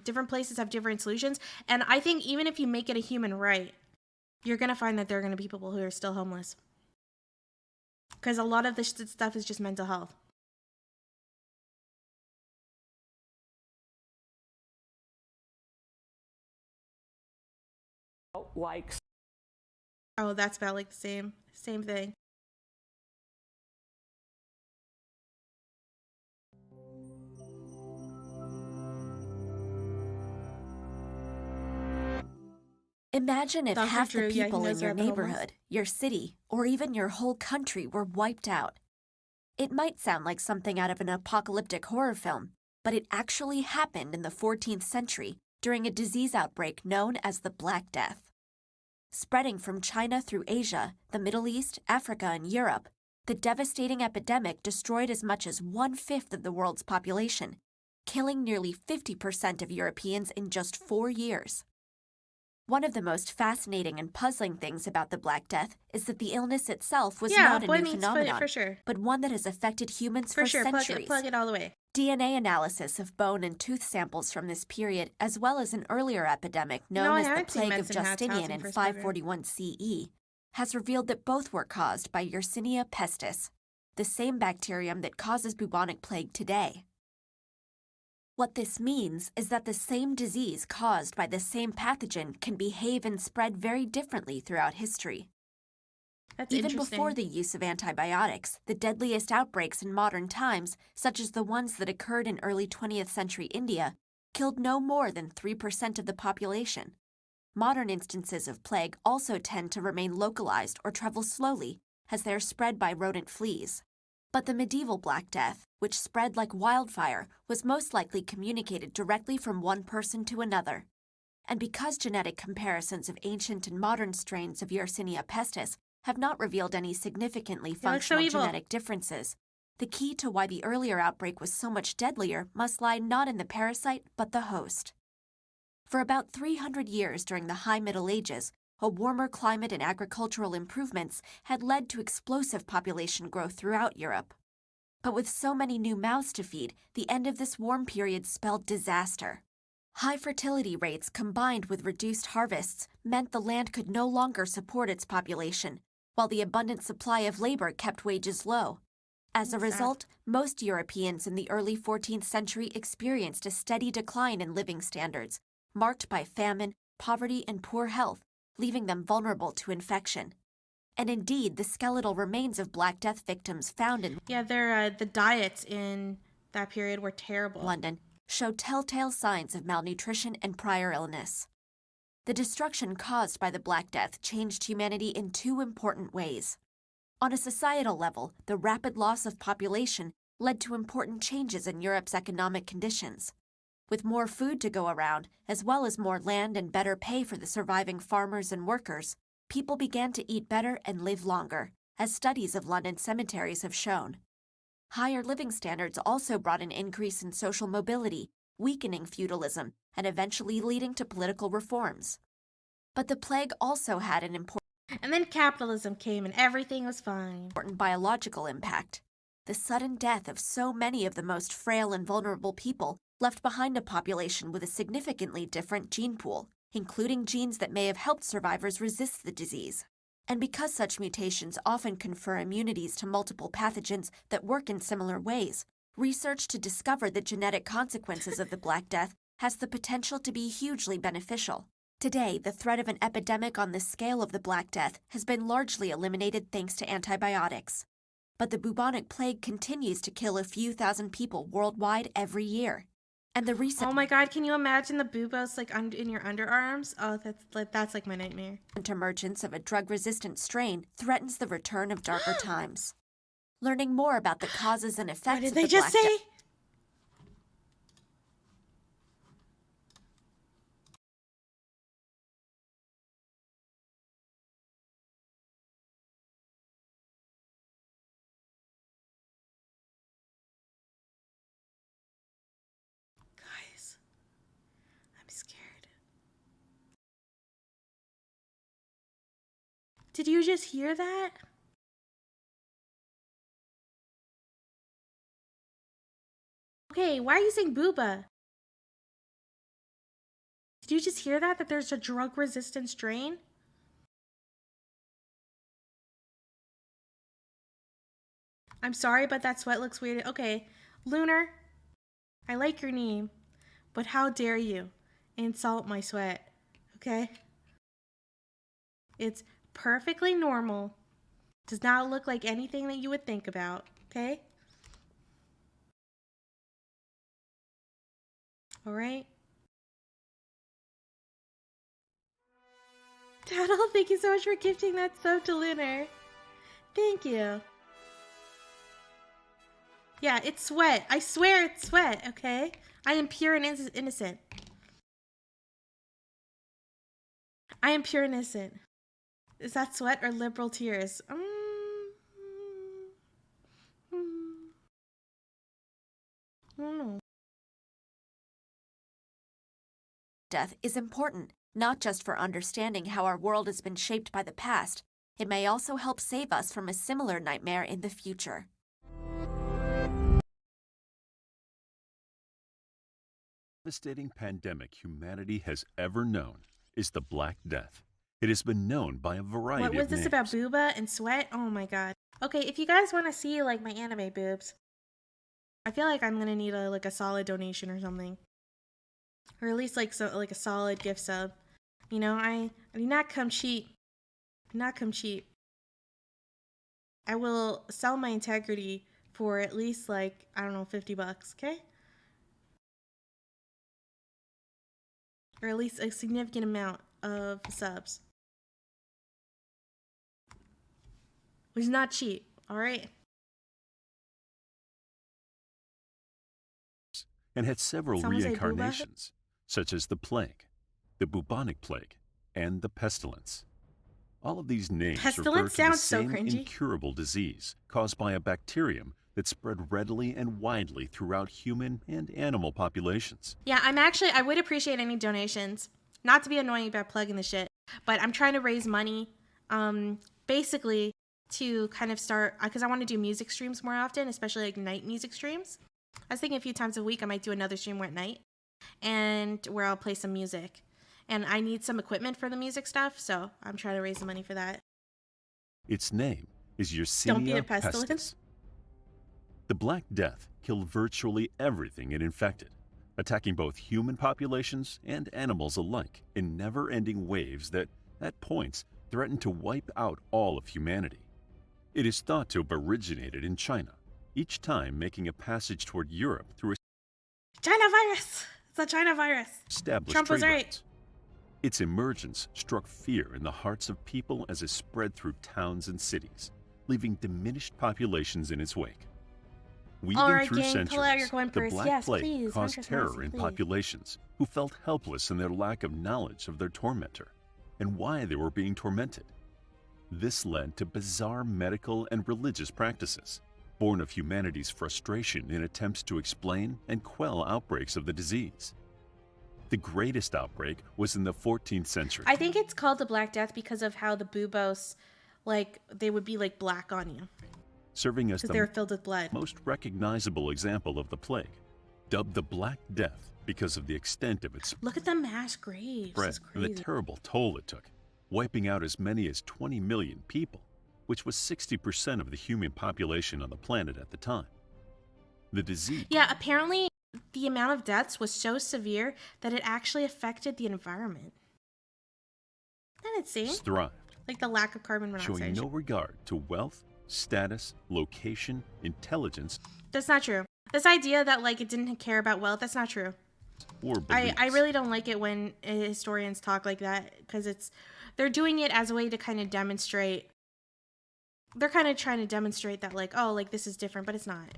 different places have different solutions, and I think even if you make it a human right, you're going to find that there are going to be people who are still homeless. Because a lot of this stuff is just mental health. Oh, that's about like the same thing. Imagine if half the Drew, people in your about the homeless. neighborhood, your city, or even your whole country were wiped out. It might sound like something out of an apocalyptic horror film, but it actually happened in the 14th century during a disease outbreak known as the Black Death. Spreading from China through Asia, the Middle East, Africa, and Europe, the devastating epidemic destroyed as much as 1/5 of the world's population, killing nearly 50% of Europeans in just 4 years. One of the most fascinating and puzzling things about the Black Death is that the illness itself was not a new phenomenon, for sure. but one that has affected humans for centuries. Plug it all the way. DNA analysis of bone and tooth samples from this period, as well as an earlier epidemic known as the Plague of Justinian in 541 CE, has revealed that both were caused by Yersinia pestis, the same bacterium that causes bubonic plague today. What this means is that the same disease caused by the same pathogen can behave and spread very differently throughout history. Even before the use of antibiotics, the deadliest outbreaks in modern times, such as the ones that occurred in early 20th century India, killed no more than 3% of the population. Modern instances of plague also tend to remain localized or travel slowly, as they are spread by rodent fleas. But the medieval Black Death, which spread like wildfire, was most likely communicated directly from one person to another. And because genetic comparisons of ancient and modern strains of Yersinia pestis have not revealed any significantly functional genetic differences, the key to why the earlier outbreak was so much deadlier must lie not in the parasite, but the host. For about 300 years during the High Middle Ages, a warmer climate and agricultural improvements had led to explosive population growth throughout Europe. But with so many new mouths to feed, the end of this warm period spelled disaster. High fertility rates combined with reduced harvests meant the land could no longer support its population, while the abundant supply of labor kept wages low. As a result, most Europeans in the early 14th century experienced a steady decline in living standards, marked by famine, poverty, and poor health, leaving them vulnerable to infection. And indeed, the skeletal remains of Black Death victims found in the diets in that period were terrible. London show telltale signs of malnutrition and prior illness. The destruction caused by the Black Death changed humanity in two important ways. On a societal level, the rapid loss of population led to important changes in Europe's economic conditions. With more food to go around, as well as more land and better pay for the surviving farmers and workers, people began to eat better and live longer, as studies of London cemeteries have shown. Higher living standards also brought an increase in social mobility, weakening feudalism, and eventually leading to political reforms. But the plague also had an important And then capitalism came and everything was fine. Biological impact. The sudden death of so many of the most frail and vulnerable people left behind a population with a significantly different gene pool, including genes that may have helped survivors resist the disease. And because such mutations often confer immunities to multiple pathogens that work in similar ways, research to discover the genetic consequences of the Black Death has the potential to be hugely beneficial. Today, the threat of an epidemic on the scale of the Black Death has been largely eliminated thanks to antibiotics. But the bubonic plague continues to kill a few thousand people worldwide every year. And the recent— Oh my god, can you imagine the buboes like in your underarms? Oh, that's like my nightmare. Emergence of a drug-resistant strain threatens the return of darker times. Learning more about the causes and effects What of did they the just Black say? Death. Guys, I'm scared. Did you just hear that? Okay, why are you saying booba? Did you just hear that? That there's a drug-resistant strain? I'm sorry, but that sweat looks weird. Okay, Lunar, I like your name, but how dare you insult my sweat, okay? It's perfectly normal. Does not look like anything that you would think about, okay? All right? Daddle, thank you so much for gifting that sub to Lunar. Thank you. Yeah, it's sweat. I swear it's sweat, okay? I am pure and innocent. I am pure and innocent. Is that sweat or liberal tears? I don't know. Death is important, not just for understanding how our world has been shaped by the past. It may also help save us from a similar nightmare in the future. Devastating pandemic humanity has ever known is the Black Death. It has been known by a variety of names. What was this about booba and sweat? Oh my god. Okay, if you guys want to see like my anime boobs, I feel like I'm gonna need a solid donation or something, or at least like a solid gift sub. You know, I do not come cheap. Not come cheap. I will sell my integrity for at least like, I don't know, $50, okay? Or at least a significant amount of subs. Which is not cheap, alright? And had several reincarnations, such as the plague, the bubonic plague, and the pestilence. All of these names refer to the same incurable disease caused by a bacterium that spread readily and widely throughout human and animal populations. Yeah, I would appreciate any donations. Not to be annoying about plugging the shit, but I'm trying to raise money, basically to kind of start, because I want to do music streams more often, especially like night music streams. I was thinking a few times a week I might do another stream where at night, and where I'll play some music. And I need some equipment for the music stuff, so I'm trying to raise the money for that. Its name is Yersinia pestis. The Black Death killed virtually everything it infected, attacking both human populations and animals alike in never-ending waves that, at points, threatened to wipe out all of humanity. It is thought to have originated in China, each time making a passage toward Europe through a China virus! It's a China virus. Trump was right. Its emergence struck fear in the hearts of people as it spread through towns and cities, leaving diminished populations in its wake. Weaving through centuries, the Black Plague caused terror in populations who felt helpless in their lack of knowledge of their tormentor and why they were being tormented. This led to bizarre medical and religious practices, born of humanity's frustration in attempts to explain and quell outbreaks of the disease. The greatest outbreak was in the 14th century. I think it's called the Black Death because of how the buboes, like, they would be like black on you. Serving as they were filled with blood. Most recognizable example of the plague, dubbed the Black Death because of the extent of its Look at the mass graves. spread and the terrible toll it took, wiping out as many as 20 million people, which was 60% of the human population on the planet at the time. The disease... Yeah, apparently the amount of deaths was so severe that it actually affected the environment. Isn't it insane? Thrived. Like the lack of carbon monoxide. Showing no regard to wealth, status, location, intelligence. That's not true. This idea that like it didn't care about wealth, that's not true. Or I really don't like it when historians talk like that, because they're doing it as a way to kind of demonstrate. They're kind of trying to demonstrate that like, oh, like this is different, but it's not.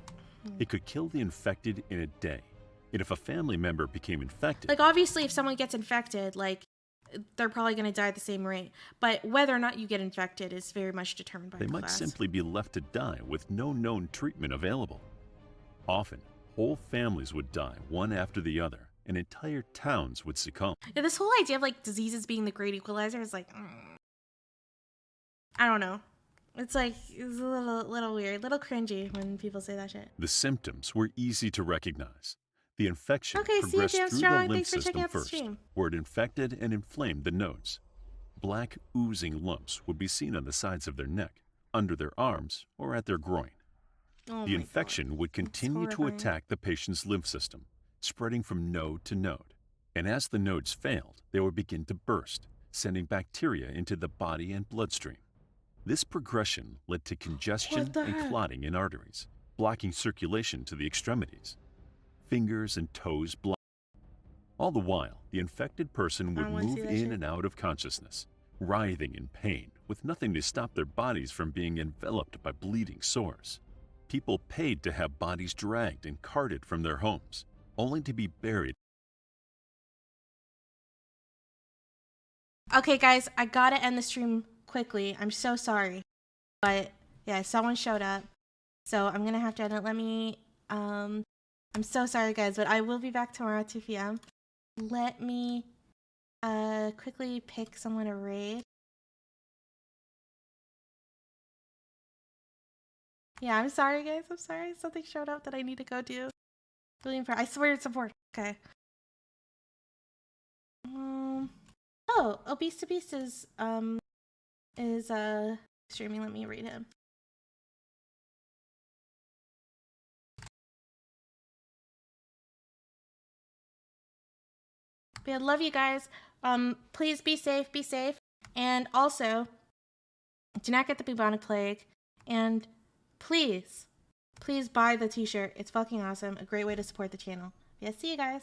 It could kill the infected in a day. And if a family member became infected... Like, obviously, if someone gets infected, like, they're probably going to die at the same rate. But whether or not you get infected is very much determined by the class. They might simply be left to die with no known treatment available. Often, whole families would die one after the other, and entire towns would succumb. Yeah, this whole idea of, like, diseases being the great equalizer is like... I don't know. It's like, it's a little weird, little cringy when people say that shit. The symptoms were easy to recognize. The infection progressed through the lymph system first, where it infected and inflamed the nodes. Black, oozing lumps would be seen on the sides of their neck, under their arms, or at their groin. The infection would continue to attack the patient's lymph system, spreading from node to node. And as the nodes failed, they would begin to burst, sending bacteria into the body and bloodstream. This progression led to congestion and clotting in arteries, blocking circulation to the extremities. Fingers and toes blocked. All the while, the infected person would move in and out of consciousness, writhing in pain, with nothing to stop their bodies from being enveloped by bleeding sores. People paid to have bodies dragged and carted from their homes, only to be buried. Okay, guys, I gotta end the stream quickly. I'm so sorry. But, yeah, someone showed up. So I'm gonna have to end it. Let me, I'm so sorry, guys, but I will be back tomorrow at 2 p.m. Let me, quickly pick someone to raid. Yeah, I'm sorry, guys. I'm sorry. Something showed up that I need to go do. Really important. I swear it's important. Okay. Oh, Obese to Beast is streaming. Let me read him. But yeah, love you guys. Please be safe, and also do not get the bubonic plague. And please buy the t-shirt. It's fucking awesome. A great way to support the channel. Yeah, see you guys.